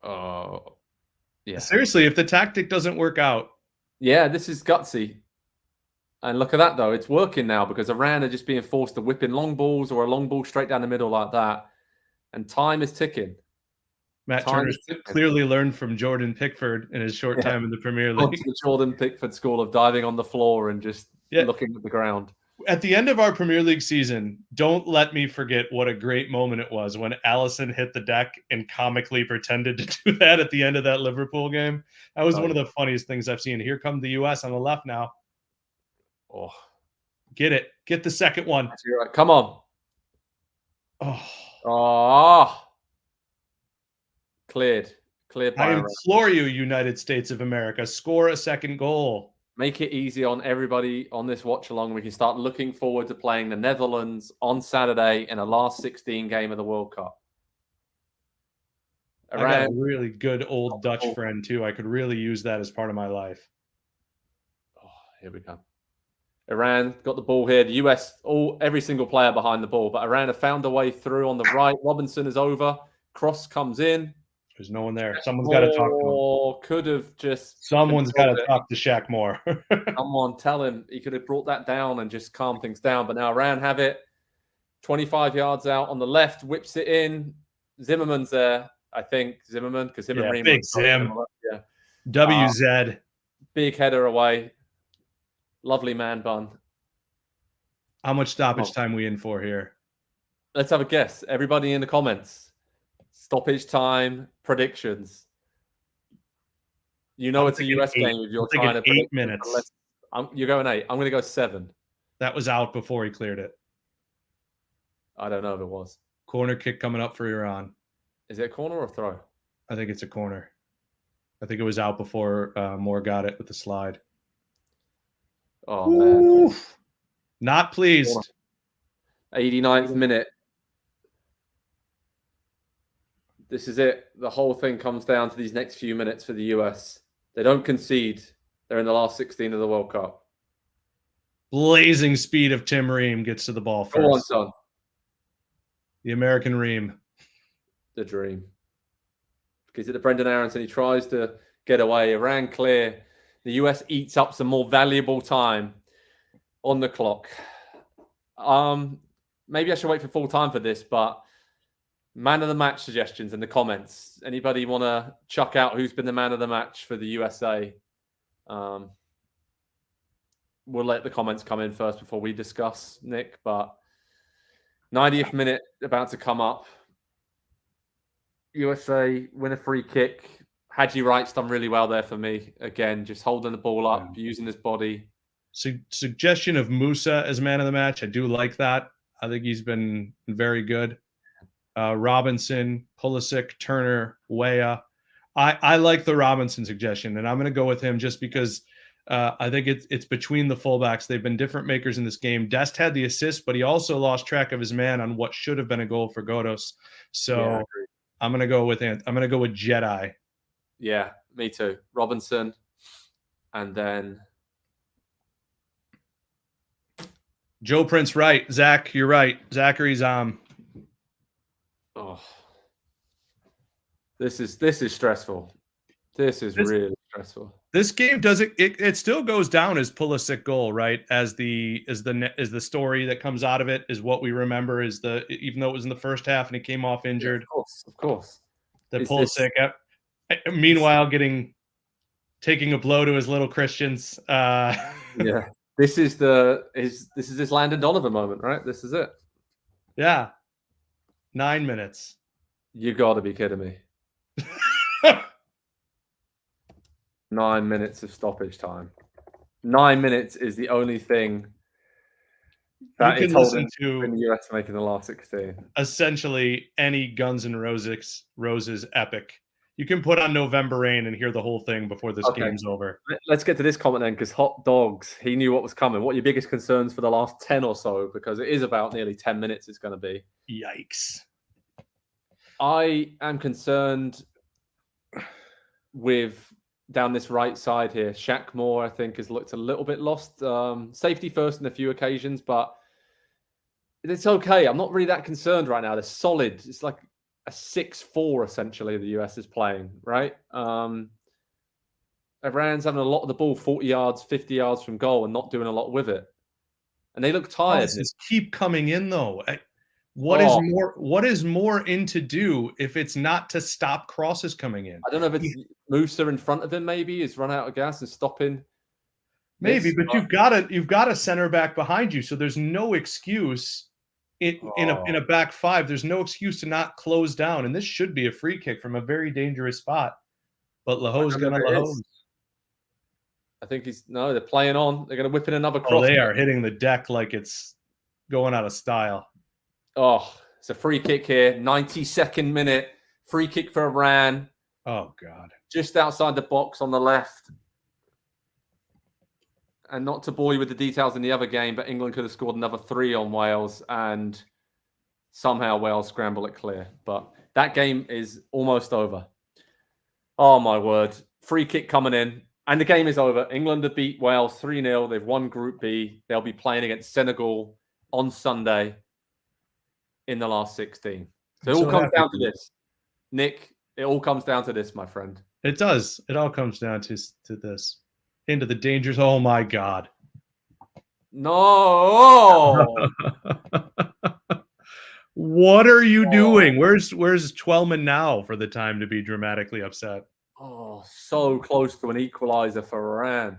Speaker 1: Oh, yeah.
Speaker 2: Seriously, if the tactic doesn't work out.
Speaker 1: Yeah, this is gutsy. And look at that, though. It's working now because Iran are just being forced to whip in long balls or a long ball straight down the middle like that. And time is ticking.
Speaker 2: Matt Turner's clearly learned from Jordan Pickford in his short time in the Premier League.
Speaker 1: The Jordan Pickford school of diving on the floor and just looking at the ground.
Speaker 2: At the end of our Premier League season, don't let me forget what a great moment it was when Alisson hit the deck and comically pretended to do that at the end of that Liverpool game. That was one of the funniest things I've seen. Here come the U.S. on the left now.
Speaker 1: Oh,
Speaker 2: get it. Get the second one.
Speaker 1: Right. Come on. Oh. Cleared.
Speaker 2: I implore you, United States of America, score a second goal.
Speaker 1: Make it easy on everybody on this watch along. We can start looking forward to playing the Netherlands on Saturday in a last 16 game of the World Cup.
Speaker 2: I got a really good old Dutch friend too. I could really use that as part of my life.
Speaker 1: Oh, here we go. Iran got the ball here. The US, every single player behind the ball, but Iran have found a way through on the right. Robinson is over. Cross comes in.
Speaker 2: There's no one there. Someone's got to talk to him.
Speaker 1: Or could have just.
Speaker 2: Someone's got to talk to Shaq Moore.
Speaker 1: Someone tell him he could have brought that down and just calmed things down. But now Iran have it. 25 yards out on the left, whips it in. Zimmerman's there, I think. Zimmerman, because Zimmerman.
Speaker 2: Big Zim. Yeah. WZ.
Speaker 1: Big header away. Lovely man bun.
Speaker 2: How much stoppage time we in for here?
Speaker 1: Let's have a guess. Everybody in the comments. Stoppage time predictions. You know it's a US game if you're trying to predict
Speaker 2: 8 minutes.
Speaker 1: You're going 8. I'm going to go 7.
Speaker 2: That was out before he cleared it.
Speaker 1: I don't know if it was.
Speaker 2: Corner kick coming up for Iran.
Speaker 1: Is it a corner or a throw?
Speaker 2: I think it's a corner. I think it was out before Moore got it with the slide.
Speaker 1: Oh, man.
Speaker 2: Not pleased.
Speaker 1: 89th minute. This is it. The whole thing comes down to these next few minutes for the US. They don't concede. They're in the last 16 of the World Cup.
Speaker 2: Blazing speed of Tim Ream gets to the ball first.
Speaker 1: Go on, son.
Speaker 2: The American Ream.
Speaker 1: The dream. Gives it to Brendan Aronson. He tries to get away. Iran clear. The US eats up some more valuable time on the clock. Maybe I should wait for full time for this, but man of the match suggestions in the comments. Anybody want to chuck out who's been the man of the match for the USA? We'll let the comments come in first before we discuss, Nick. But 90th minute about to come up. USA win a free kick. Haji Wright's done really well there for me. Again, just holding the ball up, using his body.
Speaker 2: Suggestion of Musa as man of the match. I do like that. I think he's been very good. Robinson, Pulisic, Turner, Weah. I like the Robinson suggestion, and I'm going to go with him just because I think it's between the fullbacks. They've been different makers in this game. Dest had the assist, but he also lost track of his man on what should have been a goal for Godos. So I'm going to go with Jedi.
Speaker 1: Yeah, me too. Robinson, and then
Speaker 2: Joe Prince-Wright. Zach, you're right. Zachary Zam.
Speaker 1: Oh, this is stressful. This is really stressful.
Speaker 2: This game it still goes down as Pulisic goal, right? As the story that comes out of it is what we remember is even though it was in the first half and he came off injured.
Speaker 1: Yeah, of course.
Speaker 2: The Pulisic, meanwhile, taking a blow to his little Christians.
Speaker 1: Yeah, this is this Landon Donovan moment, right? This is it.
Speaker 2: Yeah. 9 minutes.
Speaker 1: You got to be kidding me. 9 minutes of stoppage time. 9 minutes is the only thing that is holding in the US making the last 16.
Speaker 2: Essentially, any Guns N' Roses epic. You can put on November Rain and hear the whole thing before this game's over.
Speaker 1: Let's get to this comment then, because hot dogs, he knew what was coming. What are your biggest concerns for the last 10 or so? Because it is about nearly 10 minutes it's going to be.
Speaker 2: Yikes.
Speaker 1: I am concerned with down this right side here. Shaq Moore, I think, has looked a little bit lost. Safety first in a few occasions, but it's okay. I'm not really that concerned right now. They're solid. It's like a 6-4 essentially the US is playing, right? Iran's having a lot of the ball 40 yards, 50 yards from goal and not doing a lot with it. And they look tired.
Speaker 2: Just keep coming in though. What is more in to do if it's not to stop crosses coming in?
Speaker 1: I don't know if it's Musa in front of him, maybe he's run out of gas and stopping.
Speaker 2: Maybe, but you've got a center back behind you, so there's no excuse in a back five. There's no excuse to not close down, and this should be a free kick from a very dangerous spot. But Laho's gonna Lahose.
Speaker 1: I think they're playing on. They're gonna whip in another cross.
Speaker 2: Oh, they are hitting the deck like it's going out of style.
Speaker 1: Oh, it's a free kick here. 92nd minute. Free kick for Iran.
Speaker 2: Oh, God.
Speaker 1: Just outside the box on the left. And not to bore you with the details in the other game, but England could have scored another 3 on Wales, and somehow Wales scramble it clear. But that game is almost over. Oh, my word. Free kick coming in. And the game is over. England have beat Wales 3-0. They've won Group B. They'll be playing against Senegal on Sunday in the last 16. So it all comes down to this. Nick, it all comes down to this, my friend.
Speaker 2: It does. It all comes down to this. Into the dangers. Oh, my God.
Speaker 1: No.
Speaker 2: What are you doing? Where's Twellman now for the time to be dramatically upset?
Speaker 1: Oh, so close to an equalizer for Iran.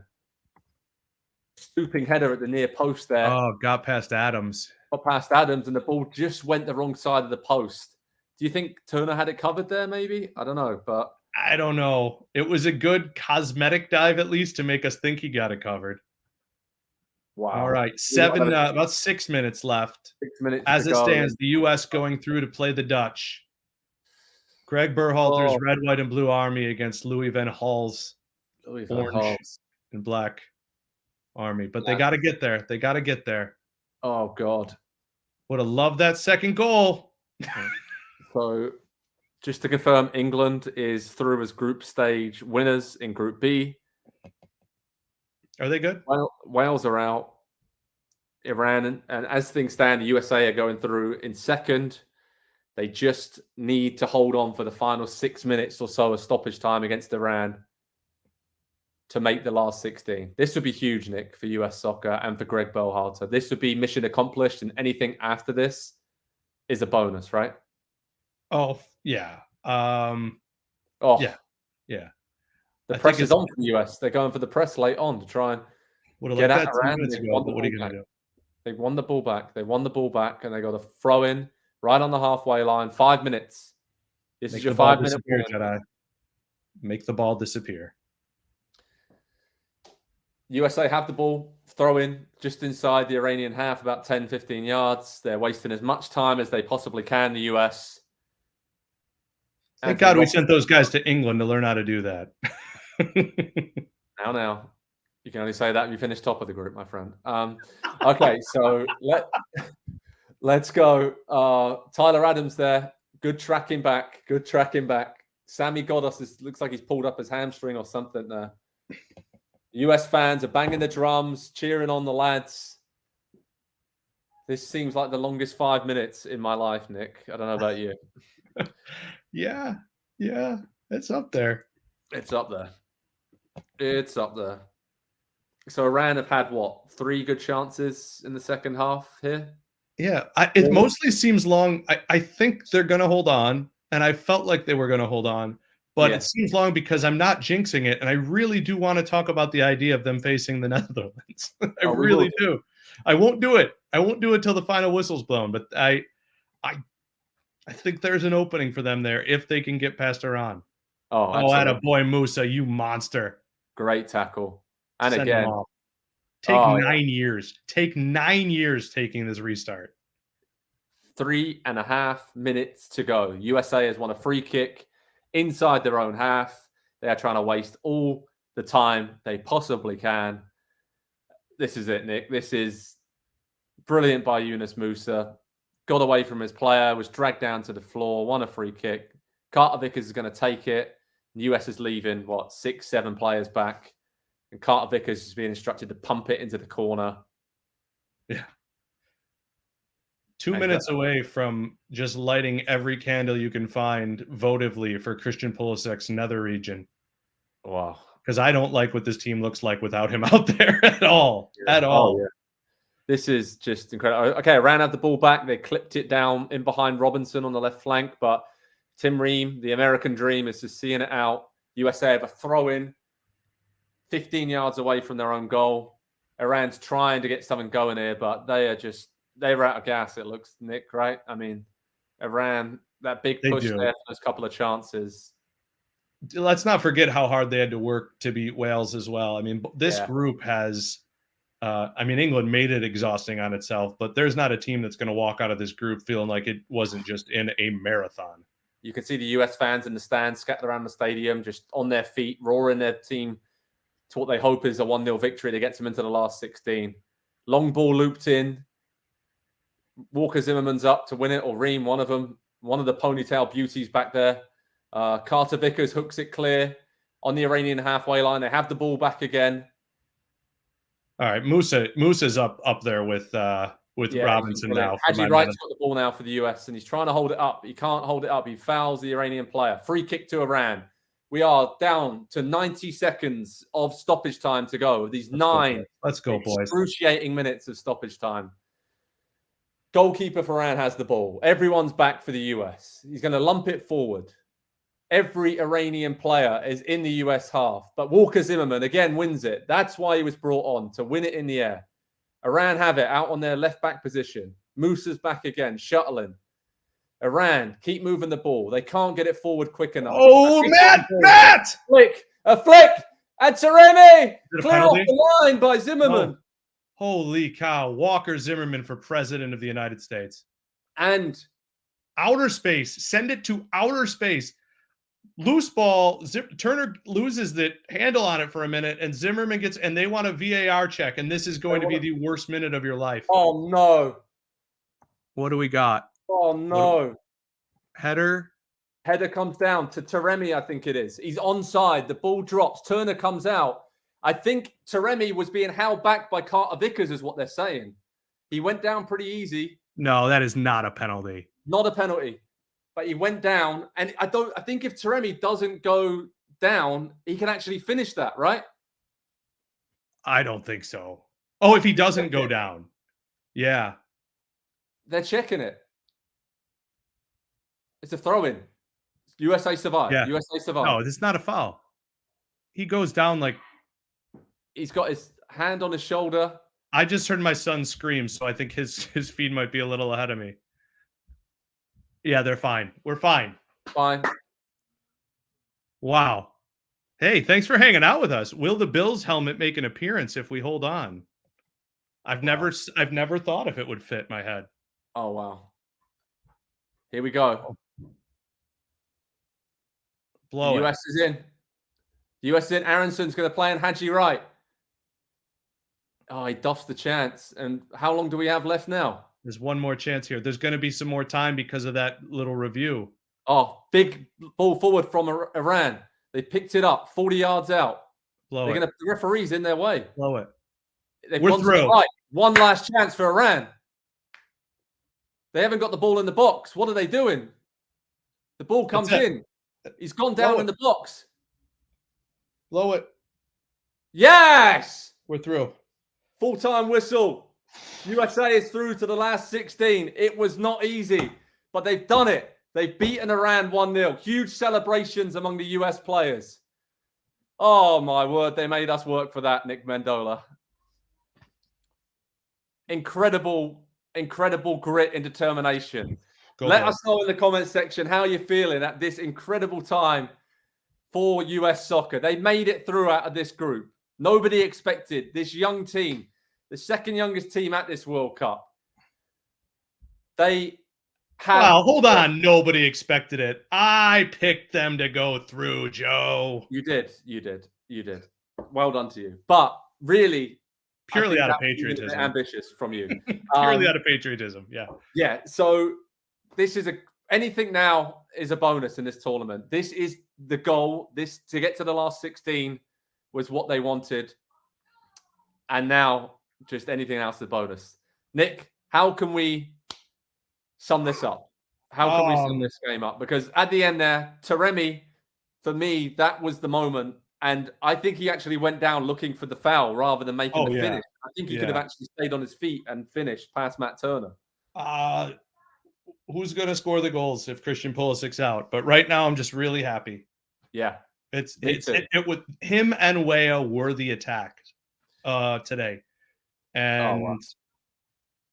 Speaker 1: Stooping header at the near post there.
Speaker 2: Oh, got past Adams.
Speaker 1: Got past Adams, and the ball just went the wrong side of the post. Do you think Turner had it covered there, maybe? I don't know, but...
Speaker 2: I don't know. It was a good cosmetic dive, at least, to make us think he got it covered.
Speaker 1: Wow.
Speaker 2: All right. About 6 minutes left.
Speaker 1: 6 minutes
Speaker 2: as it stands, the U.S. going through to play the Dutch. Greg Berhalter's red, white, and blue army against Louis van Gaal's orange and black army. But they got to get there. They got to get there.
Speaker 1: Oh, God.
Speaker 2: Would have loved that second goal.
Speaker 1: So, just to confirm, England is through as group stage winners in Group B.
Speaker 2: Are they good?
Speaker 1: Well, Wales are out. Iran, and as things stand, the USA are going through in second. They just need to hold on for the final 6 minutes or so of stoppage time against Iran to make the last 16. This would be huge, Nick, for US soccer and for Greg Berhalter. This would be mission accomplished, and anything after this is a bonus, right?
Speaker 2: Oh, yeah.
Speaker 1: Yeah. The press is on for the US. They're going for the press late on to try and get at Iran.
Speaker 2: What are you going to do?
Speaker 1: They won the ball back. They won the ball back, and they got a throw in right on the halfway line. 5 minutes. This is your 5 minute
Speaker 2: Jedi. Make the ball disappear.
Speaker 1: USA have the ball, throw in just inside the Iranian half, about 10, 15 yards. They're wasting as much time as they possibly can, the US.
Speaker 2: Thank God we sent those guys to England to learn how to do that.
Speaker 1: Now. You can only say that if you finish top of the group, my friend. Okay, so let's go. Tyler Adams there. Good tracking back. Sammy Ghoddos looks like he's pulled up his hamstring or something there. US fans are banging the drums, cheering on the lads. This seems like the longest 5 minutes in my life, Nick. I don't know about you.
Speaker 2: Yeah. It's up there.
Speaker 1: It's up there. So Iran have had, 3 good chances in the second half here?
Speaker 2: Yeah, it mostly seems long. I think they're going to hold on, and I felt like they were going to hold on, but it seems long because I'm not jinxing it, and I really do want to talk about the idea of them facing the Netherlands. I really do. I won't do it. I won't do it till the final whistle's blown, but I think there's an opening for them there if they can get past Iran.
Speaker 1: Oh,
Speaker 2: attaboy, Musa, you monster.
Speaker 1: Great tackle. And
Speaker 2: Send
Speaker 1: again,
Speaker 2: take 9 years. Take 9 years taking this restart.
Speaker 1: 3.5 minutes to go. USA has won a free kick inside their own half. They are trying to waste all the time they possibly can. This is it, Nick. This is brilliant by Yunus Musa. Got away from his player, was dragged down to the floor, won a free kick. Carter Vickers is going to take it. The US is leaving, 6, 7 players back. And Carter Vickers is being instructed to pump it into the corner.
Speaker 2: Yeah. 2 minutes away from just lighting every candle you can find votively for Christian Pulisic's nether region.
Speaker 1: Wow.
Speaker 2: Because I don't like what this team looks like without him out there at all.
Speaker 1: Yeah. This is just incredible. Okay, Iran had the ball back. They clipped it down in behind Robinson on the left flank, but Tim Ream, the American dream, is just seeing it out. USA have a throw-in 15 yards away from their own goal. Iran's trying to get something going here, but they were out of gas, it looks, Nick, right? I mean, Iran, that big push there for those couple of chances.
Speaker 2: Let's not forget how hard they had to work to beat Wales as well. I mean, this group has... England made it exhausting on itself, but there's not a team that's going to walk out of this group feeling like it wasn't just in a marathon.
Speaker 1: You can see the US fans in the stands scattered around the stadium, just on their feet, roaring their team to what they hope is a 1-0 victory that gets them into the last 16. Long ball looped in. Walker Zimmerman's up to win it, or Ream, one of them. One of the ponytail beauties back there. Carter Vickers hooks it clear on the Iranian halfway line. They have the ball back again.
Speaker 2: All right, Musa's up there with Robinson now.
Speaker 1: Haji Wright's got the ball now for the US, and he's trying to hold it up. He can't hold it up. He fouls the Iranian player. Free kick to Iran. We are down to 90 seconds of stoppage time to go. These
Speaker 2: Let's go, boys.
Speaker 1: Excruciating minutes of stoppage time. Goalkeeper for Iran has the ball. Everyone's back for the US. He's going to lump it forward. Every Iranian player is in the US half, but Walker Zimmerman again wins it. That's why he was brought on, to win it in the air. Iran have it out on their left back position. Musa's back again, shuttling. Iran keep moving the ball. They can't get it forward quick enough.
Speaker 2: Oh, Matt!
Speaker 1: A flick, and Taremi clear off the line by Zimmerman.
Speaker 2: Oh. Holy cow! Walker Zimmerman for president of the United States.
Speaker 1: And
Speaker 2: outer space. Send it to outer space. Loose ball. Turner loses the handle on it for a minute, and Zimmerman gets, and they want a VAR check, and this is going to be the worst minute of your life.
Speaker 1: Oh no!
Speaker 2: What do we got?
Speaker 1: Oh no!
Speaker 2: Header
Speaker 1: comes down to Taremi, I think it is. He's onside. The ball drops. Turner comes out. I think Taremi was being held back by Carter Vickers, is what they're saying. He went down pretty easy.
Speaker 2: No, that is not a penalty.
Speaker 1: Not a penalty. But he went down, and I think if Taremi doesn't go down, he can actually finish that, right?
Speaker 2: I don't think so. Oh, if he doesn't go down. Yeah.
Speaker 1: They're checking it. It's a throw-in. USA survive.
Speaker 2: Yeah.
Speaker 1: USA survive.
Speaker 2: No, it's not a foul. He goes down like...
Speaker 1: He's got his hand on his shoulder.
Speaker 2: I just heard my son scream, so I think his feed might be a little ahead of me. Yeah, they're fine. We're fine.
Speaker 1: Fine.
Speaker 2: Wow. Hey, thanks for hanging out with us. Will the Bills helmet make an appearance if we hold on? I've never thought if it would fit my head.
Speaker 1: Oh wow. Here we go.
Speaker 2: Blow
Speaker 1: the US is in. The US is in. Aronson's going to play on Haji Wright. Oh, he doffs the chance. And how long do we have left now?
Speaker 2: There's one more chance here. There's going to be some more time because of that little review.
Speaker 1: Oh, big ball forward from Iran. They picked it up 40 yards out. The referee's in their way.
Speaker 2: Blow it.
Speaker 1: We're through. Right. One last chance for Iran. They haven't got the ball in the box. What are they doing? The ball comes in. He's gone down in the box.
Speaker 2: Blow it.
Speaker 1: Yes!
Speaker 2: We're through.
Speaker 1: Full-time whistle. USA is through to the last 16. It was not easy, but they've done it. They've beaten Iran 1-0. Huge celebrations among the US players. Oh, my word. They made us work for that, Nick Mendola. Incredible grit and determination. Let us know in the comments section how you're feeling at this incredible time for US soccer. They made it through out of this group. Nobody expected this young team, the second youngest team at this World Cup. They have...
Speaker 2: Wow, hold on. Nobody expected it. I picked them to go through, Joe.
Speaker 1: You did. Well done to you. But really...
Speaker 2: Purely out of patriotism.
Speaker 1: Ambitious from you.
Speaker 2: Purely out of patriotism, yeah.
Speaker 1: Yeah, so this is anything now is a bonus in this tournament. This is the goal. This to get to the last 16 was what they wanted. And now just anything else is a bonus. Nick, how can we sum this up? How can we sum this game up? Because at the end there, Taremi, for me, that was the moment. And I think he actually went down looking for the foul rather than making the finish. I think he could have actually stayed on his feet and finished past Matt Turner.
Speaker 2: Who's going to score the goals if Christian Pulisic's out? But right now, I'm just really happy.
Speaker 1: Yeah.
Speaker 2: It would him and Weah were the attack today. And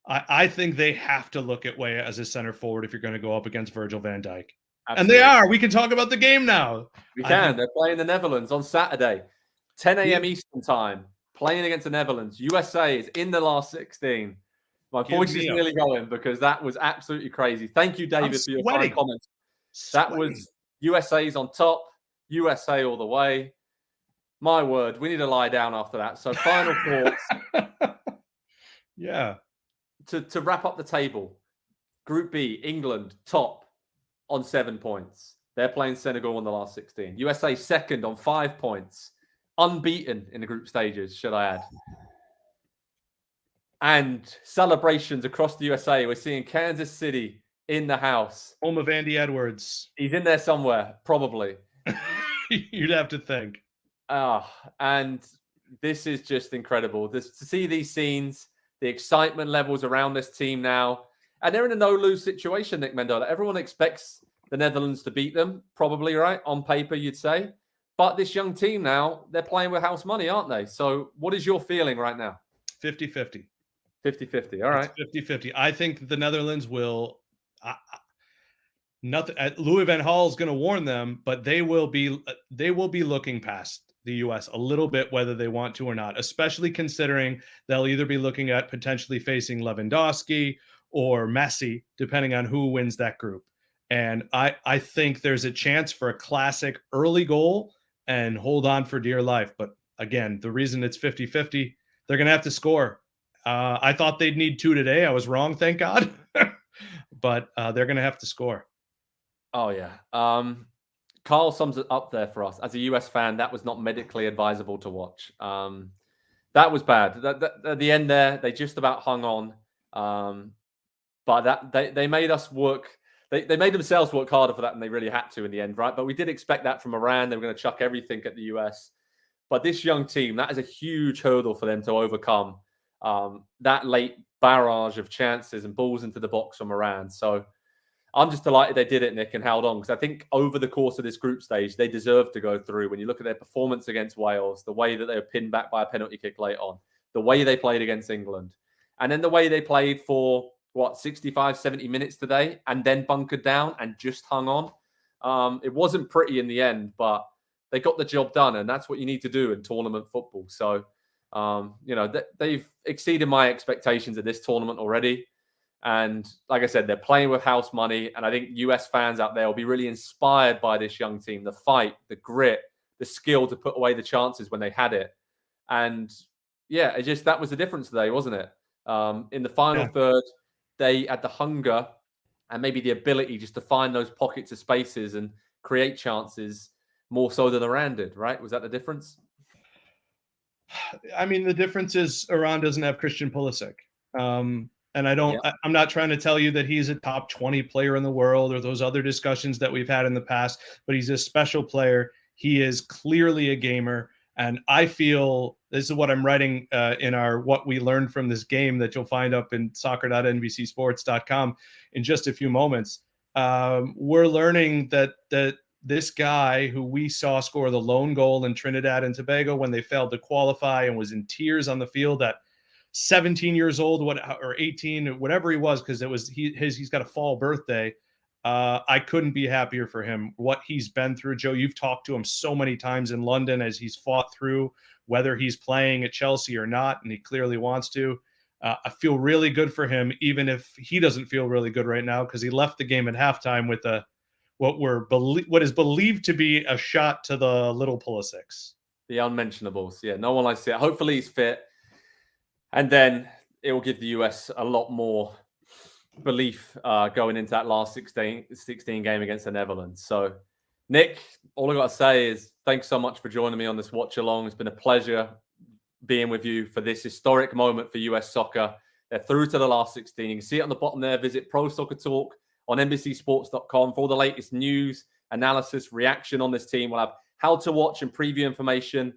Speaker 2: I think they have to look at Weah as a center forward if you're going to go up against Virgil van Dijk. Absolutely. And they are. We can talk about the game now.
Speaker 1: We can. They're playing the Netherlands on Saturday, 10 a.m. Eastern time, playing against the Netherlands. USA is in the last 16. My voice is nearly going because that was absolutely crazy. Thank you, David, for your kind comments. That was USA's on top, USA all the way. My word, we need to lie down after that. So final thoughts.
Speaker 2: Yeah.
Speaker 1: To wrap up the table, Group B, England, top on 7 points. They're playing Senegal in the last 16. USA second on 5 points. Unbeaten in the group stages, should I add. And celebrations across the USA. We're seeing Kansas City in the house.
Speaker 2: Home of Andy Edwards.
Speaker 1: He's in there somewhere, probably.
Speaker 2: You'd have to think.
Speaker 1: And this is just incredible. To see these scenes, the excitement levels around this team now. And they're in a no-lose situation, Nick Mendola. Everyone expects the Netherlands to beat them, probably, right? On paper, you'd say. But this young team now, they're playing with house money, aren't they? So what is your feeling right now?
Speaker 2: 50-50.
Speaker 1: 50-50. All right.
Speaker 2: 50-50. I think the Netherlands will Louis van Gaal is going to warn them, but they will be looking past the US a little bit, whether they want to or not, especially considering they'll either be looking at potentially facing Lewandowski or Messi, depending on who wins that group. And I think there's a chance for a classic early goal and hold on for dear life. But again, the reason it's 50-50, they're going to have to score. I thought they'd need 2 today. I was wrong, thank God. But they're going to have to score.
Speaker 1: Oh, yeah. Carl sums it up there for us. As a US fan, that was not medically advisable to watch. That was bad. At the end there, they just about hung on. But they made us work. They made themselves work harder for that than they really had to in the end, right? But we did expect that from Iran. They were going to chuck everything at the US. But this young team, that is a huge hurdle for them to overcome. That late barrage of chances and balls into the box from Iran. So I'm just delighted they did it, Nick, and held on, because I think over the course of this group stage, they deserve to go through. When you look at their performance against Wales, the way that they were pinned back by a penalty kick late on, the way they played against England, and then the way they played for, 65, 70 minutes today, and then bunkered down and just hung on. It wasn't pretty in the end, but they got the job done, and that's what you need to do in tournament football. So, they've exceeded my expectations at this tournament already. And like I said, they're playing with house money. And I think US fans out there will be really inspired by this young team, the fight, the grit, the skill to put away the chances when they had it. And yeah, that was the difference today, wasn't it? In the final third, they had the hunger and maybe the ability just to find those pockets of spaces and create chances more so than Iran did, right? Was that the difference?
Speaker 2: I mean, the difference is Iran doesn't have Christian Pulisic. And I'm not trying to tell you that he's a top 20 player in the world or those other discussions that we've had in the past, but he's a special player. He is clearly a gamer. And I feel this is what I'm writing in our What We Learned from This Game that you'll find up in soccer.nbcsports.com in just a few moments. We're learning that this guy who we saw score the lone goal in Trinidad and Tobago when they failed to qualify and was in tears on the field at 17 years old, or 18, whatever he was, because he's got a fall birthday. I couldn't be happier for him. What he's been through, Joe, you've talked to him so many times in London as he's fought through whether he's playing at Chelsea or not, and he clearly wants to. I feel really good for him, even if he doesn't feel really good right now, because he left the game at halftime with what is believed to be a shot to the little Pulisics.
Speaker 1: The unmentionables. Yeah, no one likes to see it. Hopefully he's fit. And then it will give the US a lot more belief going into that last 16 game against the Netherlands. So, Nick, all I got to say is thanks so much for joining me on this watch along. It's been a pleasure being with you for this historic moment for US soccer. They're through to the last 16. You can see it on the bottom there. Visit Pro Soccer Talk on NBCSports.com for all the latest news, analysis, reaction on this team. We'll have how to watch and preview information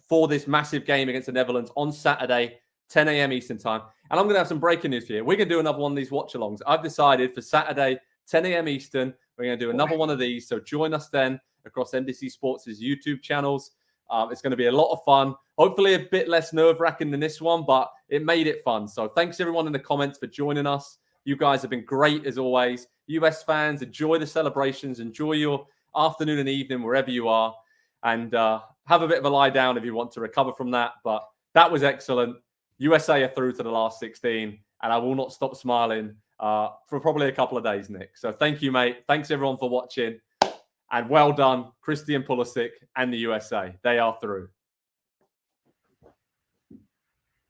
Speaker 1: for this massive game against the Netherlands on Saturday, 10 a.m. Eastern time. And I'm going to have some breaking news for you. We're going to do another one of these watch-alongs. I've decided for Saturday, 10 a.m. Eastern, we're going to do another one of these. So join us then across NBC Sports' YouTube channels. It's going to be a lot of fun. Hopefully a bit less nerve-wracking than this one, but it made it fun. So thanks everyone in the comments for joining us. You guys have been great as always. US fans, enjoy the celebrations. Enjoy your afternoon and evening wherever you are. And have a bit of a lie down if you want to recover from that. But that was excellent. USA are through to the last 16. And I will not stop smiling for probably a couple of days, Nick. So thank you, mate. Thanks everyone for watching. And well done, Christian Pulisic and the USA. They are through.